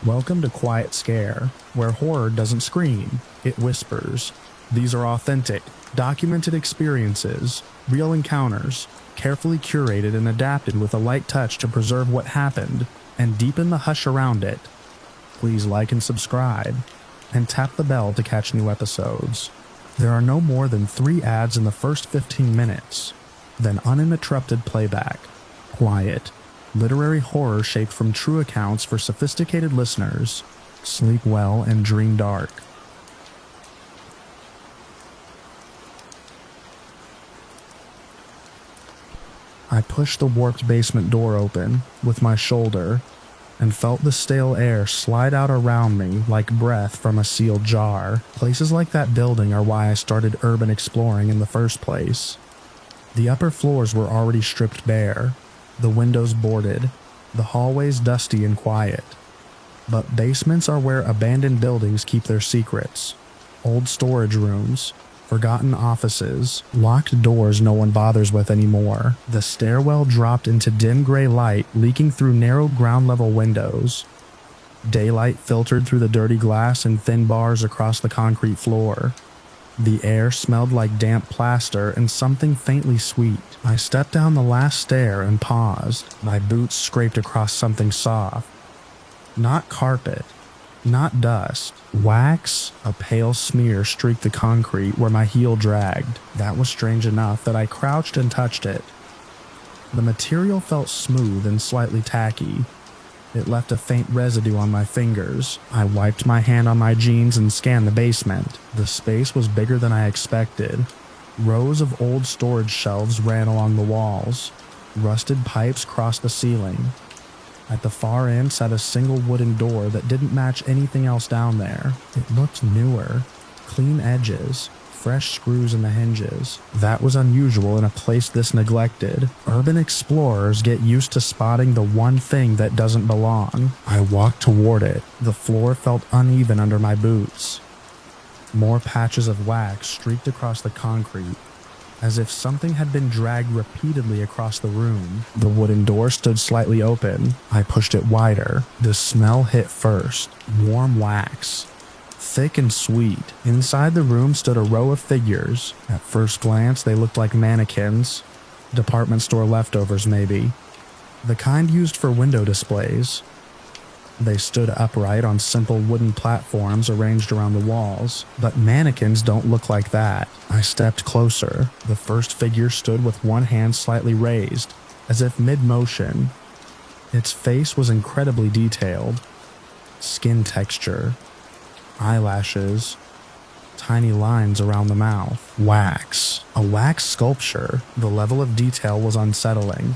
Welcome to Quiet Scare, where horror doesn't scream, it whispers. These are authentic, documented experiences, real encounters, carefully curated and adapted with a light touch to preserve what happened and deepen the hush around it. Please like and subscribe, and tap the bell to catch new episodes. There are no more than 3 ads in the first 15 minutes, then uninterrupted playback. Quiet. Literary horror shaped from true accounts for sophisticated listeners. Sleep well and dream dark. I pushed the warped basement door open with my shoulder and felt the stale air slide out around me like breath from a sealed jar. Places like that building are why I started urban exploring in the first place. The upper floors were already stripped bare, the windows boarded, the hallways dusty and quiet. But basements are where abandoned buildings keep their secrets. Old storage rooms, forgotten offices, locked doors no one bothers with anymore. The stairwell dropped into dim gray light leaking through narrow ground-level windows. Daylight filtered through the dirty glass in thin bars across the concrete floor. The air smelled like damp plaster and something faintly sweet. I stepped down the last stair and paused. My boots scraped across something soft. Not carpet, not dust. Wax, a pale smear streaked the concrete where my heel dragged. That was strange enough that I crouched and touched it. The material felt smooth and slightly tacky. It left a faint residue on my fingers. I wiped my hand on my jeans and scanned the basement. The space was bigger than I expected. Rows of old storage shelves ran along the walls. Rusted pipes crossed the ceiling. At the far end sat a single wooden door that didn't match anything else down there. It looked newer. Clean edges. Fresh screws in the hinges. That was unusual in a place this neglected. Urban explorers get used to spotting the one thing that doesn't belong. I walked toward it. The floor felt uneven under my boots. More patches of wax streaked across the concrete, as if something had been dragged repeatedly across the room. The wooden door stood slightly open. I pushed it wider. The smell hit first. Warm wax. Thick and sweet. Inside the room stood a row of figures. At first glance, they looked like mannequins. Department store leftovers, maybe. The kind used for window displays. They stood upright on simple wooden platforms arranged around the walls. But mannequins don't look like that. I stepped closer. The first figure stood with one hand slightly raised, as if mid-motion. Its face was incredibly detailed. Skin texture. Eyelashes, tiny lines around the mouth. Wax. A wax sculpture. The level of detail was unsettling.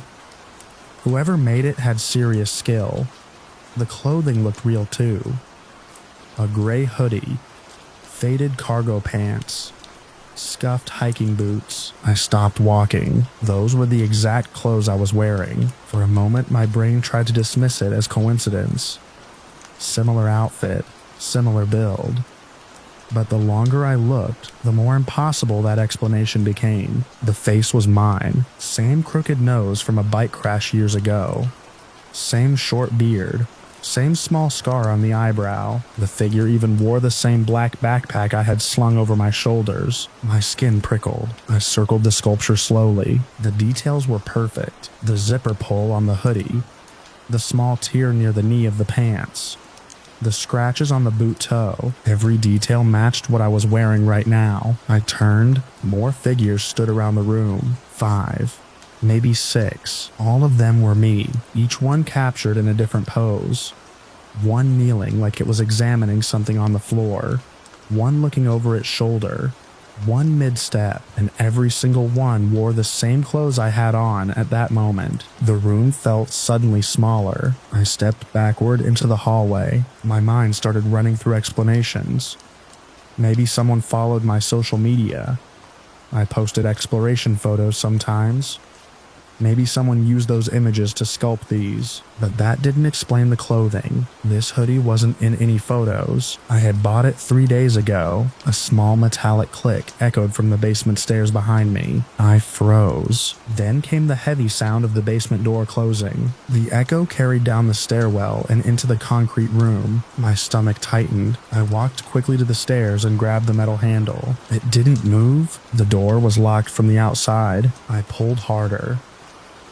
Whoever made it had serious skill. The clothing looked real too. A gray hoodie, faded cargo pants, scuffed hiking boots. I stopped walking. Those were the exact clothes I was wearing. For a moment, my brain tried to dismiss it as coincidence. Similar outfit. Similar build. But the longer I looked, the more impossible that explanation became. The face was mine. Same crooked nose from a bike crash years ago. Same short beard. Same small scar on the eyebrow. The figure even wore the same black backpack I had slung over my shoulders. My skin prickled. I circled the sculpture slowly. The details were perfect. The zipper pull on the hoodie. The small tear near the knee of the pants. The scratches on the boot toe. Every detail matched what I was wearing right now. I turned. More figures stood around the room. 5. Maybe 6. All of them were me, each one captured in a different pose. One kneeling like it was examining something on the floor. One looking over its shoulder. One mid-step, and every single one wore the same clothes I had on at that moment. The room felt suddenly smaller. I stepped backward into the hallway. My mind started running through explanations. Maybe someone followed my social media. I posted exploration photos sometimes. Maybe someone used those images to sculpt these, but that didn't explain the clothing. This hoodie wasn't in any photos. I had bought it 3 days ago. A small metallic click echoed from the basement stairs behind me. I froze. Then came the heavy sound of the basement door closing. The echo carried down the stairwell and into the concrete room. My stomach tightened. I walked quickly to the stairs and grabbed the metal handle. It didn't move. The door was locked from the outside. I pulled harder.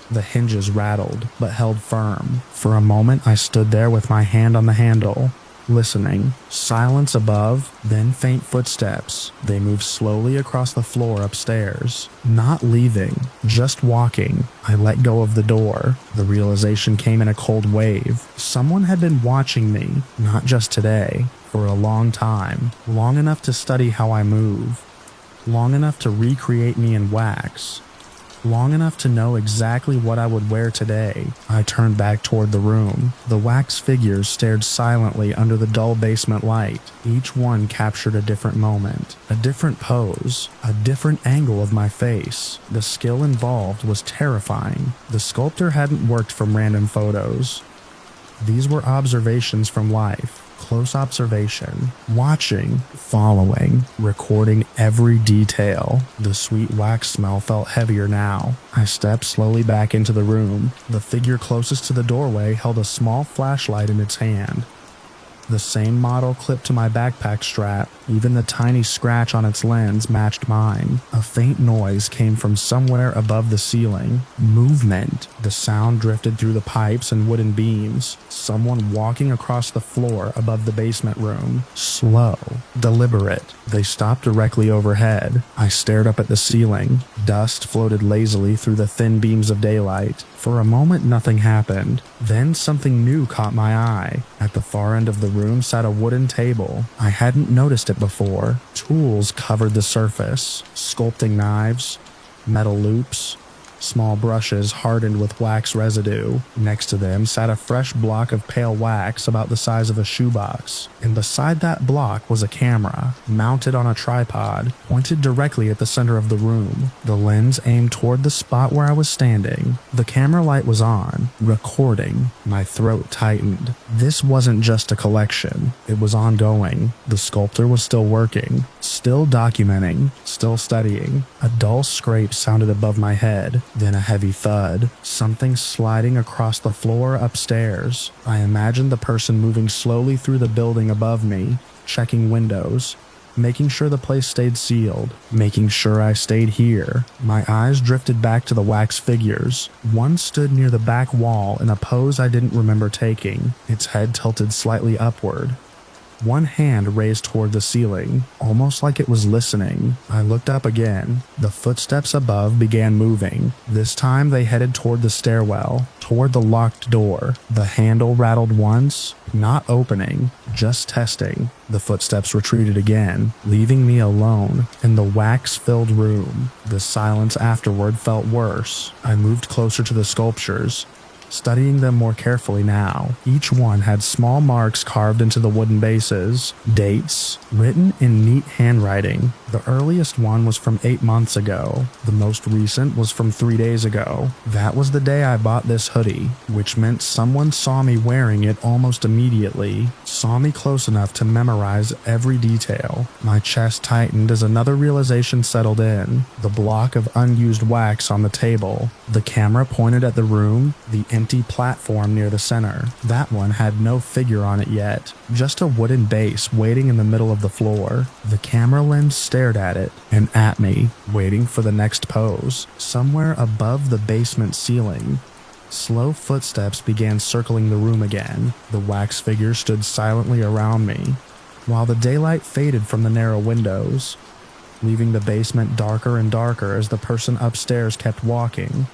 The hinges rattled, but held firm. For a moment, I stood there with my hand on the handle, listening. Silence above, then faint footsteps. They moved slowly across the floor upstairs. Not leaving, just walking. I let go of the door. The realization came in a cold wave. Someone had been watching me, not just today, for a long time. Long enough to study how I move. Long enough to recreate me in wax. Long enough to know exactly what I would wear today. I turned back toward the room. The wax figures stared silently under the dull basement light. Each one captured a different moment, a different pose, a different angle of my face. The skill involved was terrifying. The sculptor hadn't worked from random photos. These were observations from life. Close observation, watching, following, recording every detail. The sweet wax smell felt heavier now. I stepped slowly back into the room. The figure closest to the doorway held a small flashlight in its hand. The same model clipped to my backpack strap. Even the tiny scratch on its lens matched mine. A faint noise came from somewhere above the ceiling. Movement. The sound drifted through the pipes and wooden beams. Someone walking across the floor above the basement room. Slow. Deliberate. They stopped directly overhead. I stared up at the ceiling. Dust floated lazily through the thin beams of daylight. For a moment, nothing happened. Then something new caught my eye. At the far end of the room sat a wooden table. I hadn't noticed it before. Tools covered the surface. Sculpting knives, metal loops, small brushes hardened with wax residue. Next to them sat a fresh block of pale wax about the size of a shoebox. And beside that block was a camera, mounted on a tripod, pointed directly at the center of the room. The lens aimed toward the spot where I was standing. The camera light was on, recording. My throat tightened. This wasn't just a collection. It was ongoing. The sculptor was still working, still documenting, still studying. A dull scrape sounded above my head. Then a heavy thud, something sliding across the floor upstairs. I imagined the person moving slowly through the building above me, checking windows, making sure the place stayed sealed, making sure I stayed here. My eyes drifted back to the wax figures. One stood near the back wall in a pose I didn't remember taking, its head tilted slightly upward. One hand raised toward the ceiling, almost like it was listening. I looked up again. The footsteps above began moving. This time they headed toward the stairwell, toward the locked door. The handle rattled once, not opening, just testing. The footsteps retreated again, leaving me alone in the wax-filled room. The silence afterward felt worse. I moved closer to the sculptures, studying them more carefully now. Each one had small marks carved into the wooden bases, dates, written in neat handwriting. The earliest one was from 8 months ago. The most recent was from 3 days ago. That was the day I bought this hoodie, which meant someone saw me wearing it almost immediately, saw me close enough to memorize every detail. My chest tightened as another realization settled in. The block of unused wax on the table, the camera pointed at the room, the empty platform near the center. That one had no figure on it yet, just a wooden base waiting in the middle of the floor. The camera lens stared at it and at me, waiting for the next pose, somewhere above the basement ceiling. Slow footsteps began circling the room again. The wax figure stood silently around me, while the daylight faded from the narrow windows, leaving the basement darker and darker as the person upstairs kept walking.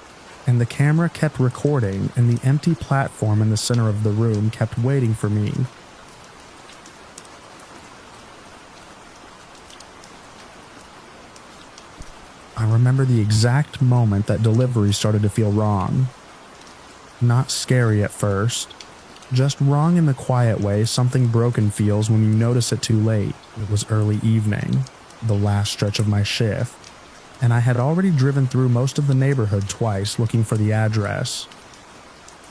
And the camera kept recording, and the empty platform in the center of the room kept waiting for me. I remember the exact moment that delivery started to feel wrong. Not scary at first, just wrong in the quiet way something broken feels when you notice it too late. It was early evening, the last stretch of my shift, and I had already driven through most of the neighborhood twice looking for the address.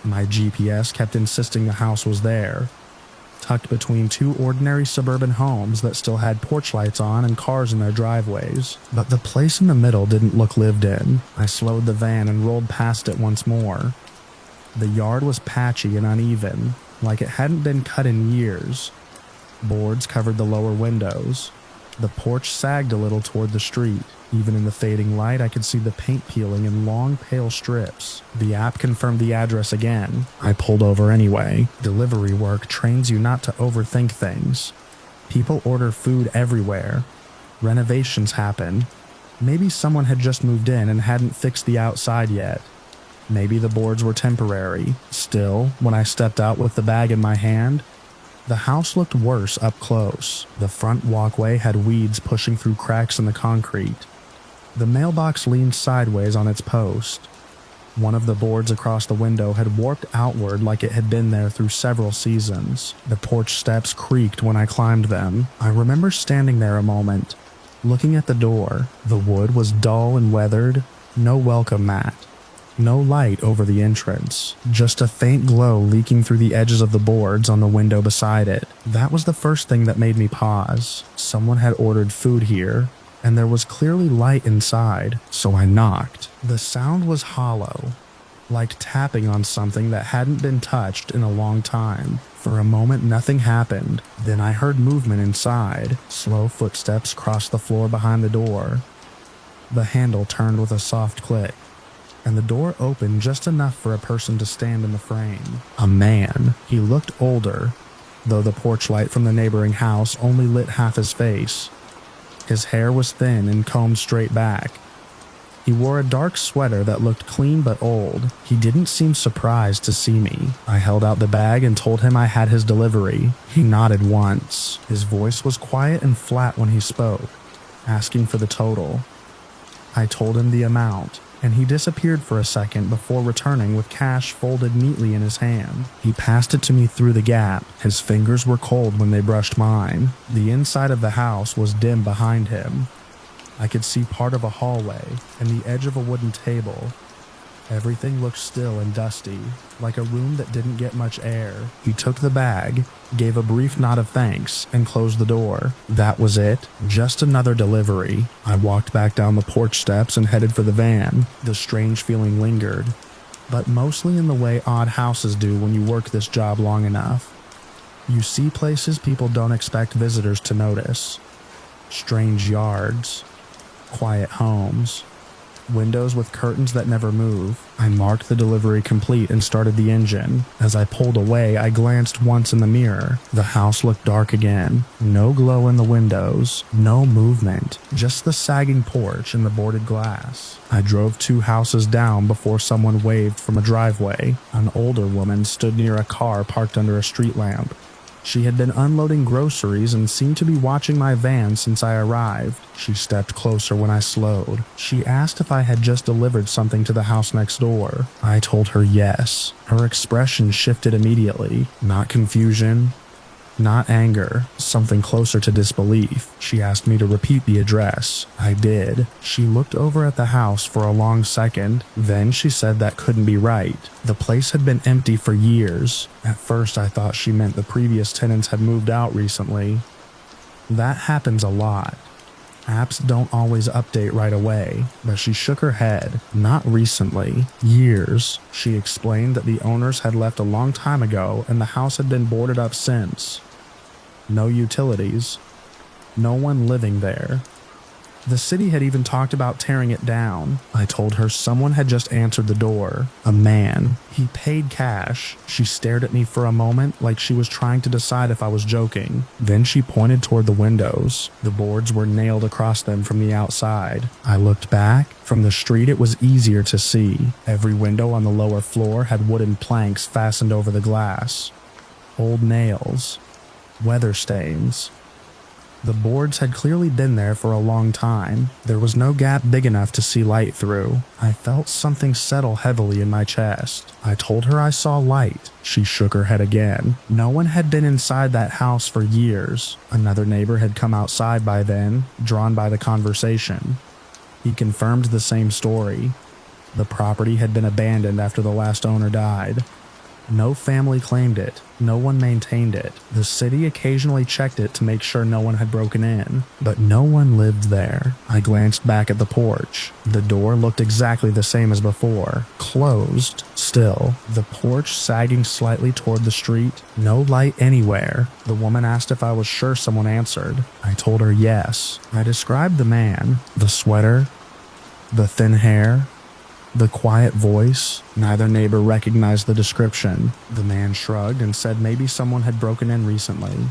My GPS kept insisting the house was there, tucked between two ordinary suburban homes that still had porch lights on and cars in their driveways. But the place in the middle didn't look lived in. I slowed the van and rolled past it once more. The yard was patchy and uneven, like it hadn't been cut in years. Boards covered the lower windows. The porch sagged a little toward the street. Even in the fading light, I could see the paint peeling in long, pale strips. The app confirmed the address again. I pulled over anyway. Delivery work trains you not to overthink things. People order food everywhere. Renovations happen. Maybe someone had just moved in and hadn't fixed the outside yet. Maybe the boards were temporary. Still, when I stepped out with the bag in my hand, the house looked worse up close. The front walkway had weeds pushing through cracks in the concrete. The mailbox leaned sideways on its post. One of the boards across the window had warped outward like it had been there through several seasons. The porch steps creaked when I climbed them. I remember standing there a moment, looking at the door. The wood was dull and weathered, no welcome mat. No light over the entrance, just a faint glow leaking through the edges of the boards on the window beside it. That was the first thing that made me pause. Someone had ordered food here, and there was clearly light inside, so I knocked. The sound was hollow, like tapping on something that hadn't been touched in a long time. For a moment, nothing happened. Then I heard movement inside. Slow footsteps crossed the floor behind the door. The handle turned with a soft click, and the door opened just enough for a person to stand in the frame. A man. He looked older, though the porch light from the neighboring house only lit half his face. His hair was thin and combed straight back. He wore a dark sweater that looked clean but old. He didn't seem surprised to see me. I held out the bag and told him I had his delivery. He nodded once. His voice was quiet and flat when he spoke, asking for the total. I told him the amount, and he disappeared for a second before returning with cash folded neatly in his hand. He passed it to me through the gap. His fingers were cold when they brushed mine. The inside of the house was dim behind him. I could see part of a hallway and the edge of a wooden table. Everything looked still and dusty, like a room that didn't get much air. He took the bag, gave a brief nod of thanks, and closed the door. That was it. Just another delivery. I walked back down the porch steps and headed for the van. The strange feeling lingered, but mostly in the way odd houses do when you work this job long enough. You see places people don't expect visitors to notice. Strange yards, quiet homes, windows with curtains that never move. I marked the delivery complete and started the engine. As I pulled away, I glanced once in the mirror. The house looked dark again. No glow in the windows, no movement, just the sagging porch and the boarded glass. I drove 2 houses down before someone waved from a driveway. An older woman stood near a car parked under a street lamp. She had been unloading groceries and seemed to be watching my van since I arrived. She stepped closer when I slowed. She asked if I had just delivered something to the house next door. I told her yes. Her expression shifted immediately. Not confusion, not anger, something closer to disbelief. She asked me to repeat the address. I did. She looked over at the house for a long second. Then she said that couldn't be right. The place had been empty for years. At first I thought she meant the previous tenants had moved out recently. That happens a lot. Apps don't always update right away, but she shook her head. Not recently. Years. She explained that the owners had left a long time ago and the house had been boarded up since. No utilities. No one living there. The city had even talked about tearing it down. I told her someone had just answered the door. A man. He paid cash. She stared at me for a moment like she was trying to decide if I was joking. Then she pointed toward the windows. The boards were nailed across them from the outside. I looked back. From the street it was easier to see. Every window on the lower floor had wooden planks fastened over the glass. Old nails. Weather stains. The boards had clearly been there for a long time. There was no gap big enough to see light through. I felt something settle heavily in my chest. I told her I saw light. She shook her head again. No one had been inside that house for years. Another neighbor had come outside by then, drawn by the conversation. He confirmed the same story. The property had been abandoned after the last owner died. No family claimed it. No one maintained it. The city occasionally checked it to make sure no one had broken in, but no one lived there. I glanced back at the porch. The door looked exactly the same as before, closed still. The porch sagging slightly toward the street, no light anywhere. The woman asked if I was sure someone answered. I told her yes. I described the man, the sweater, the thin hair, the quiet voice. Neither neighbor recognized the description. The man shrugged and said maybe someone had broken in recently.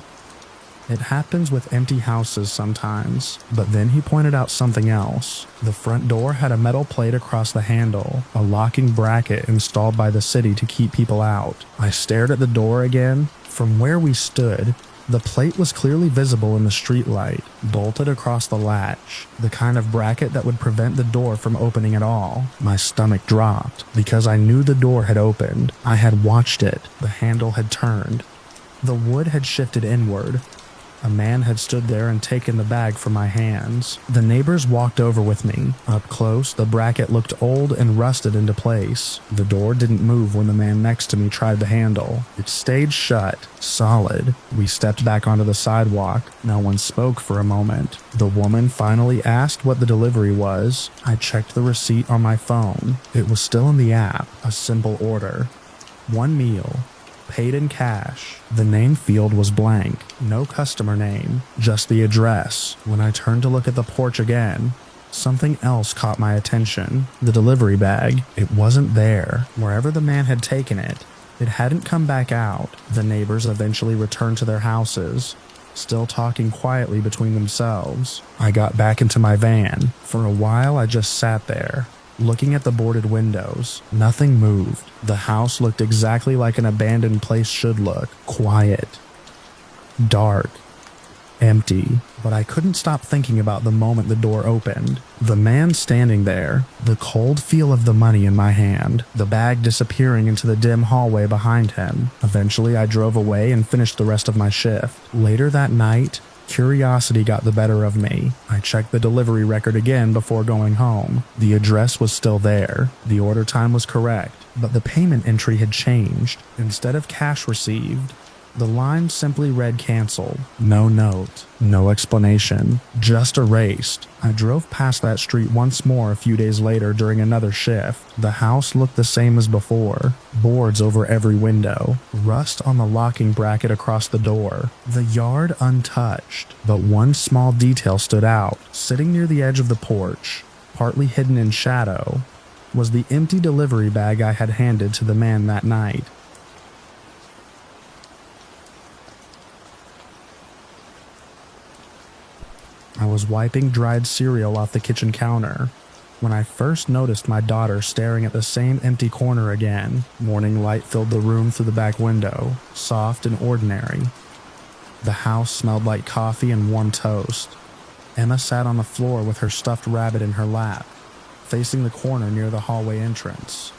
It happens with empty houses sometimes, but then he pointed out something else. The front door had a metal plate across the handle, a locking bracket installed by the city to keep people out. I stared at the door again. From where we stood, the plate was clearly visible in the streetlight, bolted across the latch, the kind of bracket that would prevent the door from opening at all. My stomach dropped, because I knew the door had opened. I had watched it. The handle had turned. The wood had shifted inward. A man had stood there and taken the bag from my hands. The neighbors walked over with me. Up close, the bracket looked old and rusted into place. The door didn't move when the man next to me tried the handle. It stayed shut, solid. We stepped back onto the sidewalk. No one spoke for a moment. The woman finally asked what the delivery was. I checked the receipt on my phone. It was still in the app, a simple order. 1 meal. Paid in cash. The name field was blank. No customer name, just the address. When I turned to look at the porch again, something else caught my attention. The delivery bag. It wasn't there. Wherever the man had taken it, it hadn't come back out. The neighbors eventually returned to their houses, still talking quietly between themselves. I got back into my van. For a while, I just sat there, looking at the boarded windows. Nothing moved. The house looked exactly like an abandoned place should look. Quiet. Dark. Empty. But I couldn't stop thinking about the moment the door opened. The man standing there. The cold feel of the money in my hand. The bag disappearing into the dim hallway behind him. Eventually, I drove away and finished the rest of my shift. Later that night, curiosity got the better of me. I checked the delivery record again before going home. The address was still there. The order time was correct, but the payment entry had changed. Instead of cash received, the line simply read canceled. No note, no explanation, just erased. I drove past that street once more a few days later during another shift. The house looked the same as before. Boards over every window, rust on the locking bracket across the door. The yard untouched, but one small detail stood out. Sitting near the edge of the porch, partly hidden in shadow, was the empty delivery bag I had handed to the man that night. I was wiping dried cereal off the kitchen counter when I first noticed my daughter staring at the same empty corner again. Morning light filled the room through the back window, soft and ordinary. The house smelled like coffee and warm toast. Emma sat on the floor with her stuffed rabbit in her lap, facing the corner near the hallway entrance.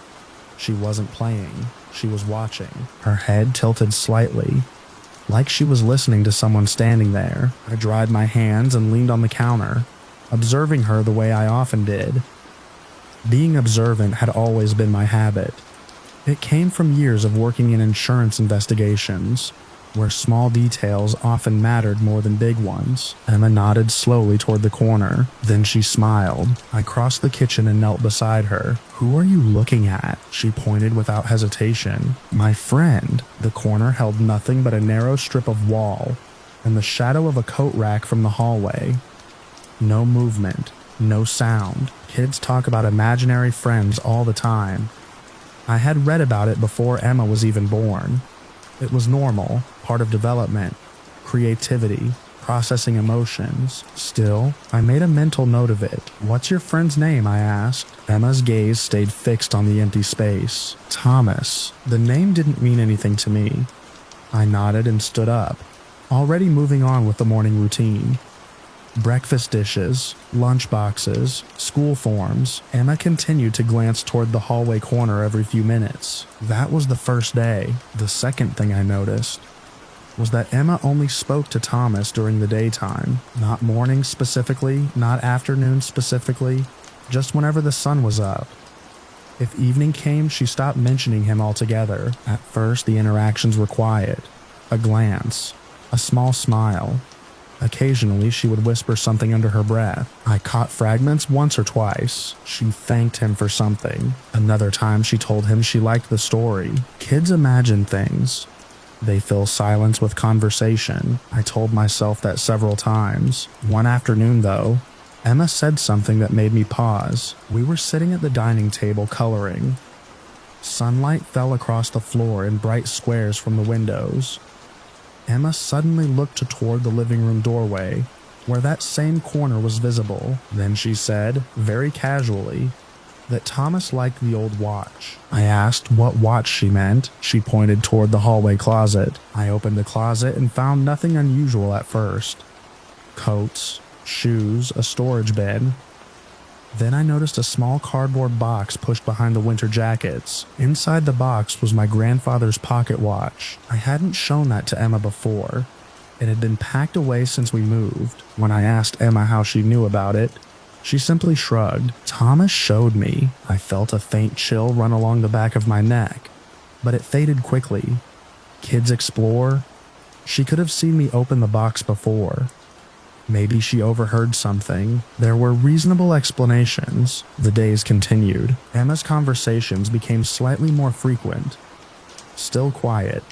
She wasn't playing, she was watching, her head tilted slightly, like she was listening to someone standing there. I dried my hands and leaned on the counter, observing her the way I often did. Being observant had always been my habit. It came from years of working in insurance investigations, where small details often mattered more than big ones. Emma nodded slowly toward the corner. Then she smiled. I crossed the kitchen and knelt beside her. "Who are you looking at?" She pointed without hesitation. "My friend." The corner held nothing but a narrow strip of wall and the shadow of a coat rack from the hallway. No movement, no sound. Kids talk about imaginary friends all the time. I had read about it before Emma was even born. It was normal, part of development, creativity, processing emotions. Still, I made a mental note of it. "What's your friend's name?" I asked. Emma's gaze stayed fixed on the empty space. "Thomas." The name didn't mean anything to me. I nodded and stood up, already moving on with the morning routine. Breakfast dishes, lunch boxes, school forms. Emma continued to glance toward the hallway corner every few minutes. That was the first day. The second thing I noticed was that Emma only spoke to Thomas during the daytime. Not morning specifically, not afternoon specifically, just whenever the sun was up. If evening came, she stopped mentioning him altogether. At first, the interactions were quiet. A glance, a small smile. Occasionally, she would whisper something under her breath. I caught fragments once or twice. She thanked him for something. Another time, she told him she liked the story. Kids imagine things. They fill silence with conversation. I told myself that several times. One afternoon, though, Emma said something that made me pause. We were sitting at the dining table coloring. Sunlight fell across the floor in bright squares from the windows. Emma suddenly looked toward the living room doorway, where that same corner was visible. Then she said, very casually, that Thomas liked the old watch. I asked what watch she meant. She pointed toward the hallway closet. I opened the closet and found nothing unusual at first. Coats, shoes, a storage bin. Then I noticed a small cardboard box pushed behind the winter jackets. Inside the box was my grandfather's pocket watch. I hadn't shown that to Emma before. It had been packed away since we moved. When I asked Emma how she knew about it, she simply shrugged. Thomas showed me. I felt a faint chill run along the back of my neck, but it faded quickly. Kids explore. She could have seen me open the box before. Maybe she overheard something. There were reasonable explanations. The days continued. Emma's conversations became slightly more frequent. Still quiet.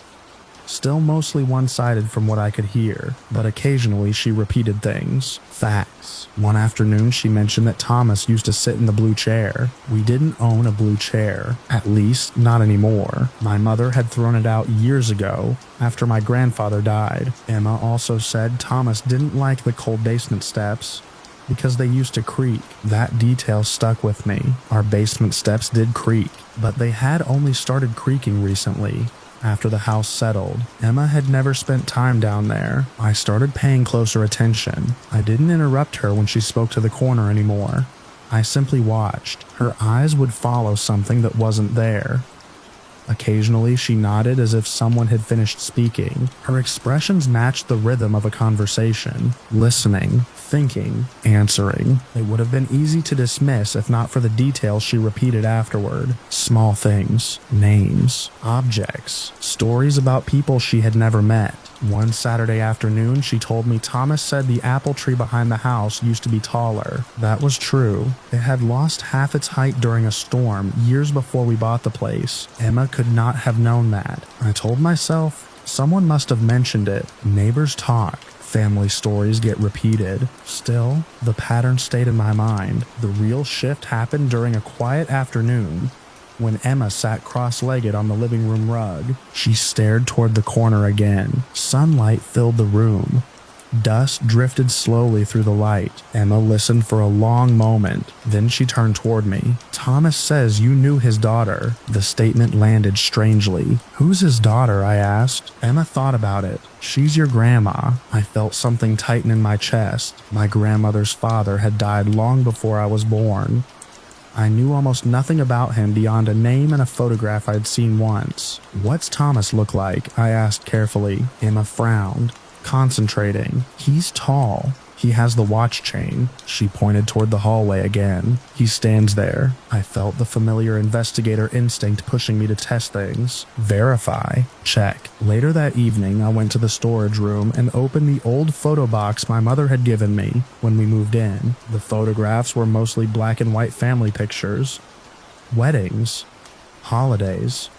Still mostly one-sided from what I could hear, but occasionally she repeated things. Facts. One afternoon she mentioned that Thomas used to sit in the blue chair. We didn't own a blue chair. At least, not anymore. My mother had thrown it out years ago, after my grandfather died. Emma also said Thomas didn't like the cold basement steps because they used to creak. That detail stuck with me. Our basement steps did creak, but they had only started creaking recently. After the house settled, Emma had never spent time down there. I started paying closer attention. I didn't interrupt her when she spoke to the corner anymore. I simply watched. Her eyes would follow something that wasn't there. Occasionally, she nodded as if someone had finished speaking. Her expressions matched the rhythm of a conversation. Listening, thinking, answering. It would have been easy to dismiss if not for the details she repeated afterward. Small things, names, objects, stories about people she had never met. One Saturday afternoon, she told me Thomas said the apple tree behind the house used to be taller. That was true. It had lost half its height during a storm years before we bought the place. Emma could not have known that. I told myself, someone must have mentioned it. Neighbors talk. Family stories get repeated. Still, the pattern stayed in my mind. The real shift happened during a quiet afternoon when Emma sat cross-legged on the living room rug. She stared toward the corner again. Sunlight filled the room. Dust drifted slowly through the light. Emma listened for a long moment. Then she turned toward me. Thomas says you knew his daughter. The statement landed strangely. Who's his daughter? I asked. Emma thought about it. She's your grandma. I felt something tighten in my chest. My grandmother's father had died long before I was born. I knew almost nothing about him beyond a name and a photograph I'd seen once. What's Thomas look like? I asked carefully. Emma frowned, concentrating. He's tall. He has the watch chain. She pointed toward the hallway again. He stands there. I felt the familiar investigator instinct pushing me to test things. Verify. Check. Later that evening, I went to the storage room and opened the old photo box my mother had given me when we moved in. The photographs were mostly black and white family pictures. Weddings. Holidays.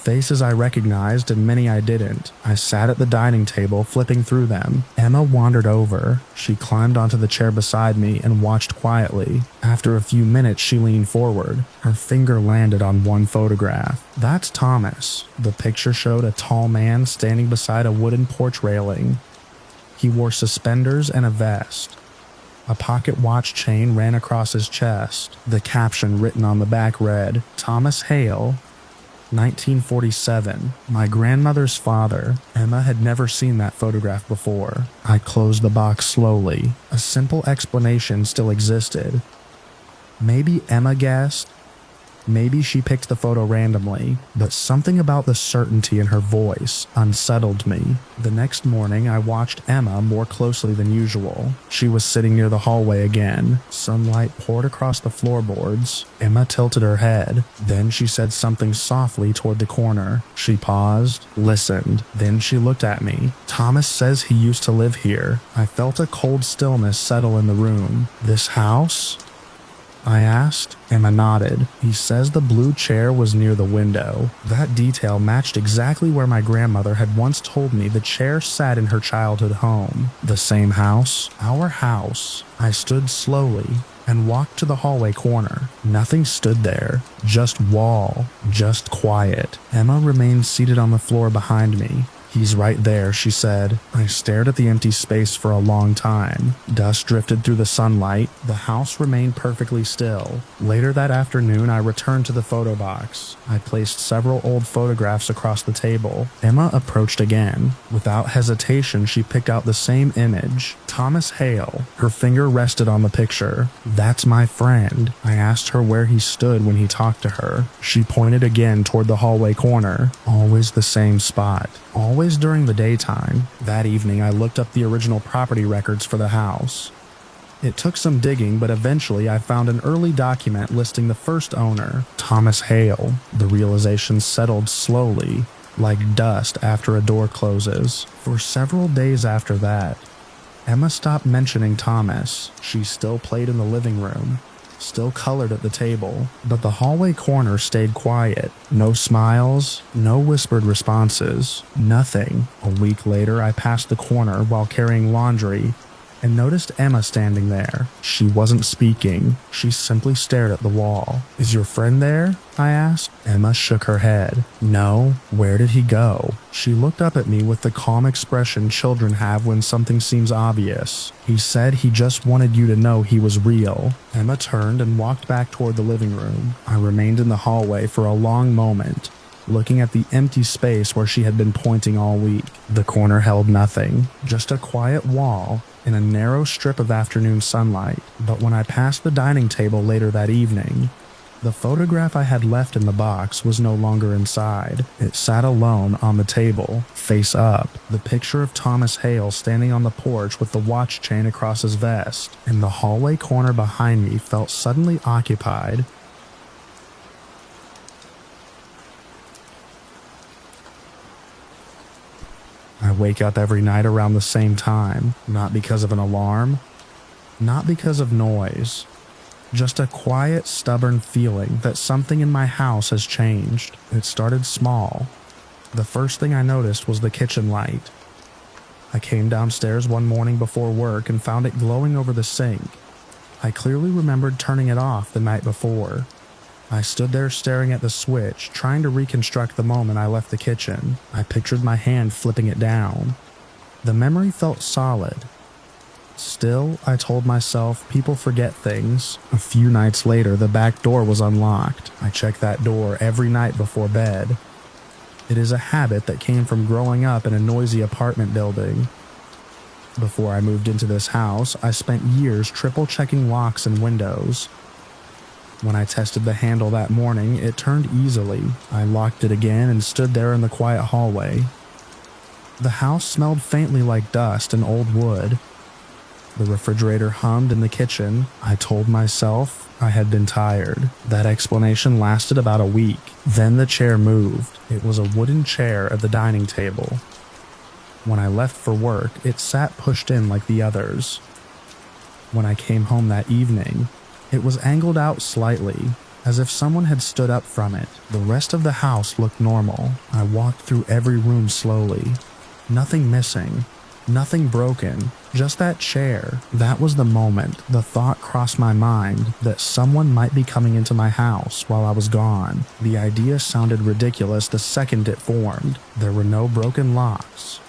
Faces I recognized and many I didn't. I sat at the dining table flipping through them. Emma wandered over. She climbed onto the chair beside me and watched quietly. After a few minutes, she leaned forward. Her finger landed on one photograph. That's Thomas. The picture showed a tall man standing beside a wooden porch railing. He wore suspenders and a vest. A pocket watch chain ran across his chest. The caption written on the back read, Thomas Hale, 1947. My grandmother's father. Emma had never seen that photograph before. I closed the box slowly. A simple explanation still existed. Maybe Emma guessed. Maybe she picked the photo randomly, but something about the certainty in her voice unsettled me. The next morning, I watched Emma more closely than usual. She was sitting near the hallway again. Sunlight poured across the floorboards. Emma tilted her head. Then she said something softly toward the corner. She paused, listened. Then she looked at me. Thomas says he used to live here. I felt a cold stillness settle in the room. This house? I asked. Emma nodded. He says the blue chair was near the window. That detail matched exactly where my grandmother had once told me the chair sat in her childhood home. The same house? Our house. I stood slowly and walked to the hallway corner. Nothing stood there. Just wall. Just quiet. Emma remained seated on the floor behind me. He's right there, she said. I stared at the empty space for a long time. Dust drifted through the sunlight. The house remained perfectly still. Later that afternoon, I returned to the photo box. I placed several old photographs across the table. Emma approached again. Without hesitation, she picked out the same image. Thomas Hale. Her finger rested on the picture. That's my friend. I asked her where he stood when he talked to her. She pointed again toward the hallway corner. Always the same spot. Always during the daytime. That evening, I looked up the original property records for the house. It took some digging, but eventually I found an early document listing the first owner, Thomas Hale. The realization settled slowly, like dust after a door closes. For several days after that, Emma stopped mentioning Thomas. She still played in the living room, still colored at the table, but the hallway corner stayed quiet. No smiles, no whispered responses, nothing. A week later, I passed the corner while carrying laundry and noticed Emma standing there. She wasn't speaking. She simply stared at the wall. Is your friend there? I asked. Emma shook her head. No. Where did he go? She looked up at me with the calm expression children have when something seems obvious. He said he just wanted you to know he was real. Emma turned and walked back toward the living room. I remained in the hallway for a long moment, looking at the empty space where she had been pointing all week. The corner held nothing, just a quiet wall in a narrow strip of afternoon sunlight. But when I passed the dining table later that evening, the photograph I had left in the box was no longer inside. It sat alone on the table, face up, the picture of Thomas Hale standing on the porch with the watch chain across his vest, and the hallway corner behind me felt suddenly occupied. I wake up every night around the same time, not because of an alarm, not because of noise, just a quiet, stubborn feeling that something in my house has changed. It started small. The first thing I noticed was the kitchen light. I came downstairs one morning before work and found it glowing over the sink. I clearly remembered turning it off the night before. I stood there staring at the switch, trying to reconstruct the moment I left the kitchen. I pictured my hand flipping it down. The memory felt solid. Still, I told myself, people forget things. A few nights later, the back door was unlocked. I checked that door every night before bed. It is a habit that came from growing up in a noisy apartment building. Before I moved into this house, I spent years triple-checking locks and windows. When I tested the handle that morning, it turned easily. I locked it again and stood there in the quiet hallway. The house smelled faintly like dust and old wood. The refrigerator hummed in the kitchen. I told myself I had been tired. That explanation lasted about a week. Then the chair moved. It was a wooden chair at the dining table. When I left for work, it sat pushed in like the others. When I came home that evening, it was angled out slightly, as if someone had stood up from it. The rest of the house looked normal. I walked through every room slowly. Nothing missing. Nothing broken. Just that chair. That was the moment the thought crossed my mind that someone might be coming into my house while I was gone. The idea sounded ridiculous the second it formed. There were no broken locks.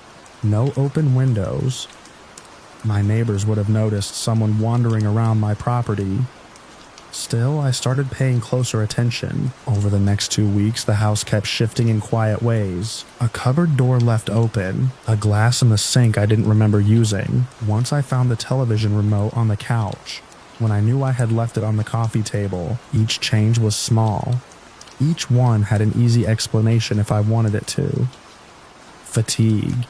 No open windows. My neighbors would have noticed someone wandering around my property. Still, I started paying closer attention. Over the next 2 weeks, the house kept shifting in quiet ways. A cupboard door left open, a glass in the sink I didn't remember using. Once I found the television remote on the couch. When I knew I had left it on the coffee table, each change was small. Each one had an easy explanation if I wanted it to. Fatigue,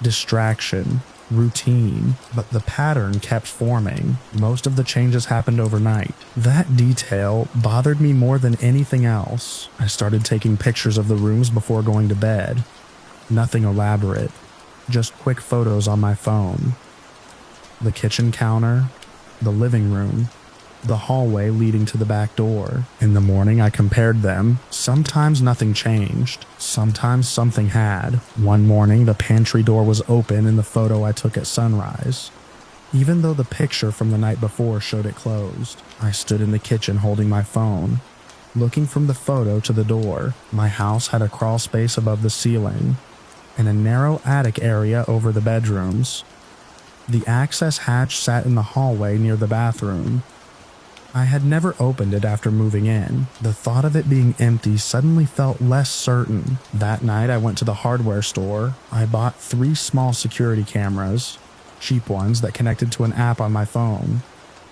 distraction, routine, but the pattern kept forming. Most of the changes happened overnight. That detail bothered me more than anything else. I started taking pictures of the rooms before going to bed. Nothing elaborate, just quick photos on my phone. The kitchen counter, the living room, the hallway leading to the back door. In the morning, I compared them. Sometimes nothing changed. Sometimes something had. One morning, the pantry door was open in the photo I took at sunrise, even though the picture from the night before showed it closed. I stood in the kitchen holding my phone, looking from the photo to the door. My house had a crawl space above the ceiling and a narrow attic area over the bedrooms. The access hatch sat in the hallway near the bathroom. I had never opened it after moving in. The thought of it being empty suddenly felt less certain. That night I went to the hardware store. I bought 3 small security cameras, cheap ones that connected to an app on my phone.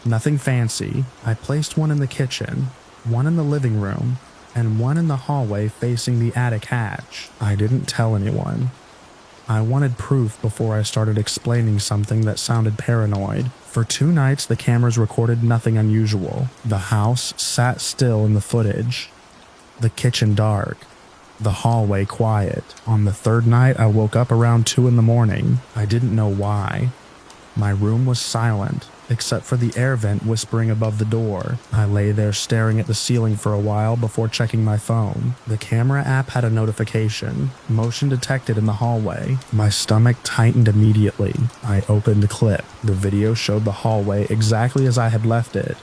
Nothing fancy. I placed one in the kitchen, one in the living room, and one in the hallway facing the attic hatch. I didn't tell anyone. I wanted proof before I started explaining something that sounded paranoid. For 2 nights, the cameras recorded nothing unusual. The house sat still in the footage. The kitchen dark. The hallway quiet. On the 3rd night, I woke up around 2 in the morning. I didn't know why. My room was silent, except for the air vent whispering above the door. I lay there staring at the ceiling for a while before checking my phone. The camera app had a notification. Motion detected in the hallway. My stomach tightened immediately. I opened a clip. The video showed the hallway exactly as I had left it.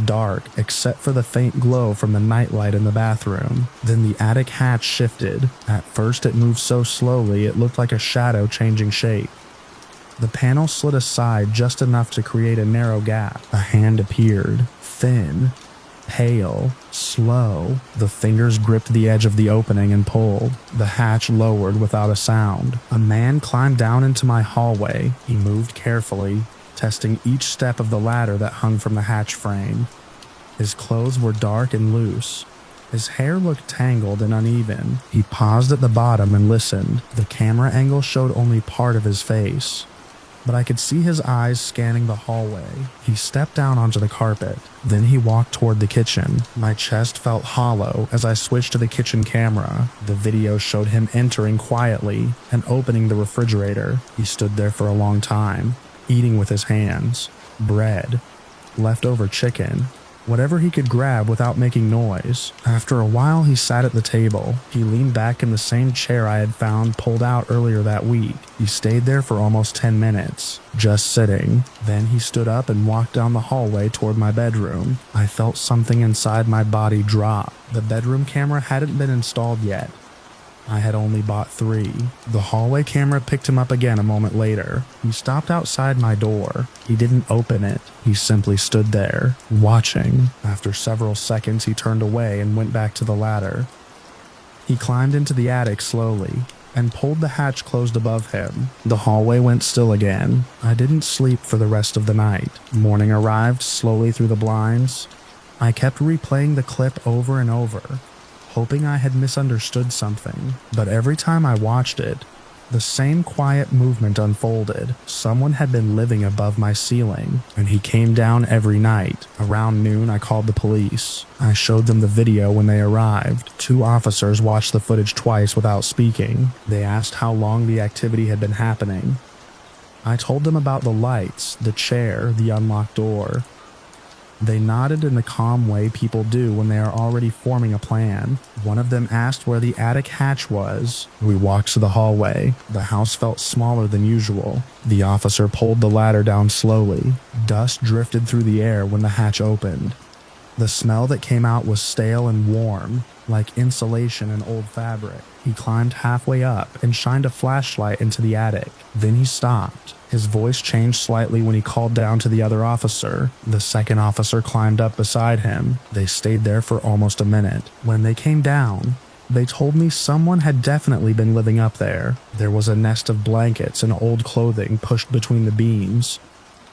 Dark, except for the faint glow from the nightlight in the bathroom. Then the attic hatch shifted. At first it moved so slowly it looked like a shadow changing shape. The panel slid aside just enough to create a narrow gap. A hand appeared, thin, pale, slow. The fingers gripped the edge of the opening and pulled. The hatch lowered without a sound. A man climbed down into my hallway. He moved carefully, testing each step of the ladder that hung from the hatch frame. His clothes were dark and loose. His hair looked tangled and uneven. He paused at the bottom and listened. The camera angle showed only part of his face, but I could see his eyes scanning the hallway. He stepped down onto the carpet. Then he walked toward the kitchen. My chest felt hollow as I switched to the kitchen camera. The video showed him entering quietly and opening the refrigerator. He stood there for a long time, eating with his hands. Bread, leftover chicken, whatever he could grab without making noise. After a while, he sat at the table. He leaned back in the same chair I had found pulled out earlier that week. He stayed there for almost 10 minutes, just sitting. Then he stood up and walked down the hallway toward my bedroom. I felt something inside my body drop. The bedroom camera hadn't been installed yet. I had only bought 3. The hallway camera picked him up again a moment later. He stopped outside my door. He didn't open it. He simply stood there, watching. After several seconds, he turned away and went back to the ladder. He climbed into the attic slowly and pulled the hatch closed above him. The hallway went still again. I didn't sleep for the rest of the night. Morning arrived slowly through the blinds. I kept replaying the clip over and over, hoping I had misunderstood something. But every time I watched it, the same quiet movement unfolded. Someone had been living above my ceiling, and he came down every night. Around noon, I called the police. I showed them the video when they arrived. 2 officers watched the footage twice without speaking. They asked how long the activity had been happening. I told them about the lights, the chair, the unlocked door. They nodded in the calm way people do when they are already forming a plan. One of them asked where the attic hatch was. We walked to the hallway. The house felt smaller than usual. The officer pulled the ladder down slowly. Dust drifted through the air when the hatch opened. The smell that came out was stale and warm, like insulation and old fabric. He climbed halfway up and shined a flashlight into the attic. Then he stopped. His voice changed slightly when he called down to the other officer. The second officer climbed up beside him. They stayed there for almost a minute. When they came down, they told me someone had definitely been living up there. There was a nest of blankets and old clothing pushed between the beams,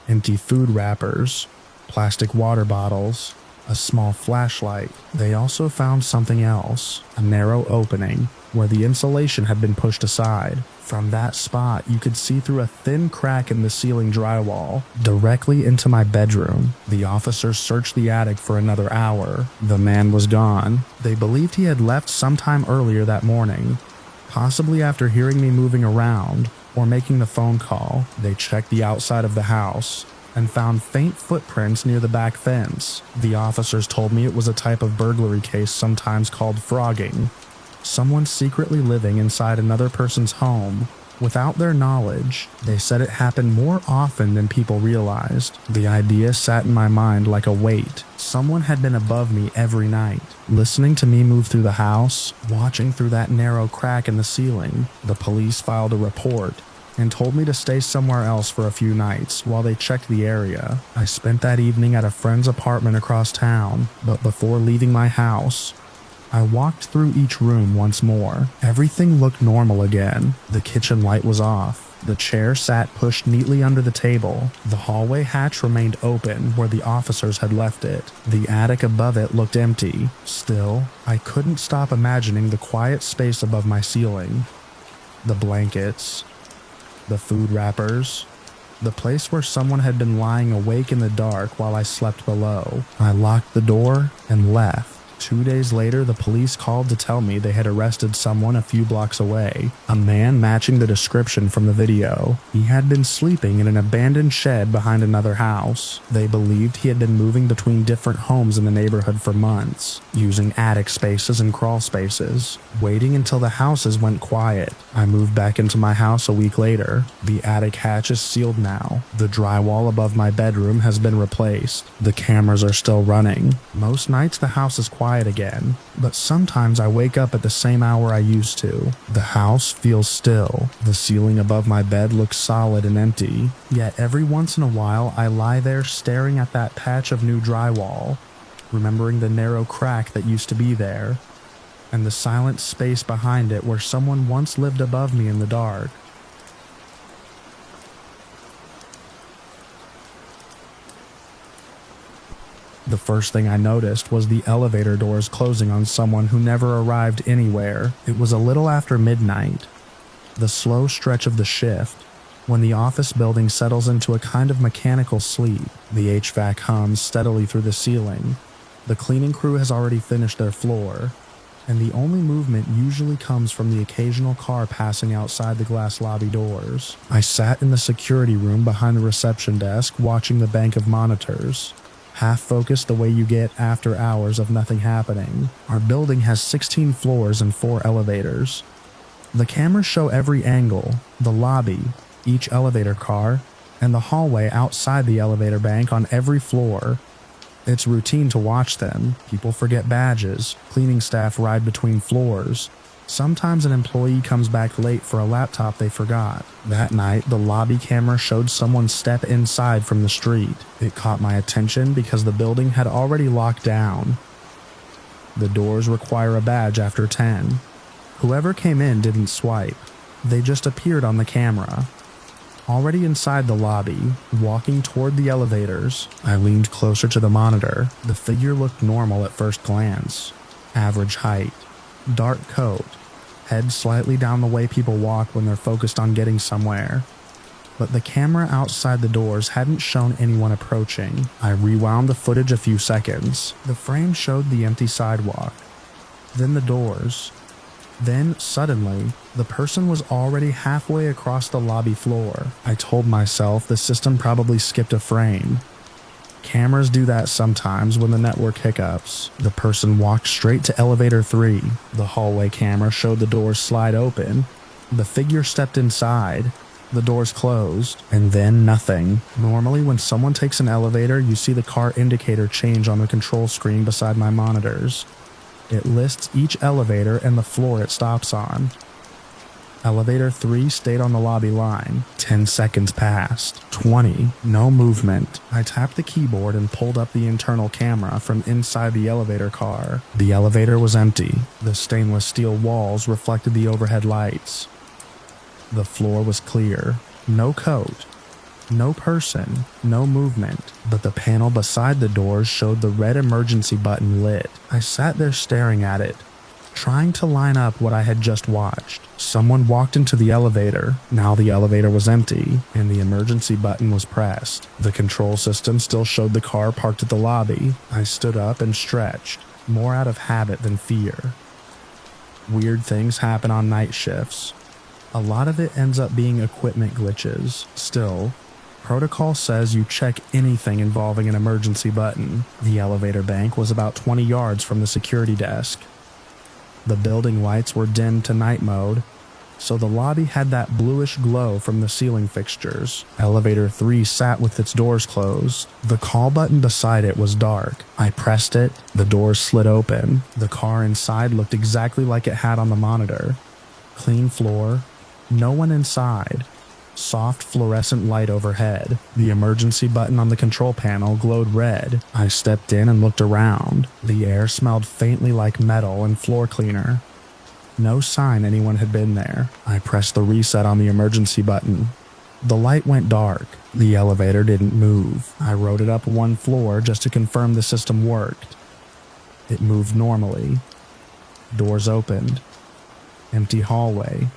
empty food wrappers, plastic water bottles, a small flashlight. They also found something else, a narrow opening where the insulation had been pushed aside. From that spot, you could see through a thin crack in the ceiling drywall directly into my bedroom. The officers searched the attic for another hour. The man was gone. They believed he had left sometime earlier that morning, possibly after hearing me moving around or making the phone call. They checked the outside of the house and found faint footprints near the back fence. The officers told me it was a type of burglary case sometimes called frogging. Someone secretly living inside another person's home without their knowledge. They said it happened more often than people realized. The idea sat in my mind like a weight. Someone had been above me every night, listening to me move through the house, watching through that narrow crack in the ceiling. The police filed a report and told me to stay somewhere else for a few nights while they checked the area. I spent that evening at a friend's apartment across town, but before leaving my house, I walked through each room once more. Everything looked normal again. The kitchen light was off. The chair sat pushed neatly under the table. The hallway hatch remained open where the officers had left it. The attic above it looked empty. Still, I couldn't stop imagining the quiet space above my ceiling. The blankets, the food wrappers, the place where someone had been lying awake in the dark while I slept below. I locked the door and left. 2 days later, the police called to tell me they had arrested someone a few blocks away, a man matching the description from the video. He had been sleeping in an abandoned shed behind another house. They believed he had been moving between different homes in the neighborhood for months, using attic spaces and crawl spaces, waiting until the houses went quiet. I moved back into my house a week later. The attic hatch is sealed now. The drywall above my bedroom has been replaced. The cameras are still running. Most nights the house is quiet again, but sometimes I wake up at the same hour I used to. The house feels still. The ceiling above my bed looks solid and empty, yet every once in a while I lie there staring at that patch of new drywall, remembering the narrow crack that used to be there, and the silent space behind it where someone once lived above me in the dark. The first thing I noticed was the elevator doors closing on someone who never arrived anywhere. It was a little after midnight, the slow stretch of the shift, when the office building settles into a kind of mechanical sleep. The HVAC hums steadily through the ceiling. The cleaning crew has already finished their floor, and the only movement usually comes from the occasional car passing outside the glass lobby doors. I sat in the security room behind the reception desk watching the bank of monitors, half-focused the way you get after hours of nothing happening. Our building has 16 floors and 4 elevators. The cameras show every angle, the lobby, each elevator car, and the hallway outside the elevator bank on every floor. It's routine to watch them. People forget badges, cleaning staff ride between floors. Sometimes an employee comes back late for a laptop they forgot. That night, the lobby camera showed someone step inside from the street. It caught my attention because the building had already locked down. The doors require a badge after 10. Whoever came in didn't swipe. They just appeared on the camera. Already inside the lobby, walking toward the elevators, I leaned closer to the monitor. The figure looked normal at first glance. Average height, dark coat, head slightly down the way people walk when they're focused on getting somewhere. But the camera outside the doors hadn't shown anyone approaching. I rewound the footage a few seconds. The frame showed the empty sidewalk, then the doors. Then, suddenly, the person was already halfway across the lobby floor. I told myself the system probably skipped a frame. Cameras do that sometimes when the network hiccups. The person walked straight to elevator 3. The hallway camera showed the doors slide open. The figure stepped inside. The doors closed, and then nothing. Normally, when someone takes an elevator, you see the car indicator change on the control screen beside my monitors. It lists each elevator and the floor it stops on. Elevator 3 stayed on the lobby line. 10 seconds passed. 20. No movement. I tapped the keyboard and pulled up the internal camera from inside the elevator car. The elevator was empty. The stainless steel walls reflected the overhead lights. The floor was clear. No coat. No person, no movement, but the panel beside the doors showed the red emergency button lit. I sat there staring at it, trying to line up what I had just watched. Someone walked into the elevator. Now the elevator was empty, and the emergency button was pressed. The control system still showed the car parked at the lobby. I stood up and stretched, more out of habit than fear. Weird things happen on night shifts. A lot of it ends up being equipment glitches. Still, protocol says you check anything involving an emergency button. The elevator bank was about 20 yards from the security desk. The building lights were dimmed to night mode, so the lobby had that bluish glow from the ceiling fixtures. Elevator 3 sat with its doors closed. The call button beside it was dark. I pressed it, the doors slid open. The car inside looked exactly like it had on the monitor. Clean floor, no one inside. Soft fluorescent light overhead. The emergency button on the control panel glowed red. I stepped in and looked around. The air smelled faintly like metal and floor cleaner. No sign anyone had been there. I pressed the reset on the emergency button. The light went dark. The elevator didn't move. I rode it up one floor just to confirm the system worked. It moved normally. Doors opened. Empty hallway.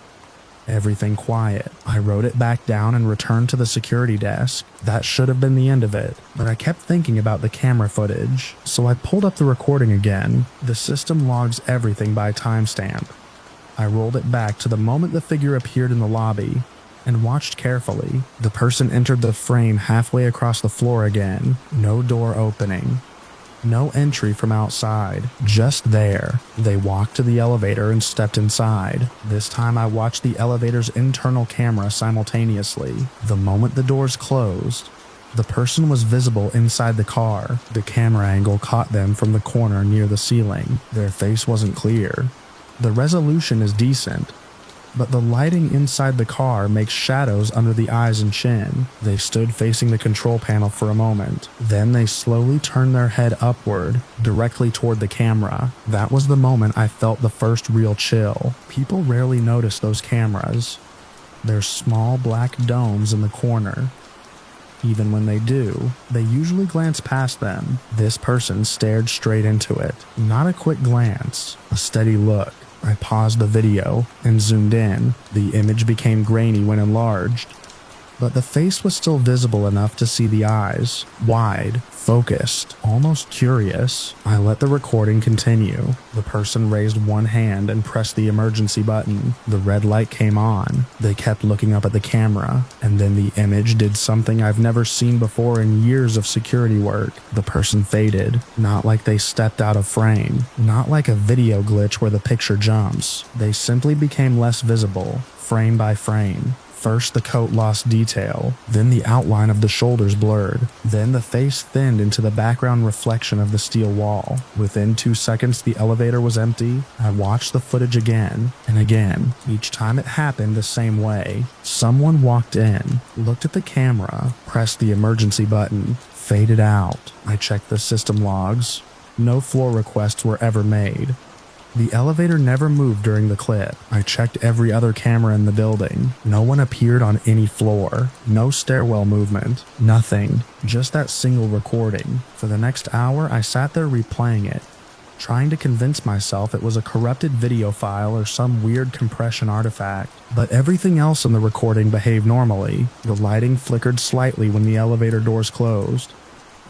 Everything quiet. I wrote it back down and returned to the security desk. That should have been the end of it, but I kept thinking about the camera footage, so I pulled up the recording again. The system logs everything by timestamp. I rolled it back to the moment the figure appeared in the lobby and watched carefully. The person entered the frame halfway across the floor again. No door opening. No entry from outside, just there. They walked to the elevator and stepped inside. This time I watched the elevator's internal camera simultaneously. The moment the doors closed, the person was visible inside the car. The camera angle caught them from the corner near the ceiling. Their face wasn't clear. The resolution is decent, but the lighting inside the car makes shadows under the eyes and chin. They stood facing the control panel for a moment. Then they slowly turned their head upward, directly toward the camera. That was the moment I felt the first real chill. People rarely notice those cameras. There's small black domes in the corner. Even when they do, they usually glance past them. This person stared straight into it. Not a quick glance, a steady look. I paused the video and zoomed in. The image became grainy when enlarged, but the face was still visible enough to see the eyes. Wide, focused, almost curious. I let the recording continue. The person raised one hand and pressed the emergency button. The red light came on. They kept looking up at the camera, and then the image did something I've never seen before in years of security work. The person faded, not like they stepped out of frame, not like a video glitch where the picture jumps. They simply became less visible, frame by frame. First the coat lost detail, then the outline of the shoulders blurred, then the face thinned into the background reflection of the steel wall. Within 2 seconds the elevator was empty. I watched the footage again and again. Each time it happened the same way. Someone walked in, looked at the camera, pressed the emergency button, faded out. I checked the system logs. No floor requests were ever made. The elevator never moved during the clip. I checked every other camera in the building. No one appeared on any floor. No stairwell movement. Nothing. Just that single recording. For the next hour, I sat there replaying it, trying to convince myself it was a corrupted video file or some weird compression artifact. But everything else in the recording behaved normally. The lighting flickered slightly when the elevator doors closed,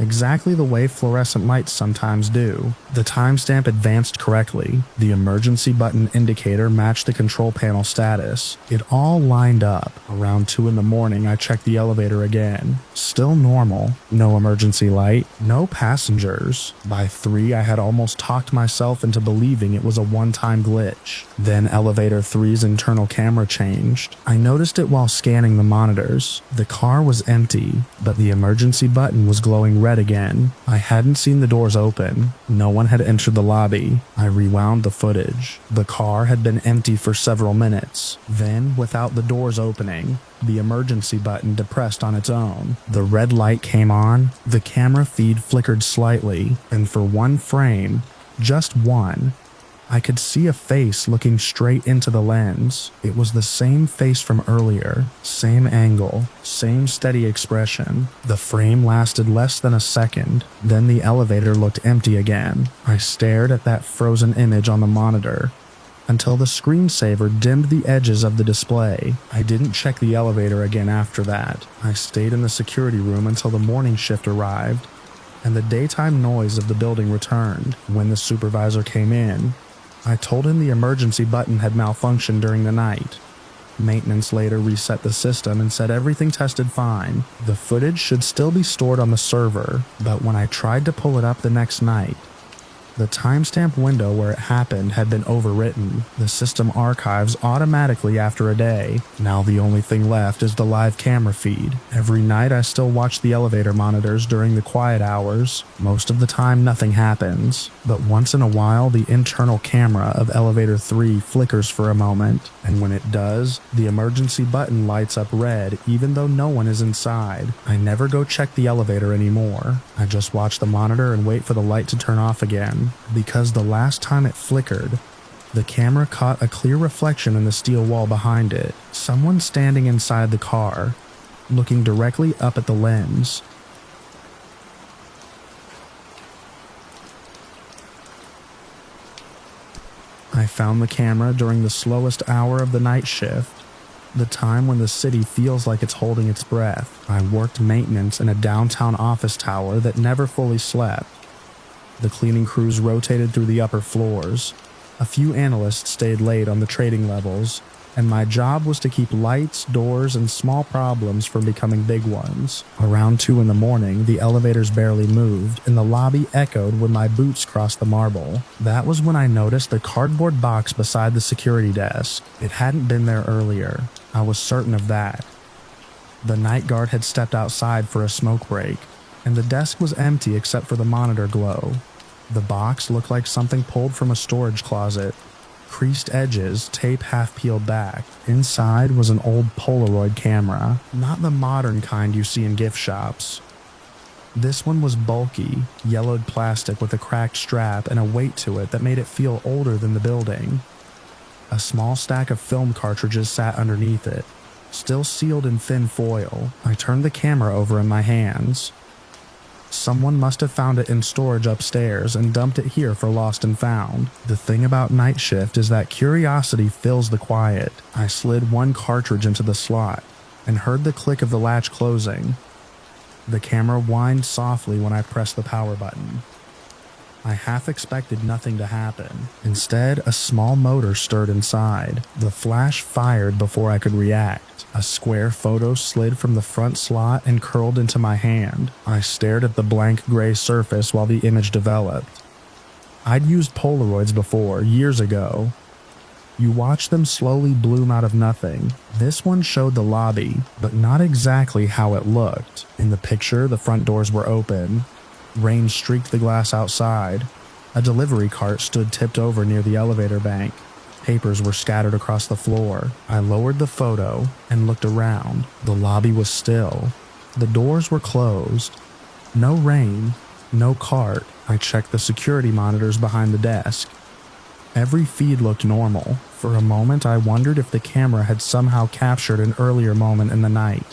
exactly the way fluorescent lights sometimes do. The timestamp advanced correctly. The emergency button indicator matched the control panel status. It all lined up. Around 2 in the morning, I checked the elevator again. Still normal. No emergency light. No passengers. By 3, I had almost talked myself into believing it was a one-time glitch. Then elevator 3's internal camera changed. I noticed it while scanning the monitors. The car was empty, but the emergency button was glowing red again. I hadn't seen the doors open. No one had entered the lobby. I rewound the footage. The car had been empty for several minutes. Then, without the doors opening, the emergency button depressed on its own. The red light came on. The camera feed flickered slightly, and for one frame, just one, I could see a face looking straight into the lens. It was the same face from earlier, same angle, same steady expression. The frame lasted less than a second, then the elevator looked empty again. I stared at that frozen image on the monitor until the screensaver dimmed the edges of the display. I didn't check the elevator again after that. I stayed in the security room until the morning shift arrived and the daytime noise of the building returned. When the supervisor came in, I told him the emergency button had malfunctioned during the night. Maintenance later reset the system and said everything tested fine. The footage should still be stored on the server, but when I tried to pull it up the next night, the timestamp window where it happened had been overwritten. The system archives automatically after a day. Now the only thing left is the live camera feed. Every night I still watch the elevator monitors during the quiet hours. Most of the time nothing happens, but once in a while the internal camera of elevator 3 flickers for a moment, and when it does, the emergency button lights up red even though no one is inside. I never go check the elevator anymore. I just watch the monitor and wait for the light to turn off again. Because the last time it flickered, the camera caught a clear reflection in the steel wall behind it. Someone standing inside the car, looking directly up at the lens. I found the camera during the slowest hour of the night shift, the time when the city feels like it's holding its breath. I worked maintenance in a downtown office tower that never fully slept. The cleaning crews rotated through the upper floors. A few analysts stayed late on the trading levels, and my job was to keep lights, doors, and small problems from becoming big ones. Around 2 in the morning, the elevators barely moved, and the lobby echoed when my boots crossed the marble. That was when I noticed the cardboard box beside the security desk. It hadn't been there earlier. I was certain of that. The night guard had stepped outside for a smoke break, and the desk was empty except for the monitor glow. The box looked like something pulled from a storage closet. Creased edges, tape half peeled back. Inside was an old Polaroid camera, not the modern kind you see in gift shops. This one was bulky, yellowed plastic with a cracked strap and a weight to it that made it feel older than the building. A small stack of film cartridges sat underneath it, still sealed in thin foil. I turned the camera over in my hands. Someone must have found it in storage upstairs and dumped it here for lost and found. The thing about night shift is that curiosity fills the quiet. I slid one cartridge into the slot and heard the click of the latch closing. The camera whined softly when I pressed the power button. I half expected nothing to happen. Instead, a small motor stirred inside. The flash fired before I could react. A square photo slid from the front slot and curled into my hand. I stared at the blank gray surface while the image developed. I'd used Polaroids before, years ago. You watch them slowly bloom out of nothing. This one showed the lobby, but not exactly how it looked. In the picture, the front doors were open. Rain streaked the glass outside. A delivery cart stood tipped over near the elevator bank. Papers were scattered across the floor. I lowered the photo and looked around. The lobby was still. The doors were closed. No rain, no cart. I checked the security monitors behind the desk. Every feed looked normal. For a moment, I wondered if the camera had somehow captured an earlier moment in the night.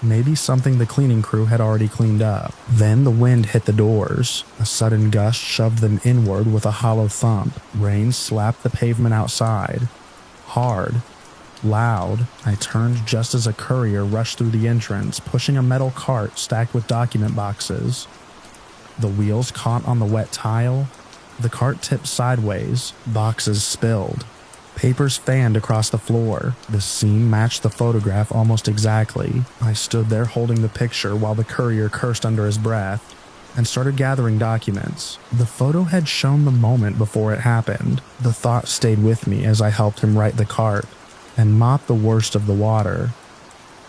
Maybe something the cleaning crew had already cleaned up. Then the wind hit the doors. A sudden gust shoved them inward with a hollow thump. Rain slapped the pavement outside. Hard. Loud. I turned just as a courier rushed through the entrance, pushing a metal cart stacked with document boxes. The wheels caught on the wet tile. The cart tipped sideways. Boxes spilled. Papers fanned across the floor. The scene matched the photograph almost exactly. I stood there holding the picture while the courier cursed under his breath and started gathering documents. The photo had shown the moment before it happened. The thought stayed with me as I helped him right the cart and mop the worst of the water.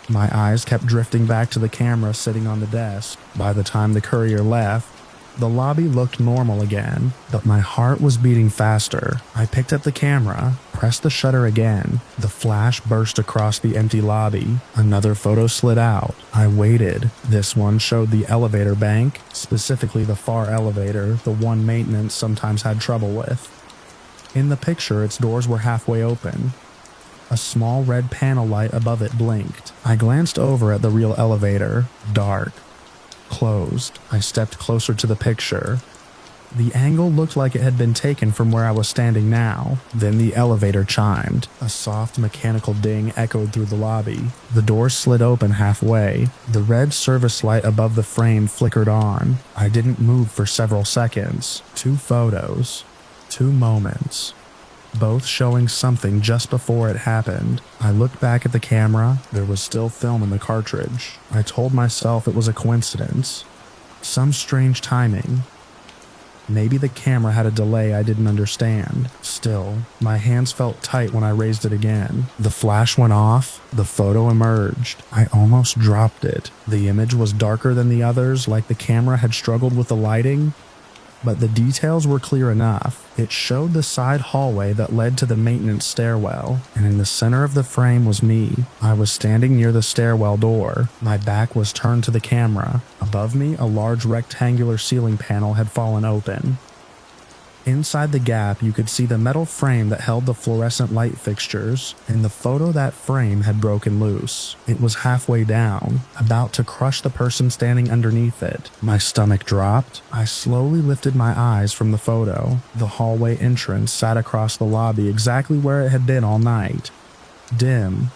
My eyes kept drifting back to the camera sitting on the desk. By the time the courier left, the lobby looked normal again, but my heart was beating faster. I picked up the camera, pressed the shutter again. The flash burst across the empty lobby. Another photo slid out. I waited. This one showed the elevator bank, specifically the far elevator, the one maintenance sometimes had trouble with. In the picture, its doors were halfway open. A small red panel light above it blinked. I glanced over at the real elevator. Dark. Closed. I stepped closer to the picture. The angle looked like it had been taken from where I was standing now. Then the elevator chimed. A soft mechanical ding echoed through the lobby. The door slid open halfway. The red service light above the frame flickered on. I didn't move for several seconds. 2 photos. 2 moments. Both showing something just before it happened. I looked back at the camera. There was still film in the cartridge. I told myself it was a coincidence. Some strange timing. Maybe the camera had a delay I didn't understand. Still, my hands felt tight when I raised it again. The flash went off. The photo emerged. I almost dropped it. The image was darker than the others, like the camera had struggled with the lighting. But the details were clear enough. It showed the side hallway that led to the maintenance stairwell, and in the center of the frame was me. I was standing near the stairwell door. My back was turned to the camera. Above me, a large rectangular ceiling panel had fallen open. Inside the gap, you could see the metal frame that held the fluorescent light fixtures. In the photo, that frame had broken loose. It was halfway down, about to crush the person standing underneath it. My stomach dropped. I slowly lifted my eyes from the photo. The hallway entrance sat across the lobby exactly where it had been all night. Dim.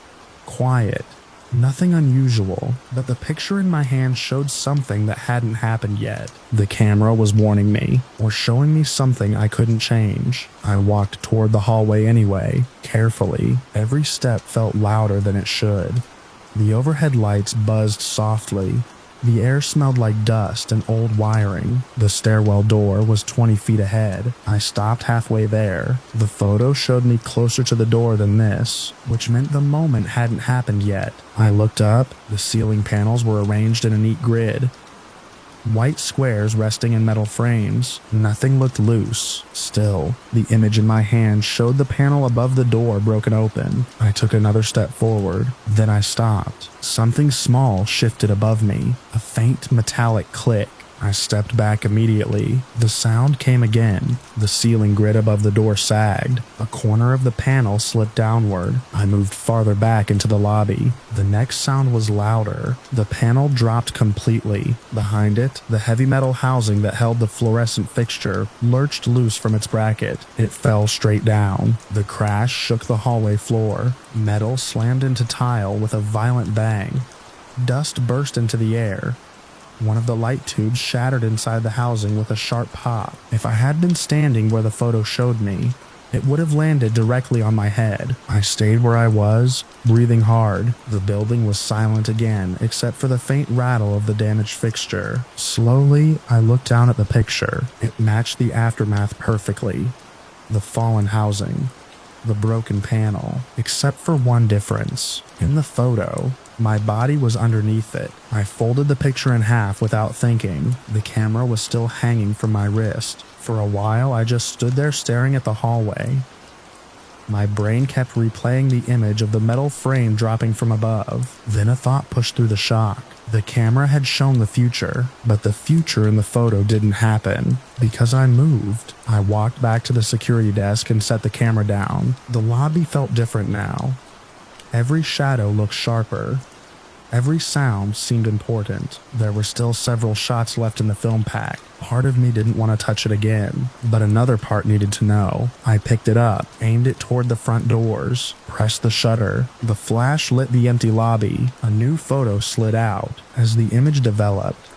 Quiet. Nothing unusual, but the picture in my hand showed something that hadn't happened yet. The camera was warning me, or showing me something I couldn't change. I walked toward the hallway anyway, carefully. Every step felt louder than it should. The overhead lights buzzed softly. The air smelled like dust and old wiring. The stairwell door was 20 feet ahead. I stopped halfway there. The photo showed me closer to the door than this, which meant the moment hadn't happened yet. I looked up. The ceiling panels were arranged in a neat grid. White squares resting in metal frames. Nothing looked loose. Still, the image in my hand showed the panel above the door broken open. I took another step forward. Then I stopped. Something small shifted above me. A faint metallic click. I stepped back immediately. The sound came again. The ceiling grid above the door sagged. A corner of the panel slipped downward. I moved farther back into the lobby. The next sound was louder. The panel dropped completely. Behind it, the heavy metal housing that held the fluorescent fixture lurched loose from its bracket. It fell straight down. The crash shook the hallway floor. Metal slammed into tile with a violent bang. Dust burst into the air. One of the light tubes shattered inside the housing with a sharp pop. If I had been standing where the photo showed me, it would have landed directly on my head. I stayed where I was, breathing hard. The building was silent again, except for the faint rattle of the damaged fixture. Slowly, I looked down at the picture. It matched the aftermath perfectly. The fallen housing. The broken panel. Except for one difference. In the photo, my body was underneath it. I folded the picture in half without thinking. The camera was still hanging from my wrist. For a while, I just stood there staring at the hallway. My brain kept replaying the image of the metal frame dropping from above. Then a thought pushed through the shock. The camera had shown the future, but the future in the photo didn't happen. Because I moved, I walked back to the security desk and set the camera down. The lobby felt different now. Every shadow looked sharper. Every sound seemed important. There were still several shots left in the film pack. Part of me didn't want to touch it again, but another part needed to know. I picked it up, aimed it toward the front doors, pressed the shutter. The flash lit the empty lobby. A new photo slid out. As the image developed,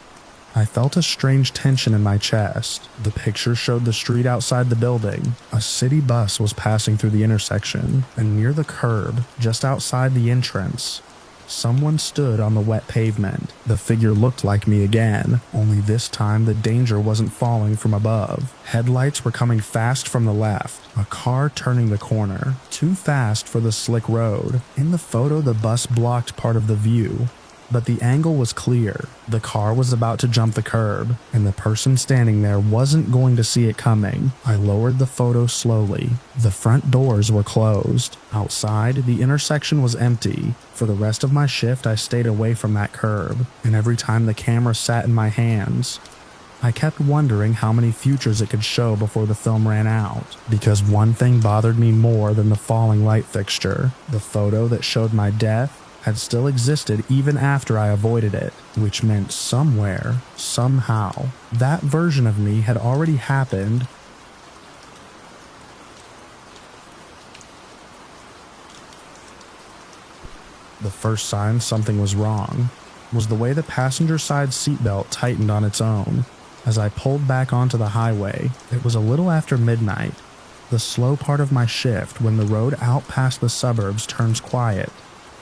I felt a strange tension in my chest. The picture showed the street outside the building. A city bus was passing through the intersection, and near the curb, just outside the entrance, someone stood on the wet pavement. The figure looked like me again, only this time the danger wasn't falling from above. Headlights were coming fast from the left, a car turning the corner, too fast for the slick road. In the photo, the bus blocked part of the view, but the angle was clear. The car was about to jump the curb, and the person standing there wasn't going to see it coming. I lowered the photo slowly. The front doors were closed. Outside, the intersection was empty. For the rest of my shift, I stayed away from that curb, and every time the camera sat in my hands, I kept wondering how many futures it could show before the film ran out, because one thing bothered me more than the falling light fixture. The photo that showed my death had still existed even after I avoided it, which meant somewhere, somehow, that version of me had already happened. The first sign something was wrong was the way the passenger side seatbelt tightened on its own. As I pulled back onto the highway, it was a little after midnight, the slow part of my shift when the road out past the suburbs turns quiet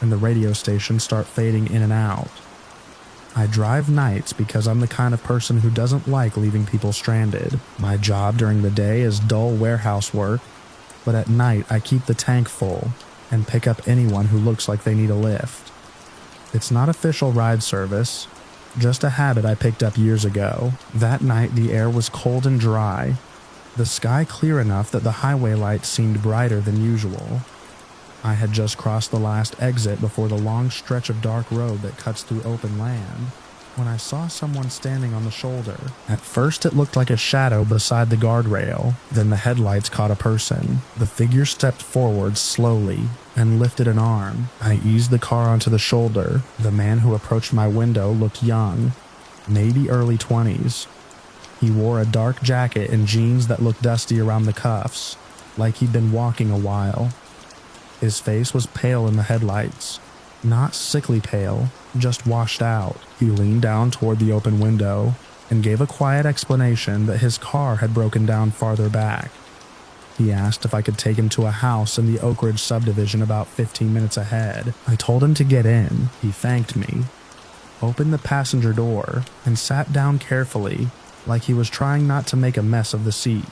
and the radio stations start fading in and out. I drive nights because I'm the kind of person who doesn't like leaving people stranded. My job during the day is dull warehouse work, but at night I keep the tank full and pick up anyone who looks like they need a lift. It's not official ride service, just a habit I picked up years ago. That night the air was cold and dry, the sky clear enough that the highway lights seemed brighter than usual. I had just crossed the last exit before the long stretch of dark road that cuts through open land, when I saw someone standing on the shoulder. At first it looked like a shadow beside the guardrail, then the headlights caught a person. The figure stepped forward slowly and lifted an arm. I eased the car onto the shoulder. The man who approached my window looked young, maybe early 20s. He wore a dark jacket and jeans that looked dusty around the cuffs, like he'd been walking a while. His face was pale in the headlights, not sickly pale, just washed out. He leaned down toward the open window and gave a quiet explanation that his car had broken down farther back. He asked if I could take him to a house in the Oak Ridge subdivision about 15 minutes ahead. I told him to get in. He thanked me, opened the passenger door, and sat down carefully, like he was trying not to make a mess of the seat.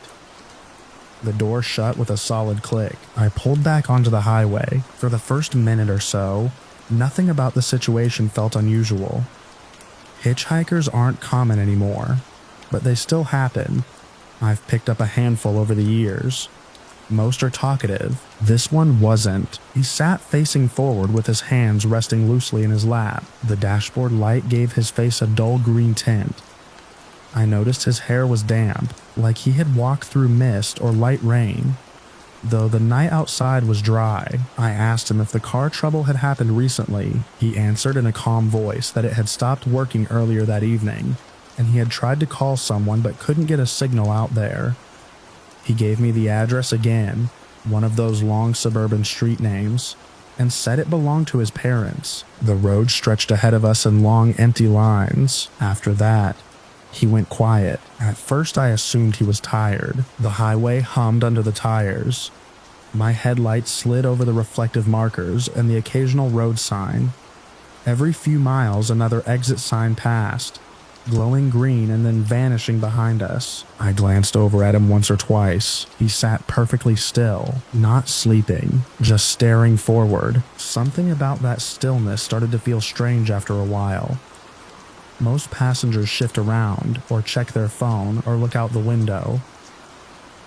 The door shut with a solid click. I pulled back onto the highway. For the first minute or so, nothing about the situation felt unusual. Hitchhikers aren't common anymore, but they still happen. I've picked up a handful over the years. Most are talkative. This one wasn't. He sat facing forward with his hands resting loosely in his lap. The dashboard light gave his face a dull green tint. I noticed his hair was damp, like he had walked through mist or light rain. Though the night outside was dry, I asked him if the car trouble had happened recently. He answered in a calm voice that it had stopped working earlier that evening, and he had tried to call someone but couldn't get a signal out there. He gave me the address again, one of those long suburban street names, and said it belonged to his parents. The road stretched ahead of us in long, empty lines. After that, he went quiet. At first I assumed he was tired. The highway hummed under the tires. My headlights slid over the reflective markers and the occasional road sign. Every few miles another exit sign passed, glowing green and then vanishing behind us. I glanced over at him once or twice. He sat perfectly still, not sleeping, just staring forward. Something about that stillness started to feel strange after a while. Most passengers shift around, or check their phone, or look out the window.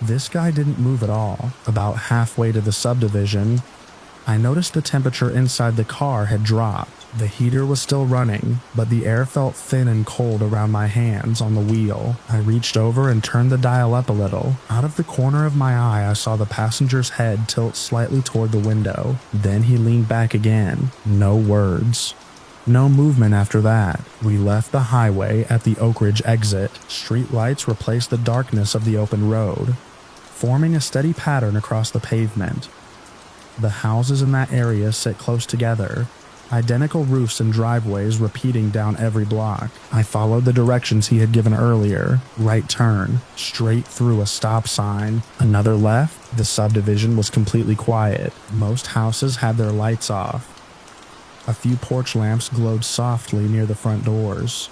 This guy didn't move at all. About halfway to the subdivision, I noticed the temperature inside the car had dropped. The heater was still running, but the air felt thin and cold around my hands on the wheel. I reached over and turned the dial up a little. Out of the corner of my eye, I saw the passenger's head tilt slightly toward the window. Then he leaned back again. No words. No movement after that. We left the highway at the Oak Ridge exit. Streetlights replaced the darkness of the open road, forming a steady pattern across the pavement. The houses in that area sit close together, identical roofs and driveways repeating down every block. I followed the directions he had given earlier. Right turn, straight through a stop sign. Another left. The subdivision was completely quiet. Most houses had their lights off. A few porch lamps glowed softly near the front doors.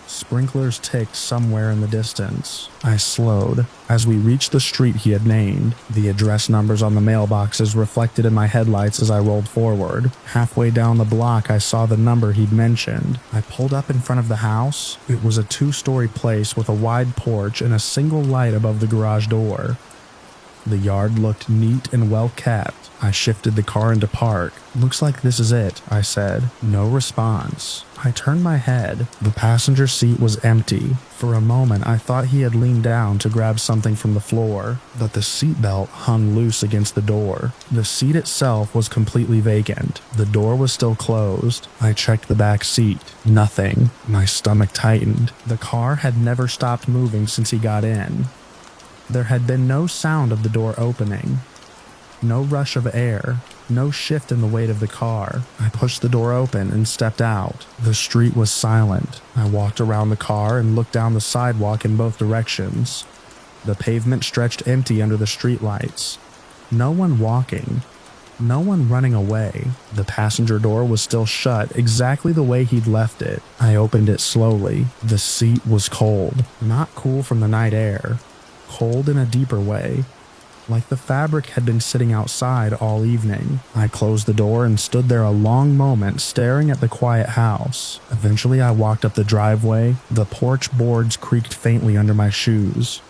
Sprinklers ticked somewhere in the distance. I slowed. As we reached the street he had named, the address numbers on the mailboxes reflected in my headlights as I rolled forward. Halfway down the block I saw the number he'd mentioned. I pulled up in front of the house. It was a 2-story place with a wide porch and a single light above the garage door. The yard looked neat and well kept. I shifted the car into park. "Looks like this is it," I said. No response. I turned my head. The passenger seat was empty. For a moment, I thought he had leaned down to grab something from the floor, but the seatbelt hung loose against the door. The seat itself was completely vacant. The door was still closed. I checked the back seat. Nothing. My stomach tightened. The car had never stopped moving since he got in. There had been no sound of the door opening. No rush of air. No shift in the weight of the car. I pushed the door open and stepped out. The street was silent. I walked around the car and looked down the sidewalk in both directions. The pavement stretched empty under the streetlights. No one walking. No one running away. The passenger door was still shut exactly the way he'd left it. I opened it slowly. The seat was cold. Not cool from the night air. Cold in a deeper way. Like the fabric had been sitting outside all evening. I closed the door and stood there a long moment staring at the quiet house. Eventually I walked up the driveway. The porch boards creaked faintly under my shoes.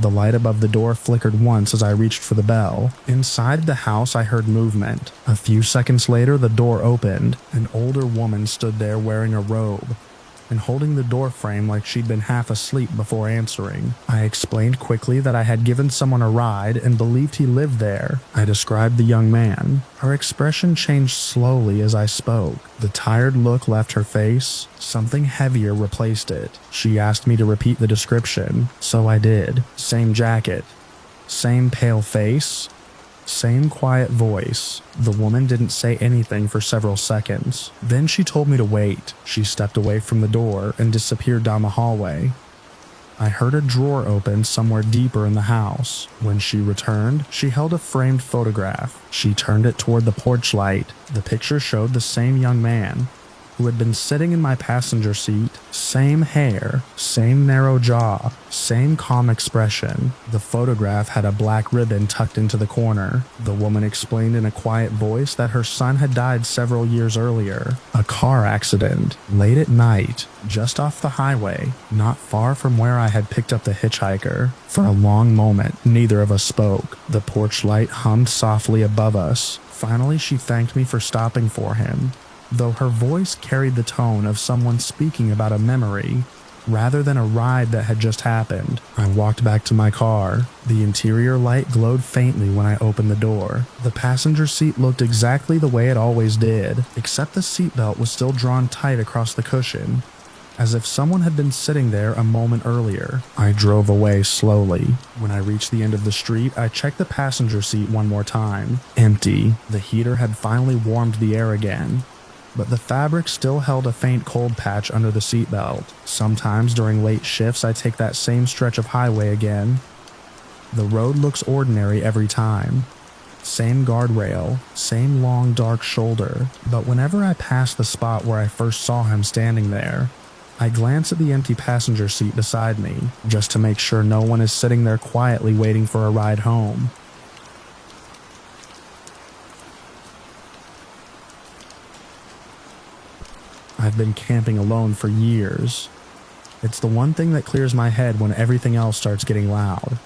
The light above the door flickered once as I reached for the bell. Inside the house I heard movement. A few seconds later the door opened. An older woman stood there wearing a robe and holding the door frame like she'd been half asleep before answering. I explained quickly that I had given someone a ride and believed he lived there. I described the young man. Her expression changed slowly as I spoke. The tired look left her face. Something heavier replaced it. She asked me to repeat the description, so I did. Same jacket. Same pale face. Same quiet voice. The woman didn't say anything for several seconds. Then she told me to wait. She stepped away from the door and disappeared down the hallway. I heard a drawer open somewhere deeper in the house. When she returned, she held a framed photograph. She turned it toward the porch light. The picture showed the same young man who had been sitting in my passenger seat. Same hair, same narrow jaw, same calm expression. The photograph had a black ribbon tucked into the corner. The woman explained in a quiet voice that her son had died several years earlier. A car accident, late at night, just off the highway, not far from where I had picked up the hitchhiker. For a long moment, neither of us spoke. The porch light hummed softly above us. Finally, she thanked me for stopping for him, though her voice carried the tone of someone speaking about a memory rather than a ride that had just happened. I walked back to my car. The interior light glowed faintly when I opened the door. The passenger seat looked exactly the way it always did, except the seatbelt was still drawn tight across the cushion, as if someone had been sitting there a moment earlier. I drove away slowly. When I reached the end of the street, I checked the passenger seat one more time. Empty. The heater had finally warmed the air again, but the fabric still held a faint cold patch under the seatbelt. Sometimes during late shifts I take that same stretch of highway again. The road looks ordinary every time. Same guardrail, same long dark shoulder, but whenever I pass the spot where I first saw him standing there, I glance at the empty passenger seat beside me, just to make sure no one is sitting there quietly waiting for a ride home. I've been camping alone for years. It's the one thing that clears my head when everything else starts getting loud.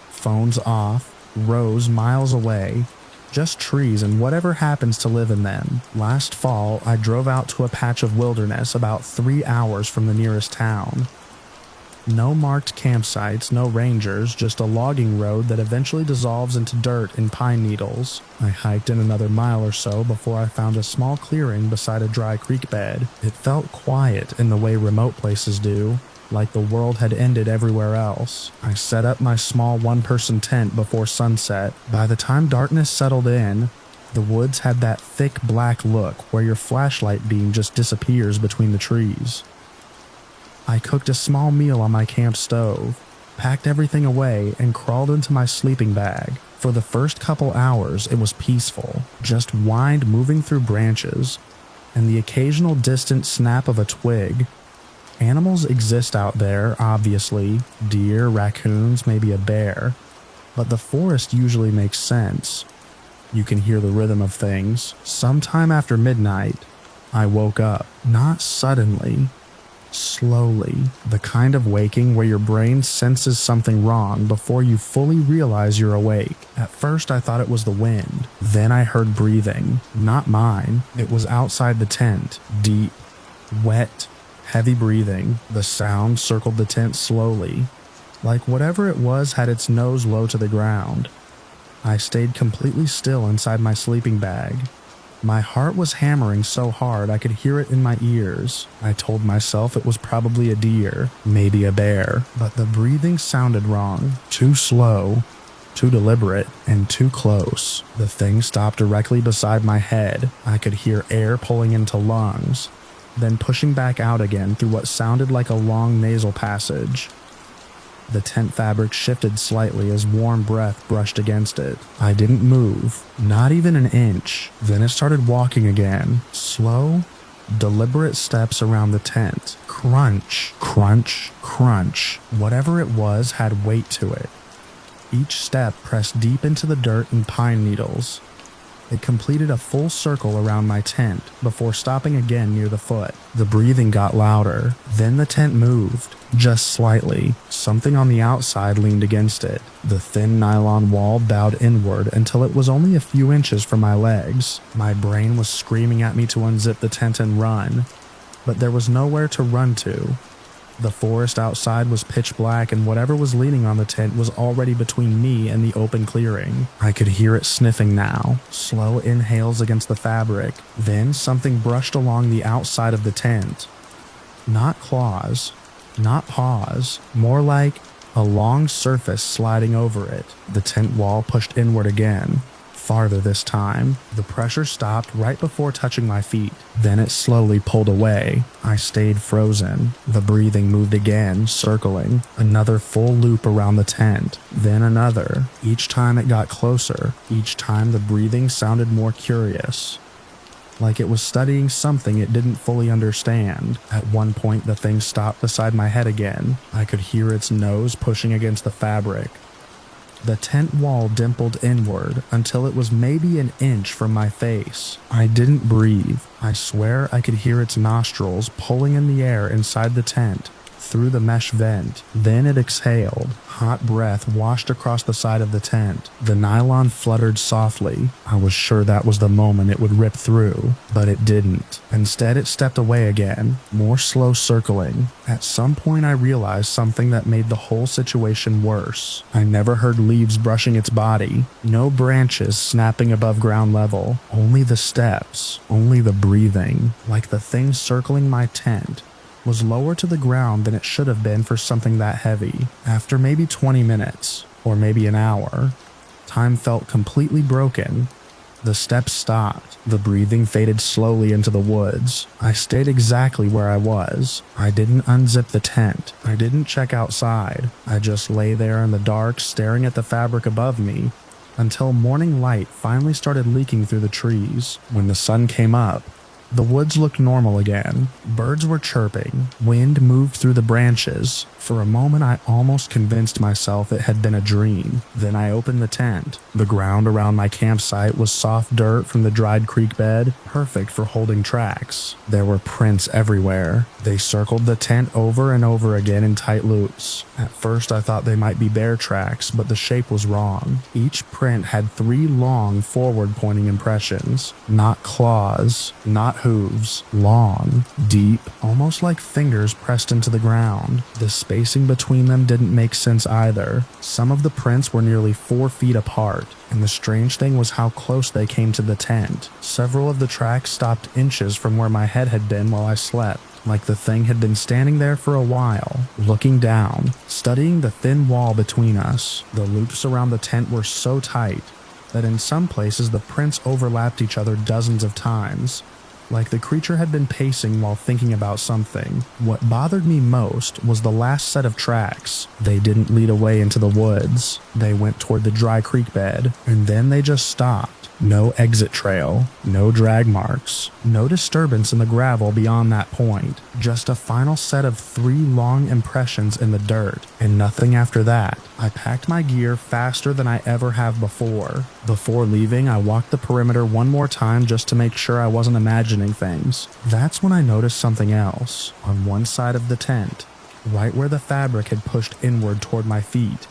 Phones off, rows miles away, just trees and whatever happens to live in them. Last fall, I drove out to a patch of wilderness about 3 hours from the nearest town. No marked campsites, no rangers, just a logging road that eventually dissolves into dirt and pine needles. I hiked in another mile or so before I found a small clearing beside a dry creek bed. It felt quiet in the way remote places do, like the world had ended everywhere else. I set up my small one-person tent before sunset. By the time darkness settled in, the woods had that thick black look where your flashlight beam just disappears between the trees. I cooked a small meal on my camp stove, packed everything away, and crawled into my sleeping bag. For the first couple hours, it was peaceful, just wind moving through branches, and the occasional distant snap of a twig. Animals exist out there, obviously, deer, raccoons, maybe a bear, but the forest usually makes sense. You can hear the rhythm of things. Sometime after midnight, I woke up, not suddenly, slowly, the kind of waking where your brain senses something wrong before you fully realize you're awake. At first I thought it was the wind. Then I heard breathing. Not mine. It was outside the tent. Deep, Wet, heavy breathing. The sound circled the tent slowly, like whatever it was had its nose low to the ground. I stayed completely still inside my sleeping bag. My heart was hammering so hard I could hear it in my ears. I told myself it was probably a deer, maybe a bear, but the breathing sounded wrong. Too slow, too deliberate, and too close. The thing stopped directly beside my head. I could hear air pulling into lungs, then pushing back out again through what sounded like a long nasal passage. The tent fabric shifted slightly as warm breath brushed against it. I didn't move, not even an inch. Then it started walking again. Slow, deliberate steps around the tent. Crunch, crunch, crunch. Whatever it was had weight to it. Each step pressed deep into the dirt and pine needles. It completed a full circle around my tent before stopping again near the foot. The breathing got louder. Then the tent moved, just slightly. Something on the outside leaned against it. The thin nylon wall bowed inward until it was only a few inches from my legs. My brain was screaming at me to unzip the tent and run, but there was nowhere to run to. The forest outside was pitch black, and whatever was leaning on the tent was already between me and the open clearing. I could hear it sniffing now, slow inhales against the fabric. Then something brushed along the outside of the tent. Not claws, not paws, more like a long surface sliding over it. The tent wall pushed inward again. Farther this time. The pressure stopped right before touching my feet. Then it slowly pulled away. I stayed frozen. The breathing moved again, circling. Another full loop around the tent. Then another. Each time it got closer. Each time the breathing sounded more curious, like it was studying something it didn't fully understand. At one point, the thing stopped beside my head again. I could hear its nose pushing against the fabric. The tent wall dimpled inward until it was maybe an inch from my face. I didn't breathe. I swear I could hear its nostrils pulling in the air inside the tent, through the mesh vent. Then it exhaled. Hot breath washed across the side of the tent. The nylon fluttered softly. I was sure that was the moment it would rip through, but it didn't. Instead, it stepped away again, more slow circling. At some point, I realized something that made the whole situation worse. I never heard leaves brushing its body, no branches snapping above ground level, only the steps, only the breathing, like the thing circling my tent was lower to the ground than it should have been for something that heavy. After maybe 20 minutes, or maybe an hour, time felt completely broken. The steps stopped. The breathing faded slowly into the woods. I stayed exactly where I was. I didn't unzip the tent. I didn't check outside. I just lay there in the dark, staring at the fabric above me, until morning light finally started leaking through the trees. When the sun came up, the woods looked normal again. Birds were chirping. Wind moved through the branches. For a moment, I almost convinced myself it had been a dream. Then I opened the tent. The ground around my campsite was soft dirt from the dried creek bed, perfect for holding tracks. There were prints everywhere. They circled the tent over and over again in tight loops. At first, I thought they might be bear tracks, but the shape was wrong. Each print had 3 long, forward-pointing impressions. Not claws, not hooves. Long, deep, almost like fingers pressed into the ground. The spacing between them didn't make sense either. Some of the prints were nearly 4 feet apart, and the strange thing was how close they came to the tent. Several of the tracks stopped inches from where my head had been while I slept, like the thing had been standing there for a while, looking down, studying the thin wall between us. The loops around the tent were so tight that in some places the prints overlapped each other dozens of times, like the creature had been pacing while thinking about something. What bothered me most was the last set of tracks. They didn't lead away into the woods. They went toward the dry creek bed, and then they just stopped. No exit trail, no drag marks, no disturbance in the gravel beyond that point. Just a final set of 3 long impressions in the dirt, and nothing after that. I packed my gear faster than I ever have before. Before leaving, I walked the perimeter one more time just to make sure I wasn't imagining things. That's when I noticed something else. On one side of the tent, right where the fabric had pushed inward toward my feet,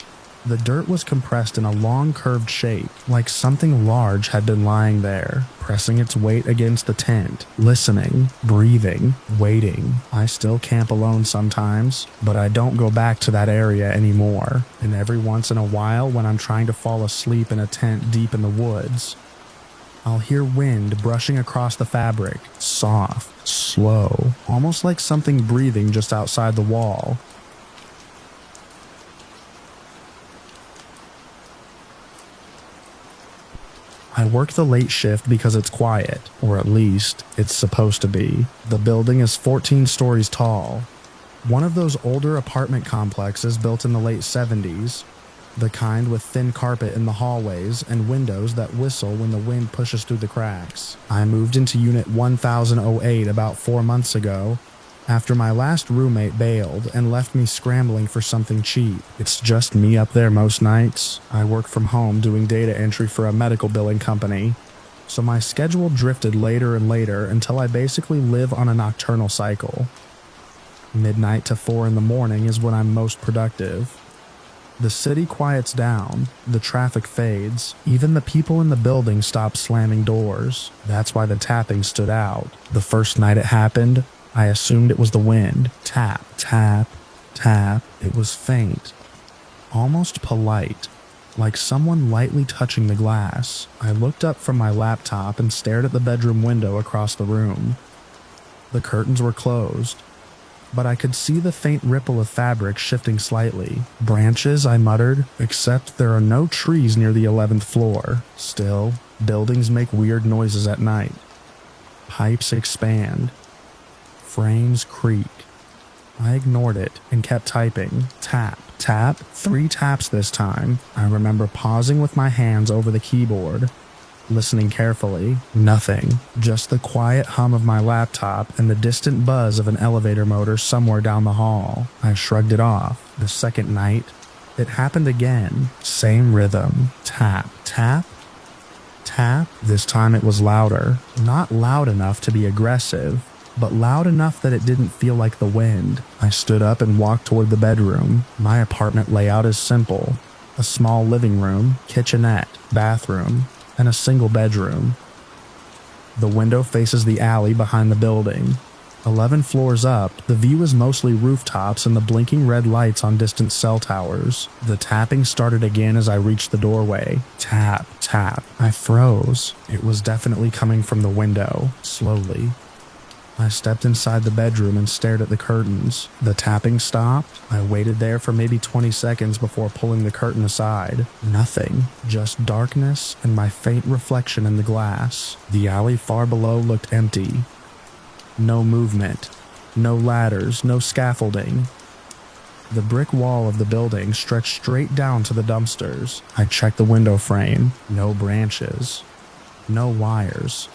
The dirt was compressed in a long curved shape, like something large had been lying there, pressing its weight against the tent, listening, breathing, waiting. I still camp alone sometimes, but I don't go back to that area anymore. And every once in a while, when I'm trying to fall asleep in a tent deep in the woods, I'll hear wind brushing across the fabric, soft, slow, almost like something breathing just outside the wall. I work the late shift because it's quiet, or at least it's supposed to be. The building is 14 stories tall. One of those older apartment complexes built in the late 70s, the kind with thin carpet in the hallways and windows that whistle when the wind pushes through the cracks. I moved into Unit 1008 about 4 months ago, after my last roommate bailed and left me scrambling for something cheap. It's just me up there most nights. I work from home doing data entry for a medical billing company, so my schedule drifted later and later until I basically live on a nocturnal cycle. Midnight to 4 in the morning is when I'm most productive. The city quiets down, the traffic fades, even the people in the building stop slamming doors. That's why the tapping stood out. The first night it happened, I assumed it was the wind. Tap, tap, tap. It was faint, almost polite, like someone lightly touching the glass. I looked up from my laptop and stared at the bedroom window across the room. The curtains were closed, but I could see the faint ripple of fabric shifting slightly. Branches, I muttered, except there are no trees near the 11th floor. Still, buildings make weird noises at night. Pipes expand. Frames creak. I ignored it and kept typing. Tap, tap, 3 taps this time. I remember pausing with my hands over the keyboard, listening carefully. Nothing. Just the quiet hum of my laptop and the distant buzz of an elevator motor somewhere down the hall. I shrugged it off. The second night, it happened again. Same rhythm. Tap, tap, tap. This time it was louder. Not loud enough to be aggressive, but loud enough that it didn't feel like the wind. I stood up and walked toward the bedroom. My apartment layout is simple. A small living room, kitchenette, bathroom, and a single bedroom. The window faces the alley behind the building. 11 floors up, the view is mostly rooftops and the blinking red lights on distant cell towers. The tapping started again as I reached the doorway. Tap, tap. I froze. It was definitely coming from the window, slowly. I stepped inside the bedroom and stared at the curtains. The tapping stopped. I waited there for maybe 20 seconds before pulling the curtain aside. Nothing. Just darkness and my faint reflection in the glass. The alley far below looked empty. No movement. No ladders. No scaffolding. The brick wall of the building stretched straight down to the dumpsters. I checked the window frame. No branches. No wires.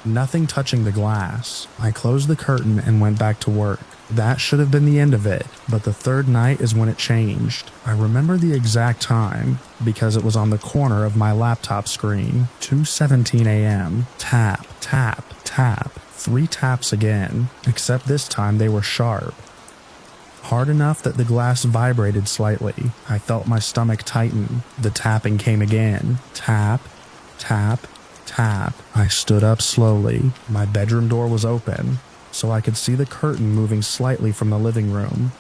Nothing touching the glass. I closed the curtain and went back to work. That should have been the end of it, but the third night is when it changed. I remember the exact time because it was on the corner of my laptop screen. 2:17 a.m. Tap, tap, tap. 3 taps again, except this time they were sharp. Hard enough that the glass vibrated slightly. I felt my stomach tighten. The tapping came again. Tap, tap, tap. I stood up slowly. My bedroom door was open, so I could see the curtain moving slightly from the living room.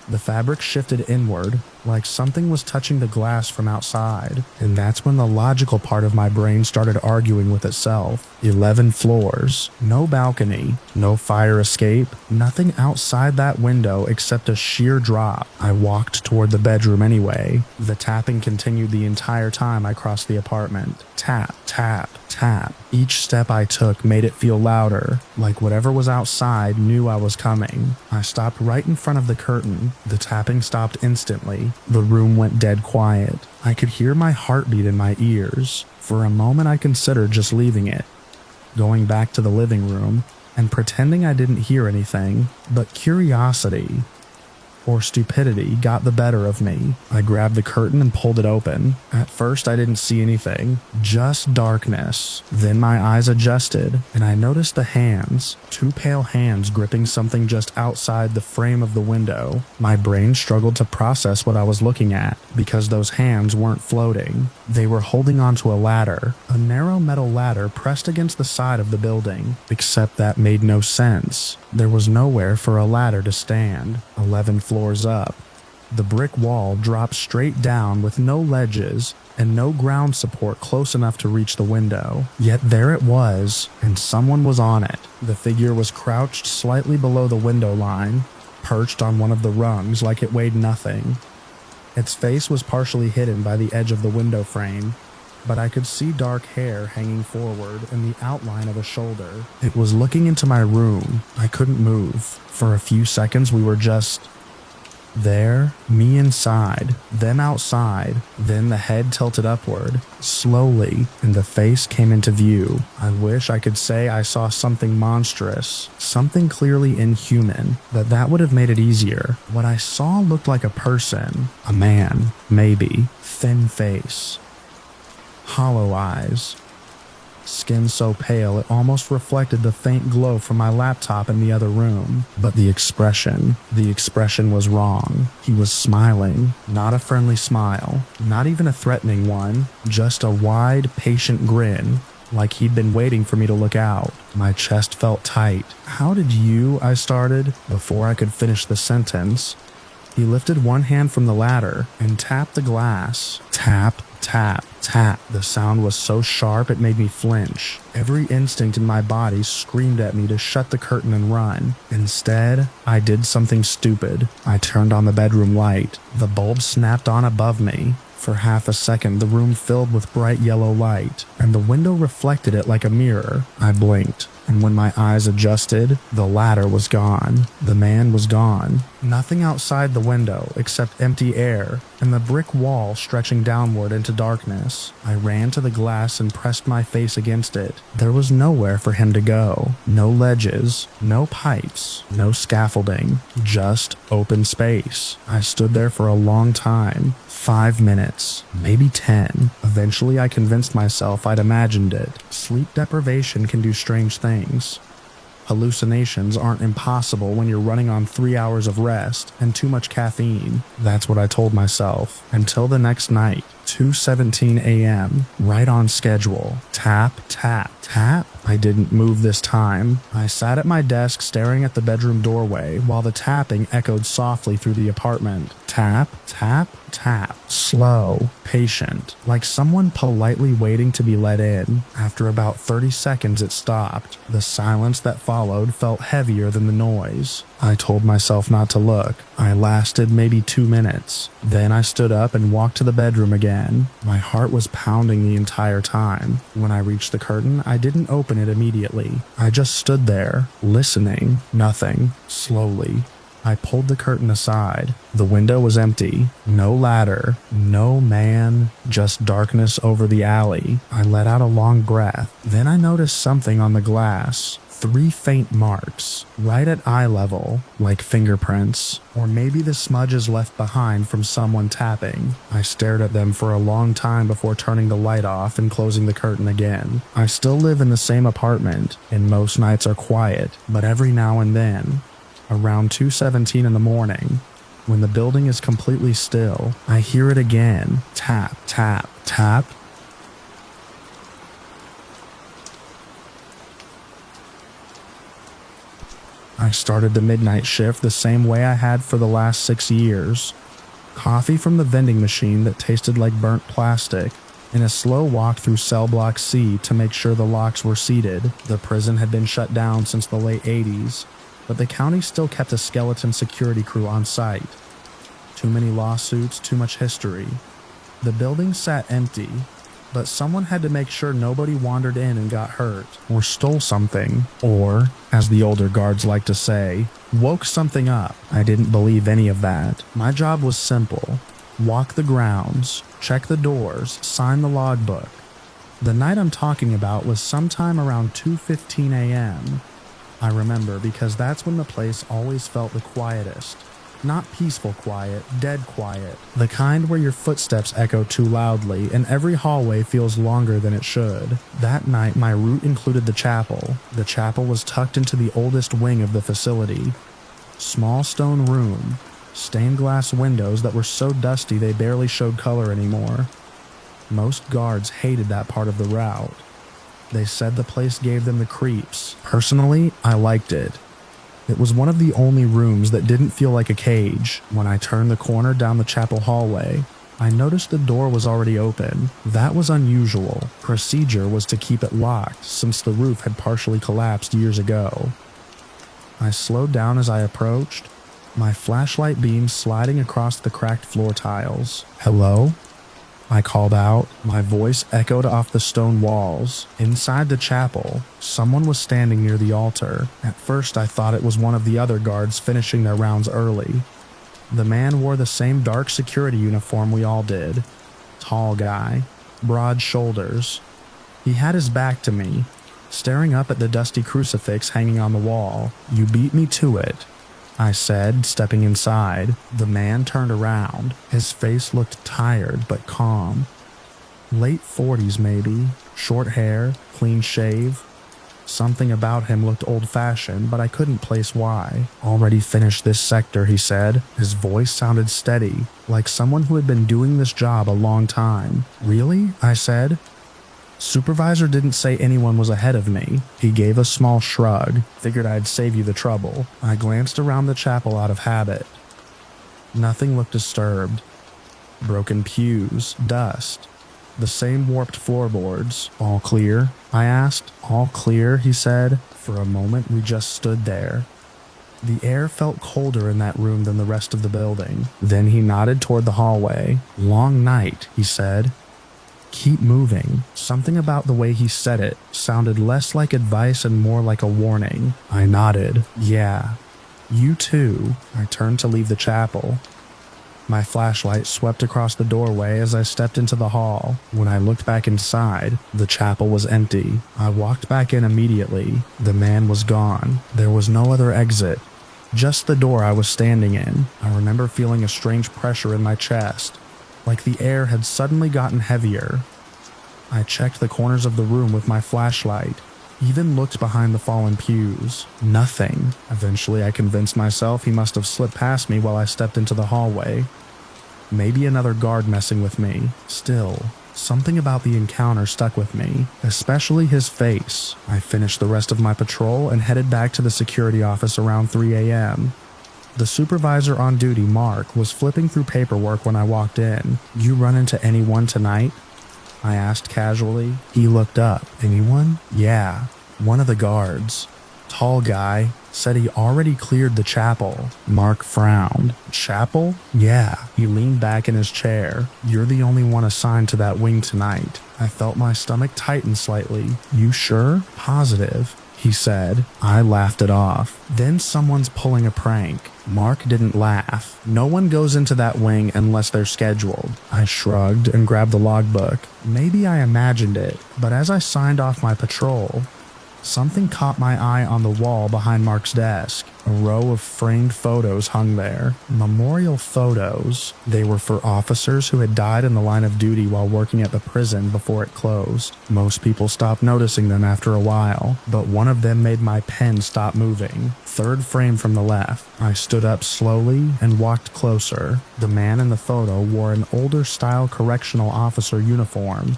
The fabric shifted inward, like something was touching the glass from outside, and that's when the logical part of my brain started arguing with itself. 11 floors, no balcony, no fire escape, nothing outside that window except a sheer drop. I walked toward the bedroom anyway. The tapping continued the entire time I crossed the apartment. Tap, tap, tap. Each step I took made it feel louder, like whatever was outside knew I was coming. I stopped right in front of the curtain. The tapping stopped instantly. The room went dead quiet. I could hear my heartbeat in my ears. For a moment I considered just leaving it, going back to the living room, and pretending I didn't hear anything, but curiosity, or stupidity got the better of me. I grabbed the curtain and pulled it open. At first, I didn't see anything, just darkness. Then my eyes adjusted, and I noticed the hands, two pale hands gripping something just outside the frame of the window. My brain struggled to process what I was looking at, because those hands weren't floating. They were holding onto a ladder, a narrow metal ladder pressed against the side of the building, except that made no sense. There was nowhere for a ladder to stand, 11 floors up. The brick wall dropped straight down with no ledges and no ground support close enough to reach the window. Yet there it was, and someone was on it. The figure was crouched slightly below the window line, perched on one of the rungs like it weighed nothing. Its face was partially hidden by the edge of the window frame, but I could see dark hair hanging forward and the outline of a shoulder. It was looking into my room. I couldn't move. For a few seconds we were just there, me inside, them outside, then the head tilted upward, slowly, and the face came into view. I wish I could say I saw something monstrous, something clearly inhuman, that would have made it easier. What I saw looked like a person, a man, maybe, thin face, hollow eyes, skin so pale it almost reflected the faint glow from my laptop in the other room. But the expression was wrong. He was smiling, not a friendly smile, not even a threatening one, just a wide, patient grin, like he'd been waiting for me to look out. My chest felt tight. "How did you?" I started, before I could finish the sentence. He lifted one hand from the ladder and tapped the glass. Tap, tap, tap. The sound was so sharp it made me flinch. Every instinct in my body screamed at me to shut the curtain and run. Instead, I did something stupid. I turned on the bedroom light. The bulb snapped on above me. For half a second, the room filled with bright yellow light, and the window reflected it like a mirror. I blinked, and when my eyes adjusted, the ladder was gone. The man was gone. Nothing outside the window except empty air and the brick wall stretching downward into darkness. I ran to the glass and pressed my face against it. There was nowhere for him to go. No ledges, no pipes, no scaffolding, just open space. I stood there for a long time. 5 minutes, maybe 10. Eventually I convinced myself I'd imagined it. Sleep deprivation can do strange things. Hallucinations aren't impossible when you're running on 3 hours of rest and too much caffeine. That's what I told myself. Until the next night, 2:17 a.m., right on schedule. Tap, tap, tap. I didn't move this time. I sat at my desk staring at the bedroom doorway while the tapping echoed softly through the apartment. Tap, tap, tap. Slow, patient, like someone politely waiting to be let in. After about 30 seconds it stopped. The silence that followed felt heavier than the noise. I told myself not to look. I lasted maybe 2 minutes. Then I stood up and walked to the bedroom again. My heart was pounding the entire time. When I reached the curtain, I didn't open it immediately. I just stood there, listening. Nothing. Slowly, I pulled the curtain aside. The window was empty. No ladder. No man. Just darkness over the alley. I let out a long breath. Then I noticed something on the glass. 3 faint marks, right at eye level, like fingerprints, or maybe the smudges left behind from someone tapping. I stared at them for a long time before turning the light off and closing the curtain again. I still live in the same apartment, and most nights are quiet, but every now and then, around 2:17 in the morning, when the building is completely still, I hear it again. Tap, tap, tap. I started the midnight shift the same way I had for the last 6 years. Coffee from the vending machine that tasted like burnt plastic, and a slow walk through cell block C to make sure the locks were seated. The prison had been shut down since the late 80s, but the county still kept a skeleton security crew on site. Too many lawsuits, too much history. The building sat empty, but someone had to make sure nobody wandered in and got hurt, or stole something, or, as the older guards like to say, woke something up. I didn't believe any of that. My job was simple. Walk the grounds, check the doors, sign the logbook. The night I'm talking about was sometime around 2:15 a.m. I remember because that's when the place always felt the quietest. Not peaceful quiet, dead quiet. The kind where your footsteps echo too loudly and every hallway feels longer than it should. That night, my route included the chapel. The chapel was tucked into the oldest wing of the facility. Small stone room, stained glass windows that were so dusty they barely showed color anymore. Most guards hated that part of the route. They said the place gave them the creeps. Personally, I liked it. It was one of the only rooms that didn't feel like a cage. When I turned the corner down the chapel hallway, I noticed the door was already open. That was unusual. Procedure was to keep it locked since the roof had partially collapsed years ago. I slowed down as I approached, my flashlight beam sliding across the cracked floor tiles. "Hello?" I called out. My voice echoed off the stone walls. Inside the chapel, someone was standing near the altar. At first, I thought it was one of the other guards finishing their rounds early. The man wore the same dark security uniform we all did. Tall guy, broad shoulders. He had his back to me, staring up at the dusty crucifix hanging on the wall. "You beat me to it," I said, stepping inside. The man turned around. His face looked tired but calm. Late 40s maybe, short hair, clean shave. Something about him looked old-fashioned, but I couldn't place why. "Already finished this sector," he said. His voice sounded steady, like someone who had been doing this job a long time. "Really?" I said. "Supervisor didn't say anyone was ahead of me." He gave a small shrug. "Figured I'd save you the trouble." I glanced around the chapel out of habit. Nothing looked disturbed. Broken pews, dust, the same warped floorboards. "All clear?" I asked. "All clear," he said. For a moment, we just stood there. The air felt colder in that room than the rest of the building. Then he nodded toward the hallway. "Long night," he said. "Keep moving." Something about the way he said it sounded less like advice and more like a warning. I nodded. "Yeah. You too." I turned to leave the chapel. My flashlight swept across the doorway as I stepped into the hall. When I looked back inside, the chapel was empty. I walked back in immediately. The man was gone. There was no other exit. Just the door I was standing in. I remember feeling a strange pressure in my chest, like the air had suddenly gotten heavier. I checked the corners of the room with my flashlight, even looked behind the fallen pews. Nothing. Eventually I convinced myself he must have slipped past me while I stepped into the hallway. Maybe another guard messing with me. Still, something about the encounter stuck with me, especially his face. I finished the rest of my patrol and headed back to the security office around 3 a.m. The supervisor on duty, Mark, was flipping through paperwork when I walked in. "You run into anyone tonight?" I asked casually. He looked up. "Anyone?" "Yeah, one of the guards. Tall guy. Said he already cleared the chapel." Mark frowned. "Chapel?" "Yeah." He leaned back in his chair. "You're the only one assigned to that wing tonight." I felt my stomach tighten slightly. "You sure?" "Positive," he said. I laughed it off. "Then someone's pulling a prank." Mark didn't laugh. "No one goes into that wing unless they're scheduled." I shrugged and grabbed the logbook. Maybe I imagined it, but as I signed off my patrol, something caught my eye on the wall behind Mark's desk. A row of framed photos hung there. Memorial photos. They were for officers who had died in the line of duty while working at the prison before it closed. Most people stopped noticing them after a while, but one of them made my pen stop moving. Third frame from the left. I stood up slowly and walked closer. The man in the photo wore an older-style correctional officer uniform.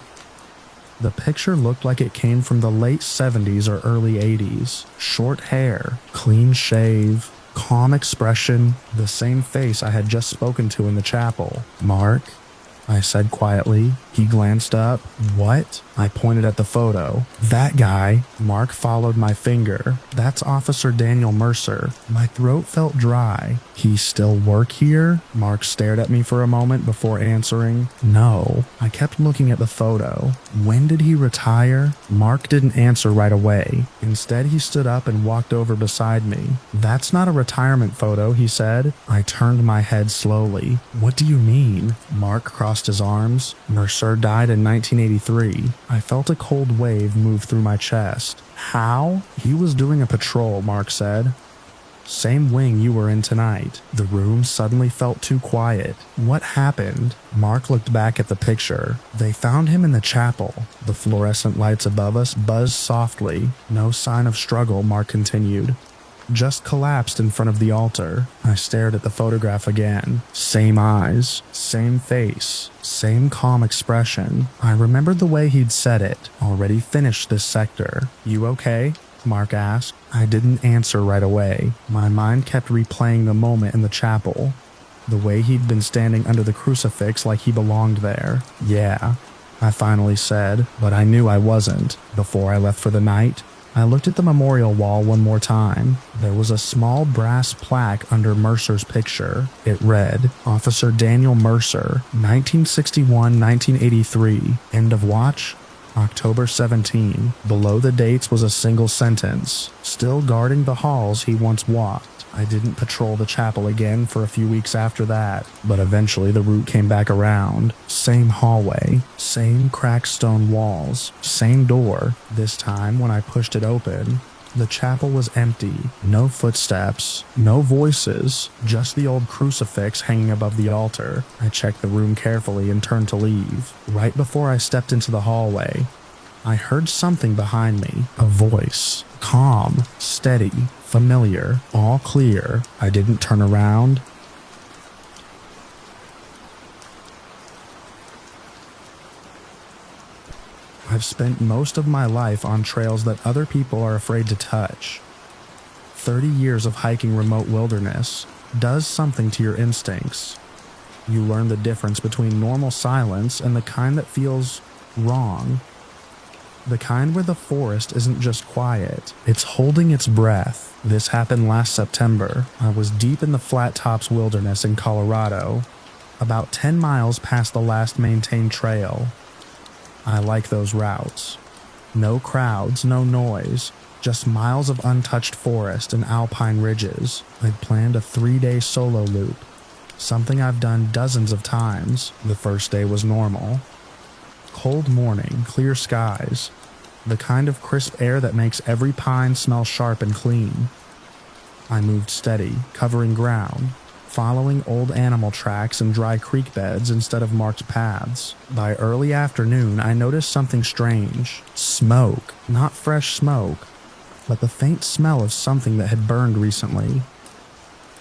The picture looked like it came from the late 70s or early 80s. Short hair, clean shave, calm expression, the same face I had just spoken to in the chapel. "Mark?" I said quietly. He glanced up. "What?" I pointed at the photo. "That guy." Mark followed my finger. "That's Officer Daniel Mercer." My throat felt dry. "He still work here?" Mark stared at me for a moment before answering. "No." I kept looking at the photo. "When did he retire?" Mark didn't answer right away. Instead, he stood up and walked over beside me. "That's not a retirement photo," he said. I turned my head slowly. "What do you mean?" Mark crossed his arms. "Mercer died in 1983. I felt a cold wave move through my chest. "How?" "He was doing a patrol," Mark said. Same wing you were in tonight. The room suddenly felt too quiet. What happened? Mark looked back at the picture. They found him in the chapel. The fluorescent lights above us buzzed softly. No sign of struggle, Mark continued. Just collapsed in front of the altar. I stared at the photograph again. Same eyes, same face, same calm expression. I remembered the way he'd said it. Already finished this sector. You okay? Mark asked. I didn't answer right away. My mind kept replaying the moment in the chapel. The way he'd been standing under the crucifix like he belonged there. Yeah, I finally said, but I knew I wasn't. Before I left for the night, I looked at the memorial wall one more time. There was a small brass plaque under Mercer's picture. It read, Officer Daniel Mercer, 1961-1983, end of watch, October 17. Below the dates was a single sentence, still guarding the halls he once walked. I didn't patrol the chapel again for a few weeks after that, but eventually the route came back around. Same hallway, same cracked stone walls, same door. This time, when I pushed it open, the chapel was empty. No footsteps, no voices, just the old crucifix hanging above the altar. I checked the room carefully and turned to leave. Right before I stepped into the hallway, I heard something behind me, a voice, calm, steady, familiar, all clear. I didn't turn around. I've spent most of my life on trails that other people are afraid to touch. 30 years of hiking remote wilderness does something to your instincts. You learn the difference between normal silence and the kind that feels wrong. The kind where the forest isn't just quiet, it's holding its breath. This happened last September. I was deep in the Flat Tops Wilderness in Colorado, about 10 miles past the last maintained trail. I like those routes. No crowds, no noise, just miles of untouched forest and alpine ridges. I'd planned a 3-day solo loop, something I've done dozens of times. The first day was normal. Cold morning, clear skies, the kind of crisp air that makes every pine smell sharp and clean. I moved steady, covering ground, following old animal tracks and dry creek beds instead of marked paths. By early afternoon, I noticed something strange. Smoke. Not fresh smoke, but the faint smell of something that had burned recently.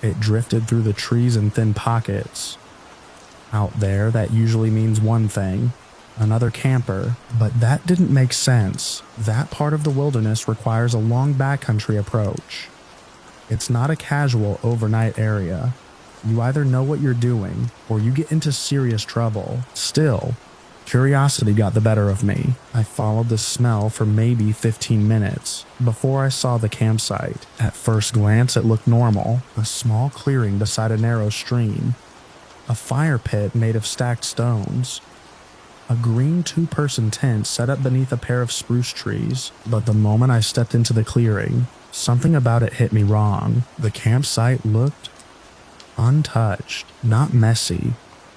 It drifted through the trees in thin pockets. Out there, that usually means one thing. Another camper, but that didn't make sense. That part of the wilderness requires a long backcountry approach. It's not a casual overnight area. You either know what you're doing, or you get into serious trouble. Still, curiosity got the better of me. I followed the smell for maybe 15 minutes before I saw the campsite. At first glance, it looked normal. A small clearing beside a narrow stream. A fire pit made of stacked stones. A green 2-person tent set up beneath a pair of spruce trees. But the moment I stepped into the clearing, something about it hit me wrong. The campsite looked untouched, not messy,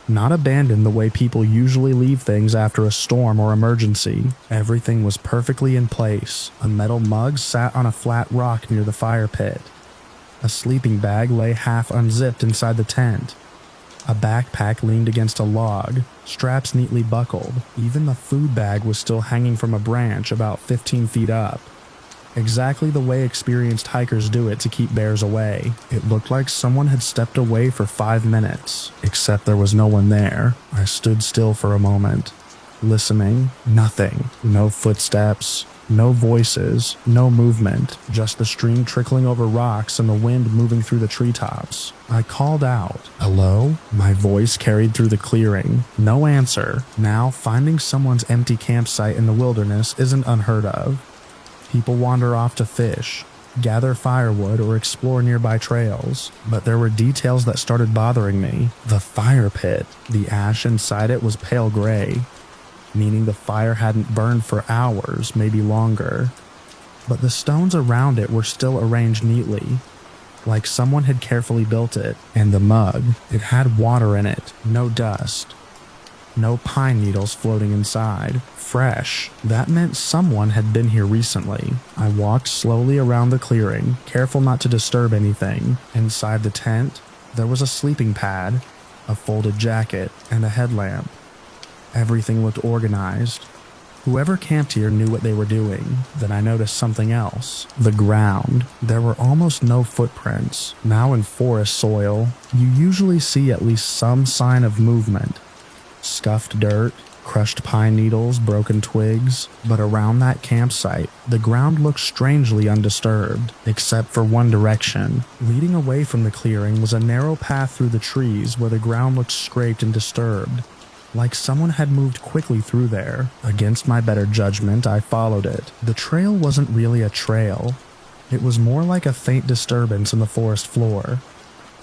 not abandoned the way people usually leave things after a storm or emergency. Everything was perfectly in place. A metal mug sat on a flat rock near the fire pit. A sleeping bag lay half unzipped inside the tent. A backpack leaned against a log, straps neatly buckled. Even the food bag was still hanging from a branch about 15 feet up. Exactly the way experienced hikers do it to keep bears away. It looked like someone had stepped away for 5 minutes, except there was no one there. I stood still for a moment, listening. Nothing. No footsteps, no voices, no movement, just the stream trickling over rocks and the wind moving through the treetops. I called out, "Hello?" My voice carried through the clearing. No answer. Now, finding someone's empty campsite in the wilderness isn't unheard of. People wander off to fish, gather firewood, or explore nearby trails. But there were details that started bothering me. The fire pit. The ash inside it was pale gray, meaning the fire hadn't burned for hours, maybe longer. But the stones around it were still arranged neatly, like someone had carefully built it. And the mug, it had water in it, no dust. No pine needles floating inside. Fresh. That meant someone had been here recently. I walked slowly around the clearing, careful not to disturb anything. Inside the tent, there was a sleeping pad, a folded jacket, and a headlamp. Everything looked organized. Whoever camped here knew what they were doing. Then I noticed something else. The ground. There were almost no footprints. Now in forest soil, you usually see at least some sign of movement. Scuffed dirt, crushed pine needles, broken twigs. But around that campsite, the ground looked strangely undisturbed, except for one direction. Leading away from the clearing was a narrow path through the trees where the ground looked scraped and disturbed. Like someone had moved quickly through there. Against my better judgment, I followed it. The trail wasn't really a trail. It was more like a faint disturbance in the forest floor.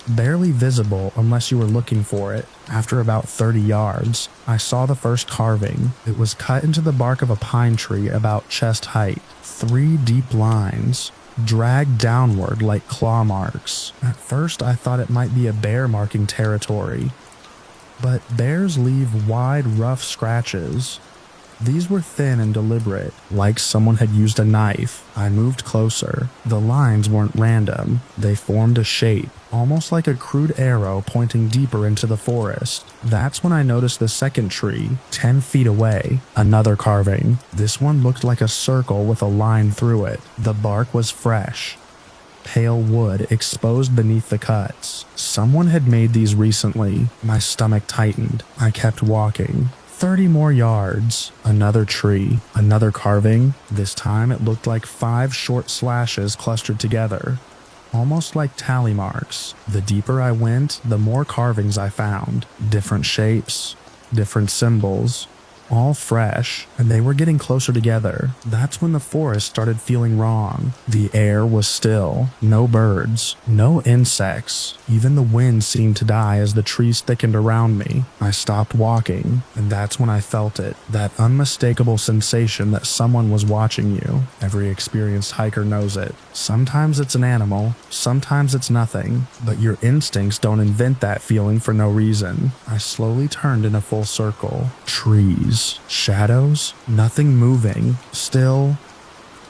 Barely visible unless you were looking for it. After about 30 yards, I saw the first carving. It was cut into the bark of a pine tree about chest height. 3 deep lines, dragged downward like claw marks. At first, I thought it might be a bear marking territory. But bears leave wide, rough scratches. These were thin and deliberate, like someone had used a knife. I moved closer. The lines weren't random. They formed a shape, almost like a crude arrow pointing deeper into the forest. That's when I noticed the second tree, 10 feet away. Another carving. This one looked like a circle with a line through it. The bark was fresh. Pale wood exposed beneath the cuts. Someone had made these recently. My stomach tightened. I kept walking. 30 more yards. Another tree. Another carving. This time it looked like 5 short slashes clustered together, almost like tally marks. The deeper I went, the more carvings I found. Different shapes, different symbols. All fresh, and they were getting closer together. That's when the forest started feeling wrong. The air was still. No birds. No insects. Even the wind seemed to die as the trees thickened around me. I stopped walking, and that's when I felt it. That unmistakable sensation that someone was watching you. Every experienced hiker knows it. Sometimes it's an animal, sometimes it's nothing, but your instincts don't invent that feeling for no reason. I slowly turned in a full circle. Trees. Shadows, nothing moving, still.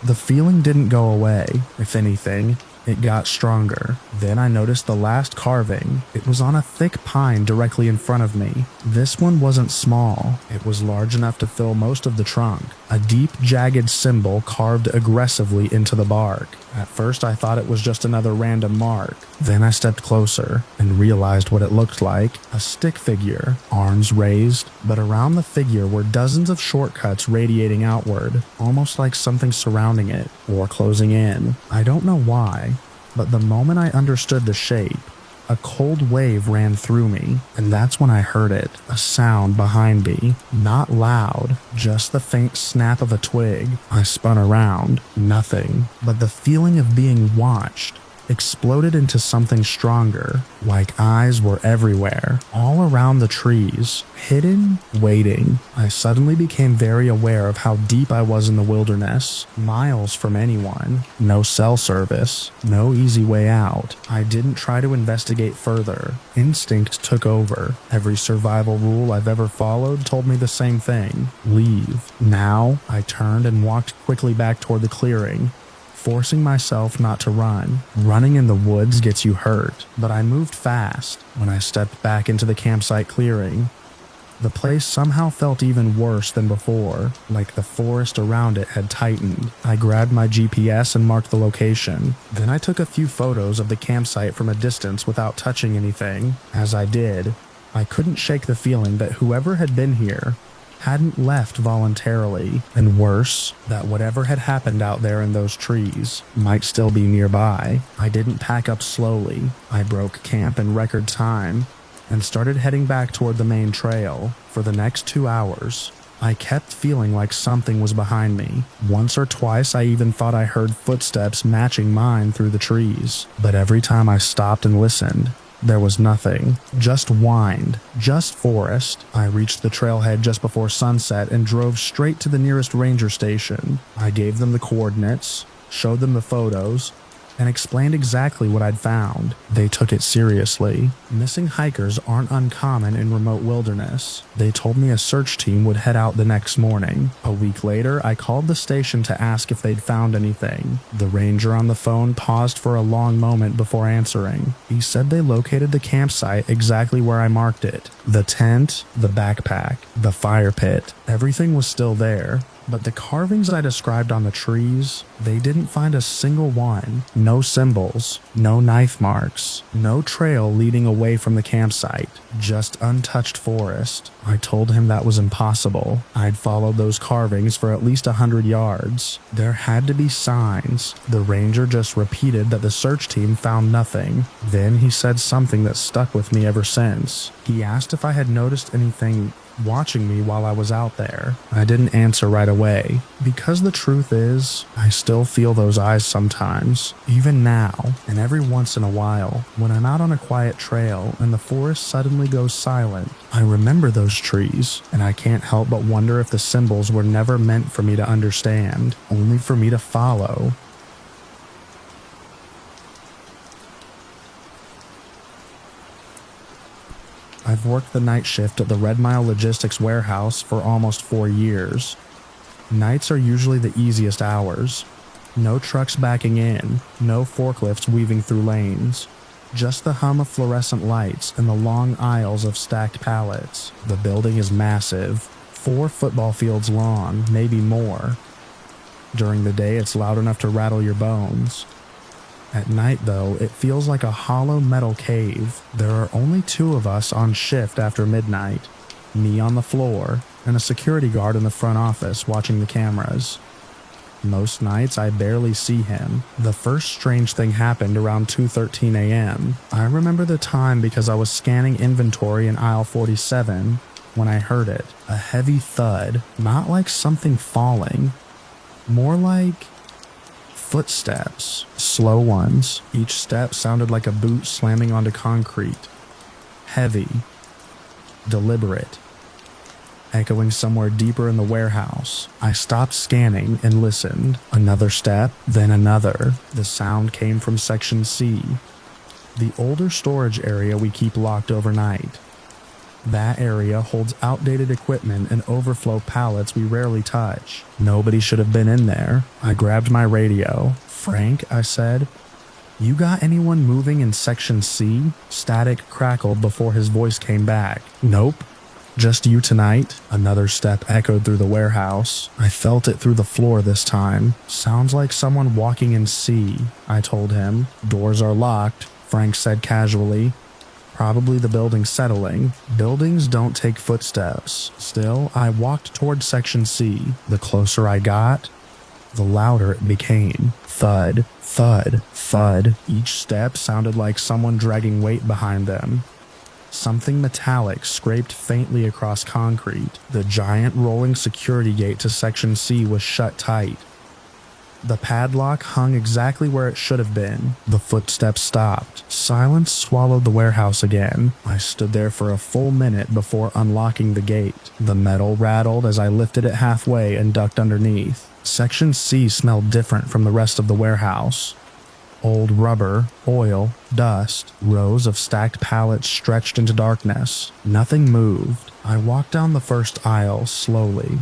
The feeling didn't go away. If anything, it got stronger. Then I noticed the last carving. It was on a thick pine directly in front of me. This one wasn't small. It was large enough to fill most of the trunk. A deep, jagged symbol carved aggressively into the bark. At first I thought it was just another random mark. Then I stepped closer and realized what it looked like. A stick figure, arms raised, but around the figure were dozens of shortcuts radiating outward, almost like something surrounding it or closing in. I don't know why, but the moment I understood the shape, a cold wave ran through me, and that's when I heard it, a sound behind me. Not loud, just the faint snap of a twig. I spun around, nothing, but the feeling of being watched exploded into something stronger, like eyes were everywhere, all around the trees, hidden, waiting. I suddenly became very aware of how deep I was in the wilderness, miles from anyone, no cell service, no easy way out. I didn't try to investigate further. Instinct took over. Every survival rule I've ever followed told me the same thing: leave. Now, I turned and walked quickly back toward the clearing, forcing myself not to run. Running in the woods gets you hurt, but I moved fast. When I stepped back into the campsite clearing, the place somehow felt even worse than before, like the forest around it had tightened. I grabbed my GPS and marked the location. Then I took a few photos of the campsite from a distance without touching anything. As I did, I couldn't shake the feeling that whoever had been here hadn't left voluntarily, and worse, that whatever had happened out there in those trees might still be nearby. I didn't pack up slowly. I broke camp in record time and started heading back toward the main trail. For the next 2 hours, I kept feeling like something was behind me. Once or twice I even thought I heard footsteps matching mine through the trees, but every time I stopped and listened, there was nothing. Just wind. Just forest. I reached the trailhead just before sunset and drove straight to the nearest ranger station. I gave them the coordinates, showed them the photos, and explained exactly what I'd found. They took it seriously. Missing hikers aren't uncommon in remote wilderness. They told me a search team would head out the next morning. A week later, I called the station to ask if they'd found anything. The ranger on the phone paused for a long moment before answering. He said they located the campsite exactly where I marked it. The tent, the backpack, the fire pit, everything was still there. But the carvings I described on the trees, they didn't find a single one. No symbols, no knife marks, no trail leading away from the campsite, just untouched forest. I told him that was impossible. I'd followed those carvings for at least 100 yards. There had to be signs. The ranger just repeated that the search team found nothing. Then he said something that stuck with me ever since. He asked if I had noticed anything watching me while I was out there. I didn't answer right away, because the truth is, I still feel those eyes sometimes, even now, and every once in a while, when I'm out on a quiet trail and the forest suddenly goes silent. I remember those trees, and I can't help but wonder if the symbols were never meant for me to understand, only for me to follow. I've worked the night shift at the Red Mile Logistics warehouse for almost 4 years. Nights are usually the easiest hours. No trucks backing in, no forklifts weaving through lanes. Just the hum of fluorescent lights and the long aisles of stacked pallets. The building is massive, 4 football fields long, maybe more. During the day, it's loud enough to rattle your bones. At night, though, it feels like a hollow metal cave. There are only 2 of us on shift after midnight. Me on the floor, and a security guard in the front office watching the cameras. Most nights, I barely see him. The first strange thing happened around 2:13 a.m. I remember the time because I was scanning inventory in aisle 47 when I heard it. A heavy thud, not like something falling, more like footsteps, slow ones. Each step sounded like a boot slamming onto concrete. Heavy, deliberate, echoing somewhere deeper in the warehouse. I stopped scanning and listened. Another step, then another. The sound came from Section C, the older storage area we keep locked overnight. That area holds outdated equipment and overflow pallets we rarely touch. Nobody should have been in there. I grabbed my radio. "Frank," I said, "you got anyone moving in Section C?" Static crackled before his voice came back. "Nope. Just you tonight." Another step echoed through the warehouse. I felt it through the floor this time. "Sounds like someone walking in C," I told him. "Doors are locked," Frank said casually. Probably the building settling. Buildings don't take footsteps. Still, I walked toward Section C. The closer I got, the louder it became. Thud, thud, thud. Each step sounded like someone dragging weight behind them. Something metallic scraped faintly across concrete. The giant rolling security gate to Section C was shut tight. The padlock hung exactly where it should have been. The footsteps stopped. Silence swallowed the warehouse again. I stood there for a full minute before unlocking the gate. The metal rattled as I lifted it halfway and ducked underneath. Section C smelled different from the rest of the warehouse. Old rubber, oil, dust, rows of stacked pallets stretched into darkness. Nothing moved. I walked down the first aisle slowly.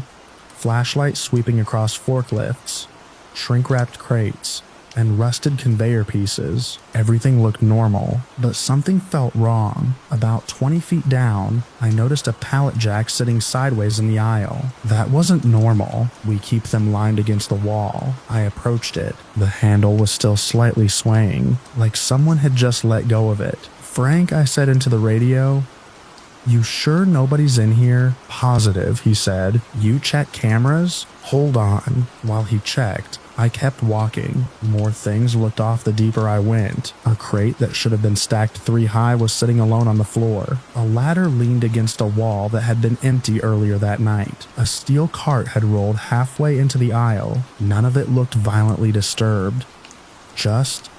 Flashlight sweeping across forklifts, shrink-wrapped crates, and rusted conveyor pieces. Everything looked normal, but something felt wrong. About 20 feet down, I noticed a pallet jack sitting sideways in the aisle. That wasn't normal. We keep them lined against the wall. I approached it. The handle was still slightly swaying, like someone had just let go of it. "Frank," I said into the radio, "you sure nobody's in here?" "Positive," he said. "You check cameras?" "Hold on." While he checked, I kept walking. More things looked off the deeper I went. A crate that should have been stacked 3 high was sitting alone on the floor. A ladder leaned against a wall that had been empty earlier that night. A steel cart had rolled halfway into the aisle. None of it looked violently disturbed. Just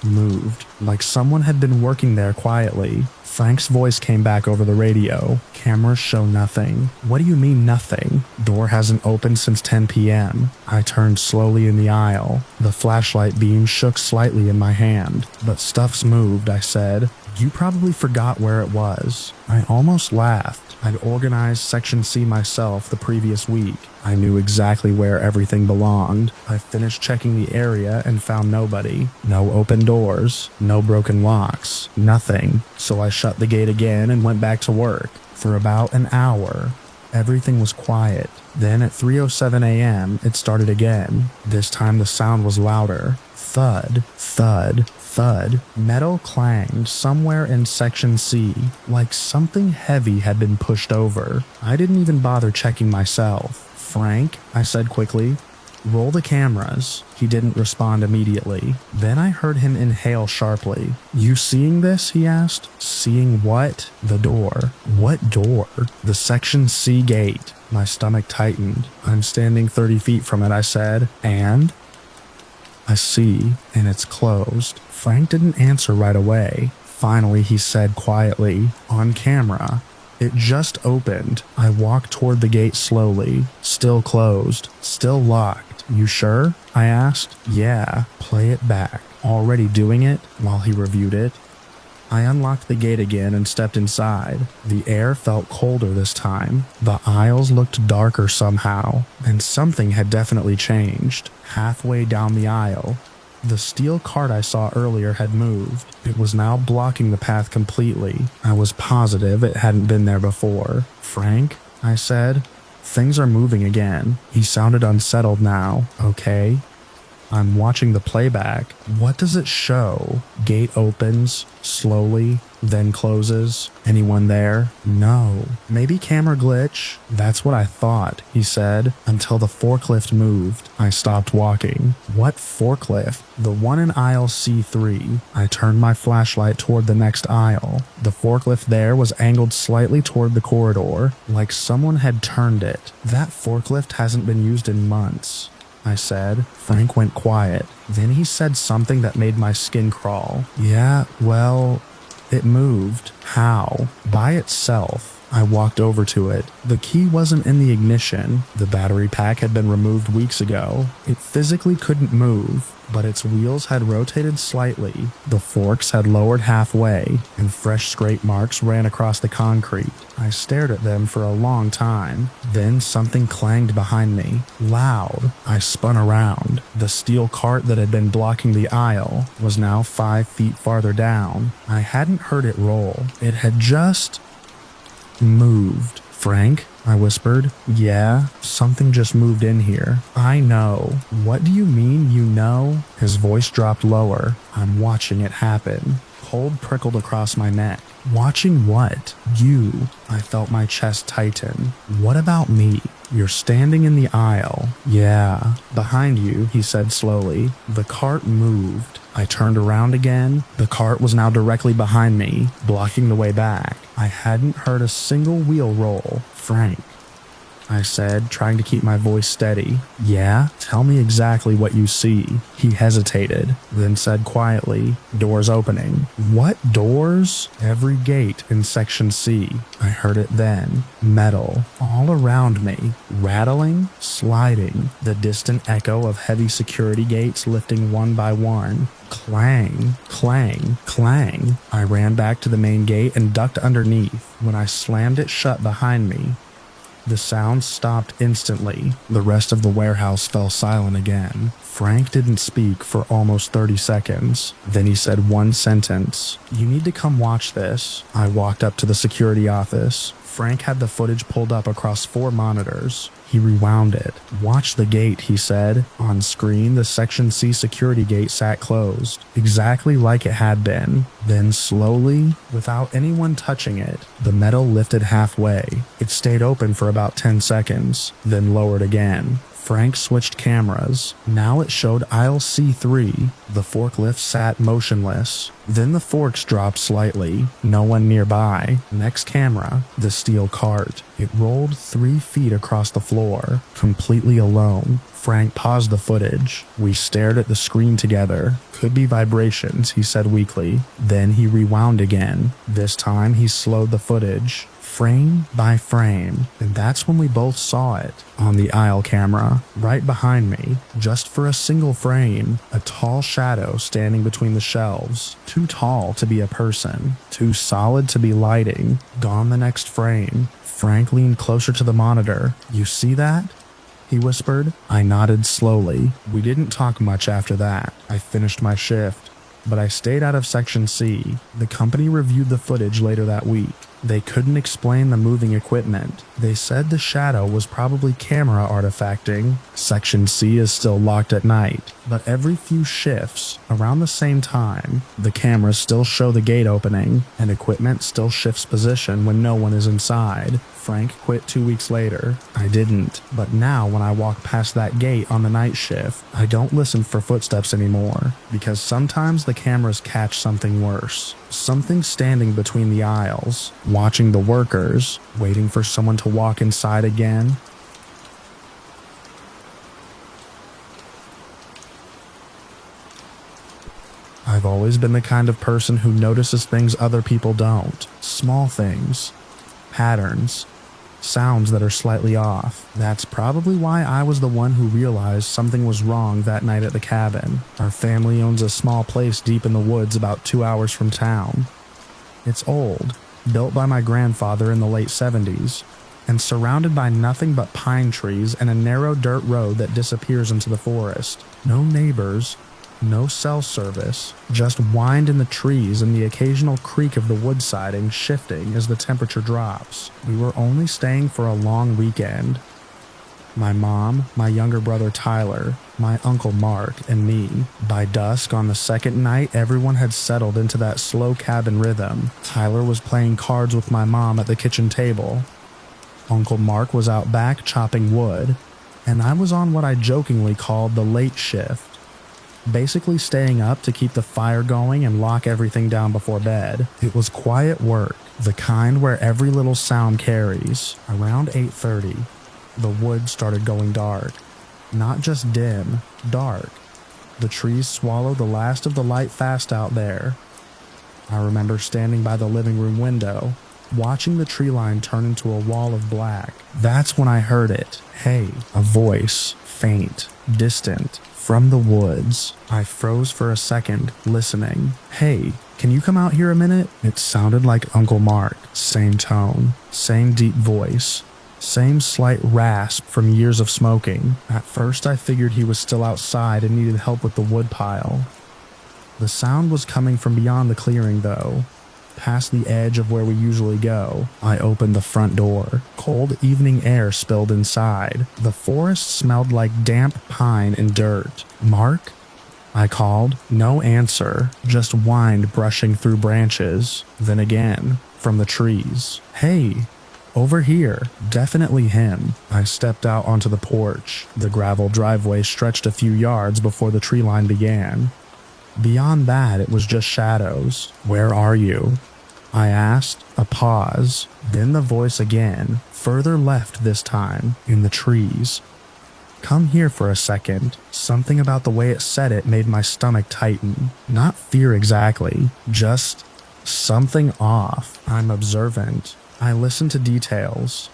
moved, like someone had been working there quietly. Frank's voice came back over the radio. Cameras show nothing. What do you mean nothing? Door hasn't opened since 10 p.m. I turned slowly in the aisle. The flashlight beam shook slightly in my hand. But stuff's moved, I said. You probably forgot where it was. I almost laughed. I'd organized Section C myself the previous week. I knew exactly where everything belonged. I finished checking the area and found nobody. No open doors. No broken locks. Nothing. So I shut the gate again and went back to work. For about an hour, everything was quiet. Then at 3:07 a.m., it started again. This time the sound was louder. Thud, thud, thud. Metal clanged somewhere in Section C, like something heavy had been pushed over. I didn't even bother checking myself. Frank, I said quickly, roll the cameras. He didn't respond immediately. Then I heard him inhale sharply. You seeing this? He asked. Seeing what? The door. What door? The Section C gate. My stomach tightened. I'm standing 30 feet from it, I said. And? I see, and it's closed. Frank didn't answer right away. Finally, he said quietly, on camera, it just opened. I walked toward the gate slowly. Still closed. Still locked. You sure? I asked. Yeah. Play it back. Already doing it? While he reviewed it. I unlocked the gate again and stepped inside. The air felt colder this time. The aisles looked darker somehow, and something had definitely changed. Halfway down the aisle, the steel cart I saw earlier had moved. It was now blocking the path completely. I was positive it hadn't been there before. Frank, I said, things are moving again. He sounded unsettled now. Okay. I'm watching the playback. What does it show? Gate opens, slowly, then closes. Anyone there? No. Maybe camera glitch? That's what I thought, he said, until the forklift moved. I stopped walking. What forklift? The one in aisle C3. I turned my flashlight toward the next aisle. The forklift there was angled slightly toward the corridor, like someone had turned it. That forklift hasn't been used in months, I said. Frank went quiet. Then he said something that made my skin crawl. Yeah, well, it moved. How? By itself. I walked over to it. The key wasn't in the ignition. The battery pack had been removed weeks ago. It physically couldn't move, but its wheels had rotated slightly. The forks had lowered halfway, and fresh scrape marks ran across the concrete. I stared at them for a long time. Then something clanged behind me. Loud. I spun around. The steel cart that had been blocking the aisle was now 5 feet farther down. I hadn't heard it roll. It had just moved. Frank, I whispered. Yeah, something just moved in here. I know. What do you mean you know? His voice dropped lower. I'm watching it happen. Cold prickled across my neck. Watching what? You. I felt my chest tighten. What about me? You're standing in the aisle. Yeah. Behind you, he said slowly. The cart moved. I turned around again. The cart was now directly behind me, blocking the way back. I hadn't heard a single wheel roll. Frank, I said, trying to keep my voice steady. Yeah? Tell me exactly what you see. He hesitated, then said quietly, doors opening. What doors? Every gate in Section C. I heard it then. Metal, all around me. Rattling, sliding, the distant echo of heavy security gates lifting one by one. Clang, clang, clang. I ran back to the main gate and ducked underneath. When I slammed it shut behind me, the sound stopped instantly. The rest of the warehouse fell silent again. Frank didn't speak for almost 30 seconds. Then he said one sentence. You need to come watch this. I walked up to the security office. Frank had the footage pulled up across 4 monitors. He rewound it. Watch the gate, he said. On screen, the Section C security gate sat closed, exactly like it had been. Then slowly, without anyone touching it, the metal lifted halfway. It stayed open for about 10 seconds, then lowered again. Frank switched cameras. Now it showed aisle C3. The forklift sat motionless. Then the forks dropped slightly. No one nearby. Next camera, the steel cart. It rolled 3 feet across the floor, completely alone. Frank paused the footage. We stared at the screen together. Could be vibrations, he said weakly. Then he rewound again. This time he slowed the footage, frame by frame, and that's when we both saw it. On the aisle camera, right behind me, just for a single frame, a tall shadow standing between the shelves. Too tall to be a person, too solid to be lighting. Gone the next frame. Frank leaned closer to the monitor. "You see that?" he whispered. I nodded slowly. We didn't talk much after that. I finished my shift, but I stayed out of Section C. The company reviewed the footage later that week. They couldn't explain the moving equipment. They said the shadow was probably camera artifacting. Section C is still locked at night, but every few shifts, around the same time, the cameras still show the gate opening, and equipment still shifts position when no one is inside. Frank quit 2 weeks later. I didn't, but now when I walk past that gate on the night shift, I don't listen for footsteps anymore, because sometimes the cameras catch something worse. Something standing between the aisles, watching the workers, waiting for someone to walk inside again. I've always been the kind of person who notices things other people don't. Small things, patterns, sounds that are slightly off. That's probably why I was the one who realized something was wrong that night at the cabin. Our family owns a small place deep in the woods about 2 hours from town. It's old, built by my grandfather in the late 70s, and surrounded by nothing but pine trees and a narrow dirt road that disappears into the forest. No neighbors, no cell service, just wind in the trees and the occasional creak of the wood siding shifting as the temperature drops. We were only staying for a long weekend. My mom, my younger brother Tyler, my uncle Mark, and me. By dusk on the second night, everyone had settled into that slow cabin rhythm. Tyler was playing cards with my mom at the kitchen table. Uncle Mark was out back chopping wood, and I was on what I jokingly called the late shift. Basically staying up to keep the fire going and lock everything down before bed. It was quiet work, the kind where every little sound carries. Around 8:30, the woods started going dark. Not just dim, dark. The trees swallowed the last of the light fast out there. I remember standing by the living room window, watching the tree line turn into a wall of black. That's when I heard it. Hey, a voice, faint, distant, from the woods. I froze for a second, listening. Hey, can you come out here a minute? It sounded like Uncle Mark. Same tone, same deep voice, same slight rasp from years of smoking. At first I figured he was still outside and needed help with the wood pile. The sound was coming from beyond the clearing though. Past the edge of where we usually go. I opened the front door. Cold evening air spilled inside. The forest smelled like damp pine and dirt. "Mark?" I called. No answer, just wind brushing through branches. Then again, from the trees. "Hey, over here." Definitely him. I stepped out onto the porch. The gravel driveway stretched a few yards before the tree line began. Beyond that, it was just shadows. "Where are you?" I asked. A pause. Then the voice again, further left this time, in the trees. "Come here for a second." Something about the way it said it made my stomach tighten. Not fear exactly, just something off. I'm observant. I listen to details.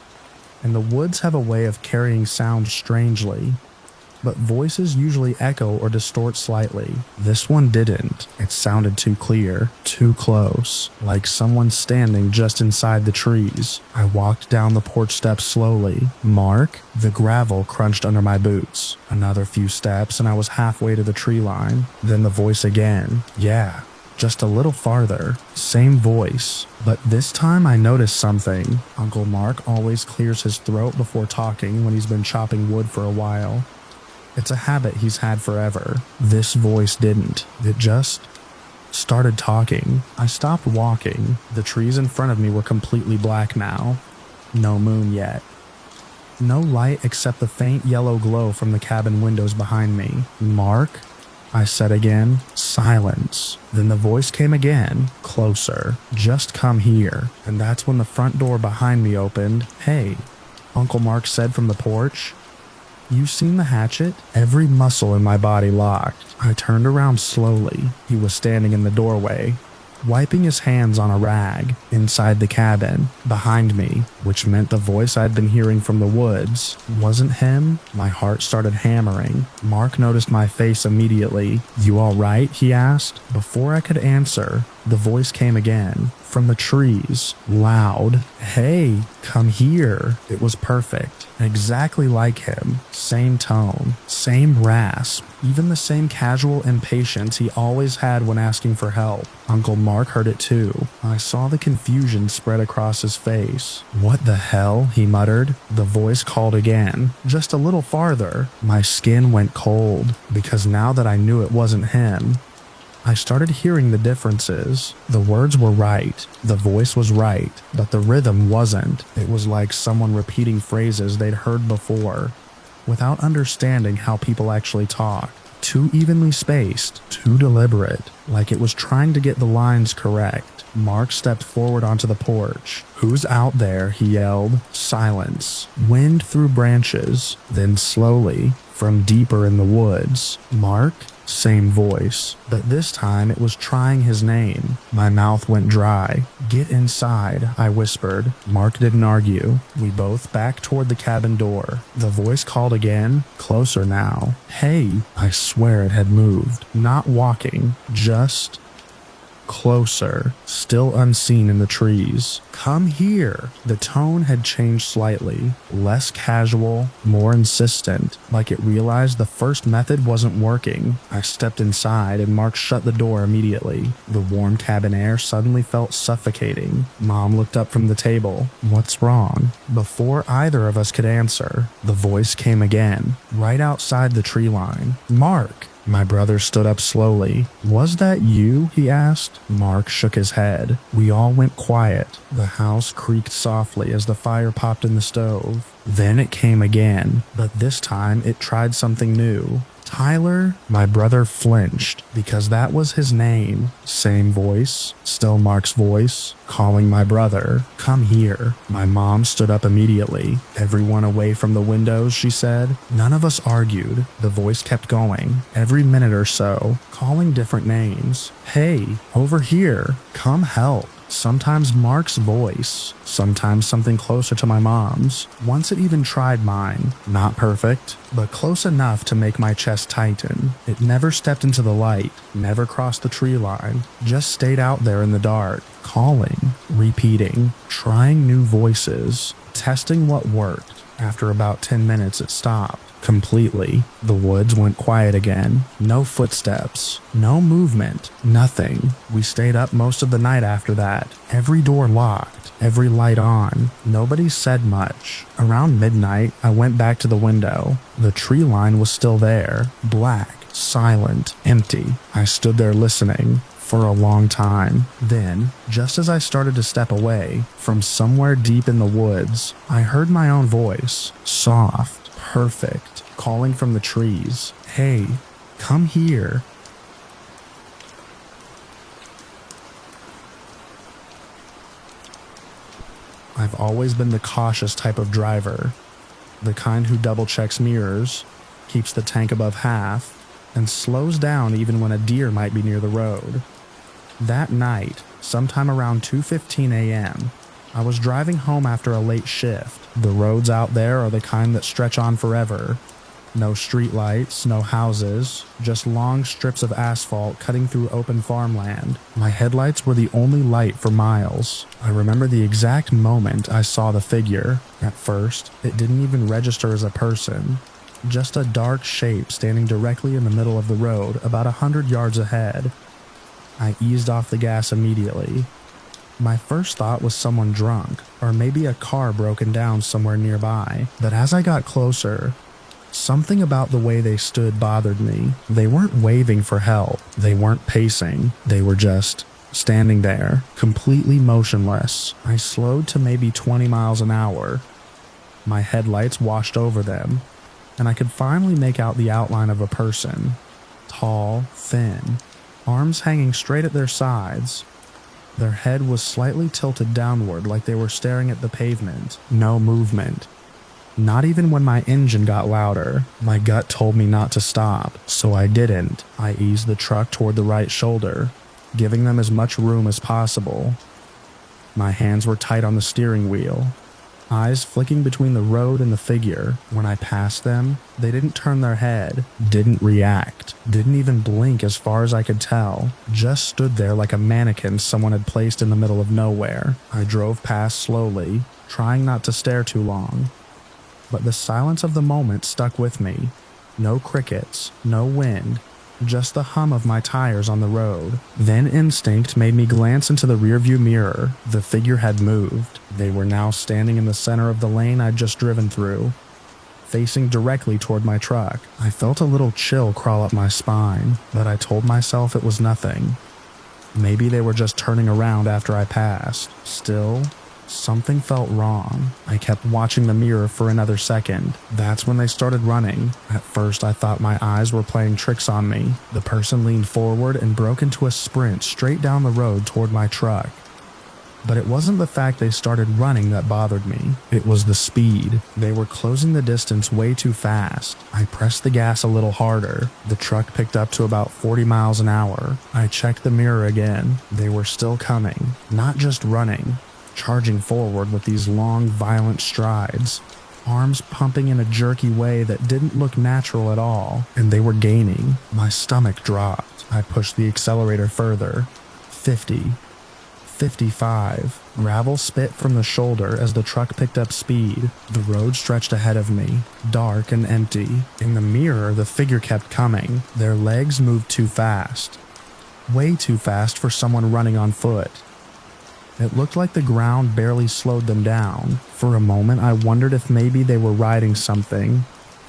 And the woods have a way of carrying sound strangely. But voices usually echo or distort slightly. This one didn't. It sounded too clear, too close, like someone standing just inside the trees. I walked down the porch steps slowly. "Mark?" The gravel crunched under my boots. Another few steps and I was halfway to the tree line. Then the voice again. "Yeah, just a little farther." Same voice. But this time I noticed something. Uncle Mark always clears his throat before talking when he's been chopping wood for a while. It's a habit he's had forever. This voice didn't. It just started talking. I stopped walking. The trees in front of me were completely black now. No moon yet. No light except the faint yellow glow from the cabin windows behind me. "Mark?" I said again. Silence. Then the voice came again, closer. "Just come here." And that's when the front door behind me opened. "Hey," Uncle Mark said from the porch. "You seen the hatchet?" Every muscle in my body locked. I turned around slowly. He was standing in the doorway, wiping his hands on a rag inside the cabin behind me, which meant the voice I'd been hearing from the woods wasn't him. My heart started hammering. Mark noticed my face immediately. "You all right?" he asked. Before I could answer, the voice came again from the trees, loud. "Hey, come here." It was perfect, exactly like him. Same tone, same rasp, even the same casual impatience he always had when asking for help. Uncle Mark heard it too. I saw the confusion spread across his face. "What the hell?" he muttered. The voice called again, just a little farther. My skin went cold, because now that I knew it wasn't him, I started hearing the differences. The words were right, the voice was right, but the rhythm wasn't. It was like someone repeating phrases they'd heard before, without understanding how people actually talk. Too evenly spaced, too deliberate, like it was trying to get the lines correct. Mark stepped forward onto the porch. "Who's out there?" he yelled. Silence. Wind through branches. Then slowly, from deeper in the woods, "Mark?" Same voice, but this time it was trying his name. My mouth went dry. "Get inside," I whispered. Mark didn't argue. We both backed toward the cabin door. The voice called again, closer now. "Hey!" I swear it had moved. Not walking, just closer, still unseen in the trees. "Come here." The tone had changed slightly, less casual, more insistent, like it realized the first method wasn't working. I stepped inside and Mark shut the door immediately. The warm cabin air suddenly felt suffocating. Mom looked up from the table. "What's wrong?" Before either of us could answer, the voice came again, right outside the tree line. "Mark!" My brother stood up slowly. "Was that you?" he asked. Mark shook his head. We all went quiet. The house creaked softly as the fire popped in the stove. Then it came again, but this time it tried something new. "Tyler?" My brother flinched, because that was his name. Same voice, still Mark's voice, calling my brother. "Come here." My mom stood up immediately. "Everyone away from the windows," she said. None of us argued. The voice kept going, every minute or so, calling different names. "Hey, over here. Come help." Sometimes Mark's voice, sometimes something closer to my mom's. Once it even tried mine. Not perfect, but close enough to make my chest tighten. It never stepped into the light, never crossed the tree line, just stayed out there in the dark, calling, repeating, trying new voices, testing what worked. After about 10 minutes it stopped. Completely. The woods went quiet again. No footsteps. No movement. Nothing. We stayed up most of the night after that. Every door locked. Every light on. Nobody said much. Around midnight, I went back to the window. The tree line was still there. Black. Silent. Empty. I stood there listening. For a long time. Then, just as I started to step away, from somewhere deep in the woods, I heard my own voice, soft, perfect, calling from the trees. "Hey, come here." I've always been the cautious type of driver, the kind who double-checks mirrors, keeps the tank above half, and slows down even when a deer might be near the road. That night, sometime around 2:15 a.m., I was driving home after a late shift. The roads out there are the kind that stretch on forever. No streetlights, no houses, just long strips of asphalt cutting through open farmland. My headlights were the only light for miles. I remember the exact moment I saw the figure. At first, it didn't even register as a person. Just a dark shape standing directly in the middle of the road about 100 yards ahead. I eased off the gas immediately. My first thought was someone drunk, or maybe a car broken down somewhere nearby. But as I got closer, something about the way they stood bothered me. They weren't waving for help. They weren't pacing. They were just standing there, completely motionless. I slowed to maybe 20 miles an hour. My headlights washed over them, and I could finally make out the outline of a person. Tall, thin, arms hanging straight at their sides. Their head was slightly tilted downward like they were staring at the pavement. No movement. Not even when my engine got louder. My gut told me not to stop, so I didn't. I eased the truck toward the right shoulder, giving them as much room as possible. My hands were tight on the steering wheel, eyes flicking between the road and the figure. When I passed them, they didn't turn their head, didn't react, didn't even blink as far as I could tell, just stood there like a mannequin someone had placed in the middle of nowhere. I drove past slowly, trying not to stare too long. But the silence of the moment stuck with me. No crickets, no wind, just the hum of my tires on the road. Then instinct made me glance into the rearview mirror. The figure had moved. They were now standing in the center of the lane I'd just driven through, facing directly toward my truck. I felt a little chill crawl up my spine, but I told myself it was nothing. Maybe they were just turning around after I passed. Still, something felt wrong. I kept watching the mirror for another second. That's when they started running. At first, I thought my eyes were playing tricks on me. The person leaned forward and broke into a sprint straight down the road toward my truck. But it wasn't the fact they started running that bothered me. It was the speed. They were closing the distance way too fast. I pressed the gas a little harder. The truck picked up to about 40 miles an hour. I checked the mirror again. They were still coming, not just running. Charging forward with these long, violent strides, arms pumping in a jerky way that didn't look natural at all, and they were gaining. My stomach dropped. I pushed the accelerator further. 50, 55. Gravel spit from the shoulder as the truck picked up speed. The road stretched ahead of me, dark and empty. In the mirror, the figure kept coming. Their legs moved too fast. Way too fast for someone running on foot. It looked like the ground barely slowed them down. For a moment, I wondered if maybe they were riding something,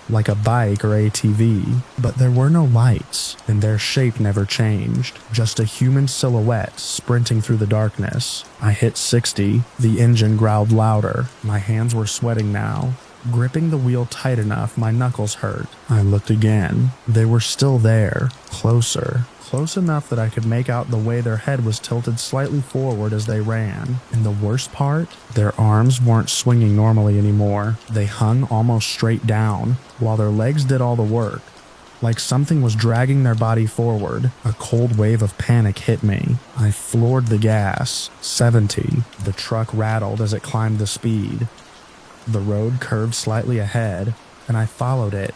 like a bike or ATV. But there were no lights, and their shape never changed. Just a human silhouette sprinting through the darkness. I hit 60. The engine growled louder. My hands were sweating now. Gripping the wheel tight enough, my knuckles hurt. I looked again. They were still there, closer. Close enough that I could make out the way their head was tilted slightly forward as they ran. And the worst part, their arms weren't swinging normally anymore. They hung almost straight down, while their legs did all the work. Like something was dragging their body forward. A cold wave of panic hit me. I floored the gas. 70. The truck rattled as it climbed the speed. The road curved slightly ahead, and I followed it,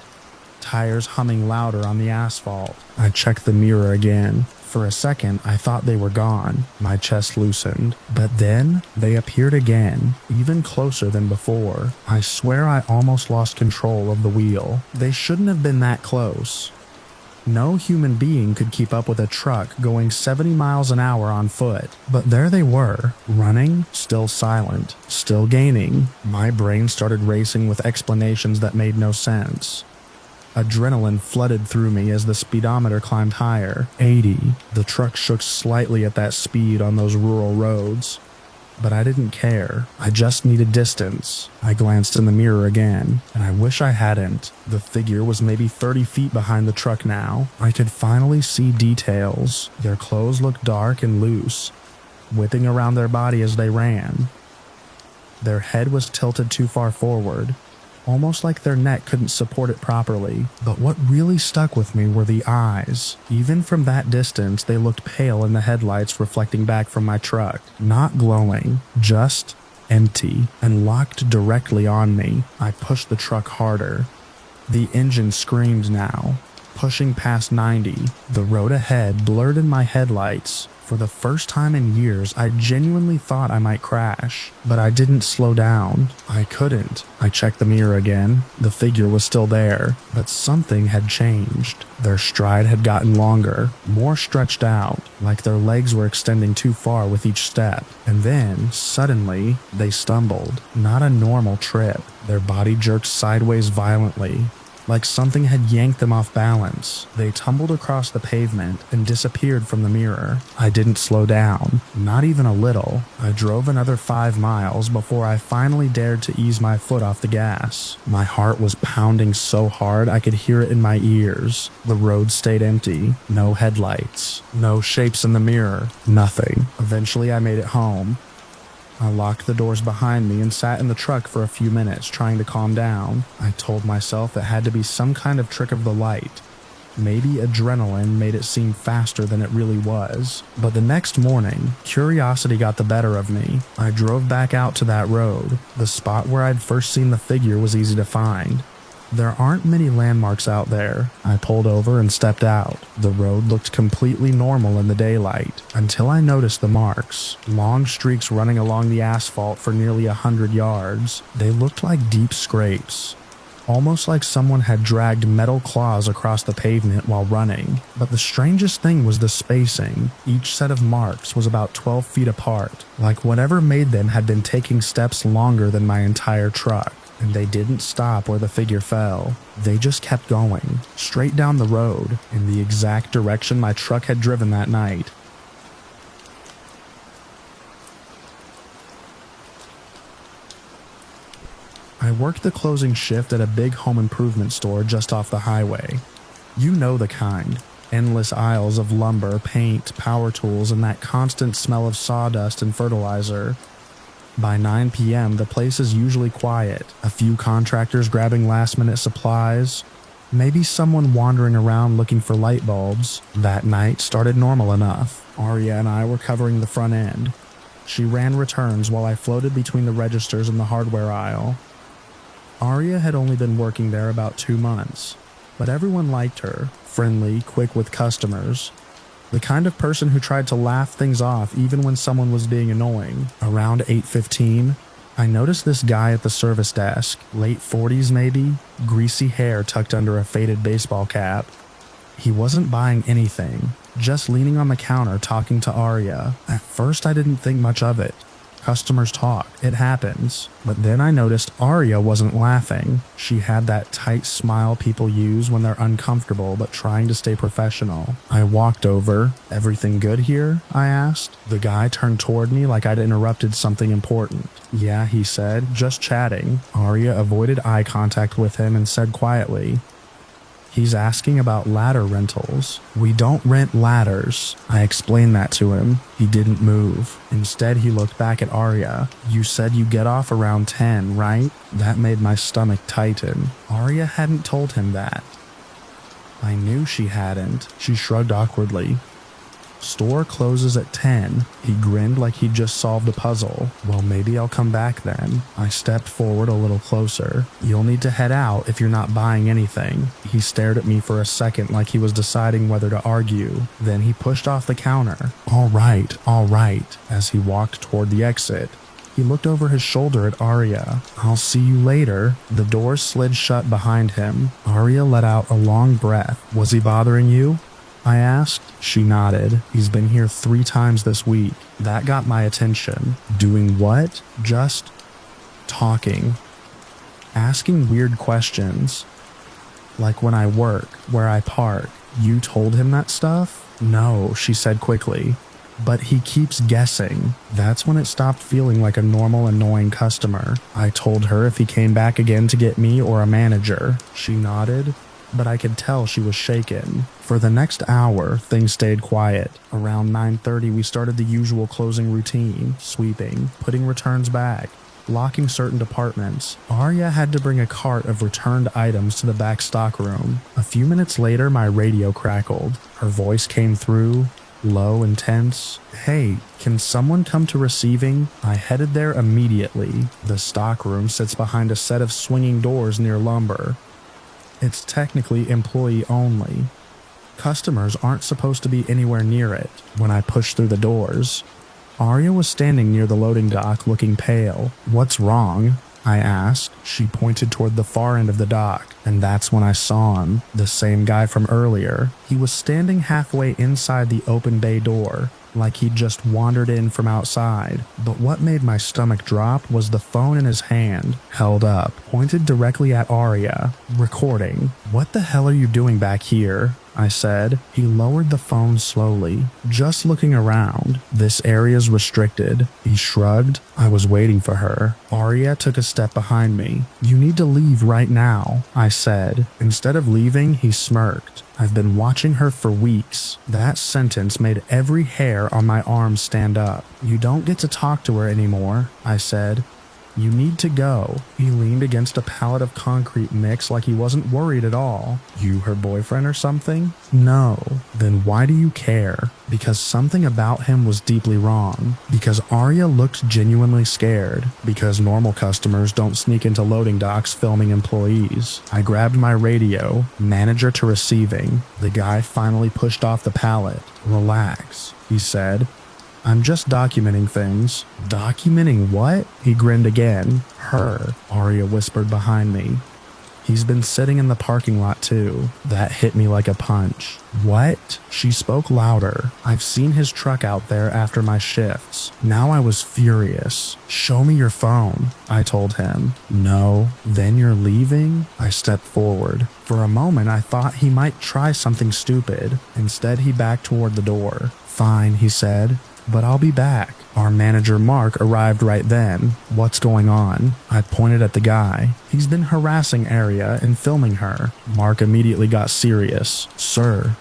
tires humming louder on the asphalt. I checked the mirror again. For a second, I thought they were gone. My chest loosened. But then, they appeared again, even closer than before. I swear I almost lost control of the wheel. They shouldn't have been that close. No human being could keep up with a truck going 70 miles an hour on foot. But there they were, running, still silent, still gaining. My brain started racing with explanations that made no sense. Adrenaline flooded through me as the speedometer climbed higher. 80. The truck shook slightly at that speed on those rural roads. But I didn't care. I just needed distance. I glanced in the mirror again, and I wish I hadn't. The figure was maybe 30 feet behind the truck now. I could finally see details. Their clothes looked dark and loose, whipping around their body as they ran. Their head was tilted too far forward, almost like their neck couldn't support it properly. But what really stuck with me were the eyes. Even from that distance, they looked pale in the headlights reflecting back from my truck. Not glowing, just empty, and locked directly on me. I pushed the truck harder. The engine screamed now, pushing past 90. The road ahead blurred in my headlights. For the first time in years, I genuinely thought I might crash, but I didn't slow down. I couldn't. I checked the mirror again. The figure was still there, but something had changed. Their stride had gotten longer, more stretched out, like their legs were extending too far with each step. And then, suddenly, they stumbled. Not a normal trip. Their body jerked sideways violently, like something had yanked them off balance. They tumbled across the pavement and disappeared from the mirror. I didn't slow down, not even a little. I drove another 5 miles before I finally dared to ease my foot off the gas. My heart was pounding so hard I could hear it in my ears. The road stayed empty. No headlights. No shapes in the mirror. Nothing. Eventually I made it home. I locked the doors behind me and sat in the truck for a few minutes trying to calm down. I told myself it had to be some kind of trick of the light. Maybe adrenaline made it seem faster than it really was. But the next morning, curiosity got the better of me. I drove back out to that road. The spot where I'd first seen the figure was easy to find. There aren't many landmarks out there. I pulled over and stepped out. The road looked completely normal in the daylight, until I noticed the marks. Long streaks running along the asphalt for nearly 100 yards. They looked like deep scrapes. Almost like someone had dragged metal claws across the pavement while running. But the strangest thing was the spacing. Each set of marks was about 12 feet apart, like whatever made them had been taking steps longer than my entire truck. And they didn't stop where the figure fell. They just kept going, straight down the road, in the exact direction my truck had driven that night. I worked the closing shift at a big home improvement store just off the highway. You know the kind. Endless aisles of lumber, paint, power tools, and that constant smell of sawdust and fertilizer. By 9 p.m., the place is usually quiet. A few contractors grabbing last-minute supplies. Maybe someone wandering around looking for light bulbs. That night started normal enough. Aria and I were covering the front end. She ran returns while I floated between the registers in the hardware aisle. Aria had only been working there about 2 months, but everyone liked her. Friendly, quick with customers. The kind of person who tried to laugh things off even when someone was being annoying. Around 8:15, I noticed this guy at the service desk, late 40s maybe, greasy hair tucked under a faded baseball cap. He wasn't buying anything, just leaning on the counter talking to Aria. At first I didn't think much of it. Customers talk, it happens. But then I noticed Aria wasn't laughing. She had that tight smile people use when they're uncomfortable but trying to stay professional. I walked over. "Everything good here?" I asked. The guy turned toward me like I'd interrupted something important. "Yeah," he said, "just chatting." Aria avoided eye contact with him and said quietly, "He's asking about ladder rentals." "We don't rent ladders." I explained that to him. He didn't move. Instead, he looked back at Aria. "You said you get off around 10, right?" That made my stomach tighten. Aria hadn't told him that. I knew she hadn't. She shrugged awkwardly. "Store closes at 10. He grinned like he'd just solved a puzzle. "Well, maybe I'll come back then." I stepped forward a little closer. "You'll need to head out if you're not buying anything." He stared at me for a second like he was deciding whether to argue. Then he pushed off the counter. All right. As he walked toward the exit, he looked over his shoulder at Aria. "I'll see you later." The door slid shut behind him. Aria let out a long breath. "Was he bothering you?" I asked. She nodded. "He's been here 3 times this week." That got my attention. Doing what? Just talking. Asking weird questions. Like when I work, where I park. "You told him that stuff?" "No," she said quickly. "But he keeps guessing." That's when it stopped feeling like a normal, annoying customer. I told her if he came back again to get me or a manager. She nodded, but I could tell she was shaken. For the next hour, things stayed quiet. Around 9:30, we started the usual closing routine, sweeping, putting returns back, locking certain departments. Aria had to bring a cart of returned items to the back stockroom. A few minutes later, my radio crackled. Her voice came through, low and tense. "Hey, can someone come to receiving?" I headed there immediately. The stockroom sits behind a set of swinging doors near lumber. It's technically employee only. Customers aren't supposed to be anywhere near it. When I pushed through the doors, Aria was standing near the loading dock looking pale. "What's wrong?" I asked. She pointed toward the far end of the dock, and that's when I saw him, the same guy from earlier. He was standing halfway inside the open bay door, like he'd just wandered in from outside. But what made my stomach drop was the phone in his hand, held up, pointed directly at Arya, recording. "What the hell are you doing back here?" I said. He lowered the phone slowly, just looking around. "This area's restricted." He shrugged. I was waiting for her. Arya took a step behind me. "You need to leave right now," I said. Instead of leaving, he smirked. "I've been watching her for weeks." That sentence made every hair on my arm stand up. "You don't get to talk to her anymore," I said. "You need to go." He leaned against a pallet of concrete mix like he wasn't worried at all. "You her boyfriend or something?" "No." "Then why do you care?" Because something about him was deeply wrong. Because Arya looked genuinely scared. Because normal customers don't sneak into loading docks filming employees. I grabbed my radio, manager to receiving. The guy finally pushed off the pallet. "Relax," he said. "I'm just documenting things." "Documenting what?" He grinned again. "Her," Arya whispered behind me. "He's been sitting in the parking lot too." That hit me like a punch. "What?" She spoke louder. "I've seen his truck out there after my shifts." Now I was furious. "Show me your phone," I told him. "No." "Then you're leaving?" I stepped forward. For a moment I thought he might try something stupid. Instead he backed toward the door. "Fine," he said. "But I'll be back." Our manager Mark arrived right then. "What's going on?" I pointed at the guy. "He's been harassing Arya and filming her." Mark immediately got serious. "Sir,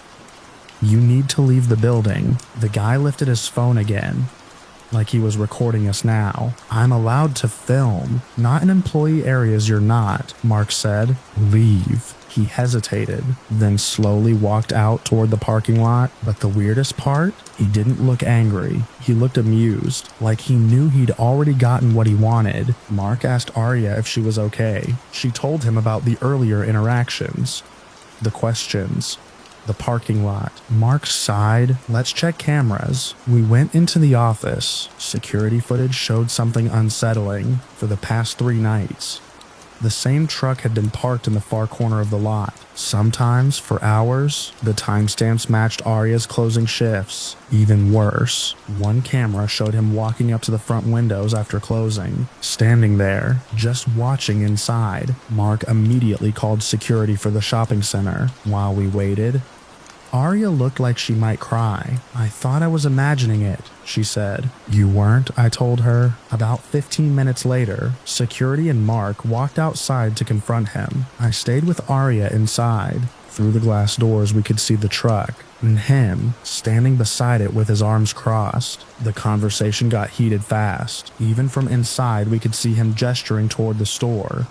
you need to leave the building." The guy lifted his phone again, like he was recording us now. "I'm allowed to film." "Not in employee areas, you're not," Mark said. "Leave." He hesitated, then slowly walked out toward the parking lot. But the weirdest part? He didn't look angry. He looked amused, like he knew he'd already gotten what he wanted. Mark asked Arya if she was okay. She told him about the earlier interactions, the questions, the parking lot. Mark sighed. "Let's check cameras." We went into the office. Security footage showed something unsettling. For the past 3 nights, the same truck had been parked in the far corner of the lot. Sometimes, for hours, the timestamps matched Arya's closing shifts. Even worse, one camera showed him walking up to the front windows after closing, standing there, just watching inside. Mark immediately called security for the shopping center. While we waited, Arya looked like she might cry. "I thought I was imagining it," she said. "You weren't," I told her. About 15 minutes later, security and Mark walked outside to confront him. I stayed with Arya inside. Through the glass doors we could see the truck, and him, standing beside it with his arms crossed. The conversation got heated fast. Even from inside we could see him gesturing toward the store,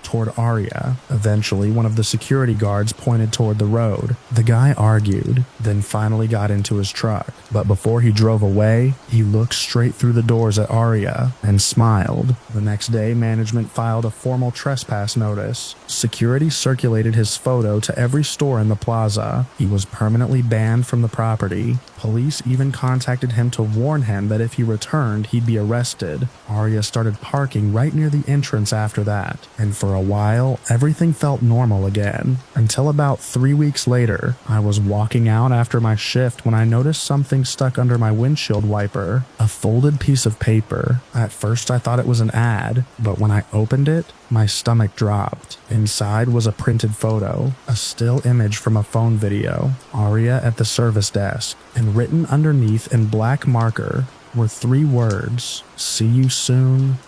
toward Arya. Eventually, one of the security guards pointed toward the road. The guy argued, then finally got into his truck. But before he drove away, he looked straight through the doors at Arya and smiled. The next day, management filed a formal trespass notice. Security circulated his photo to every store in the plaza. He was permanently banned from the property. Police even contacted him to warn him that if he returned, he'd be arrested. Arya started parking right near the entrance after that, and for a while, everything felt normal again. Until about 3 weeks later, I was walking out after my shift when I noticed something stuck under my windshield wiper. A folded piece of paper. At first I thought it was an ad, but when I opened it, my stomach dropped. Inside was a printed photo, a still image from a phone video. Arya at the service desk, and written underneath in black marker were 3 words: "See you soon,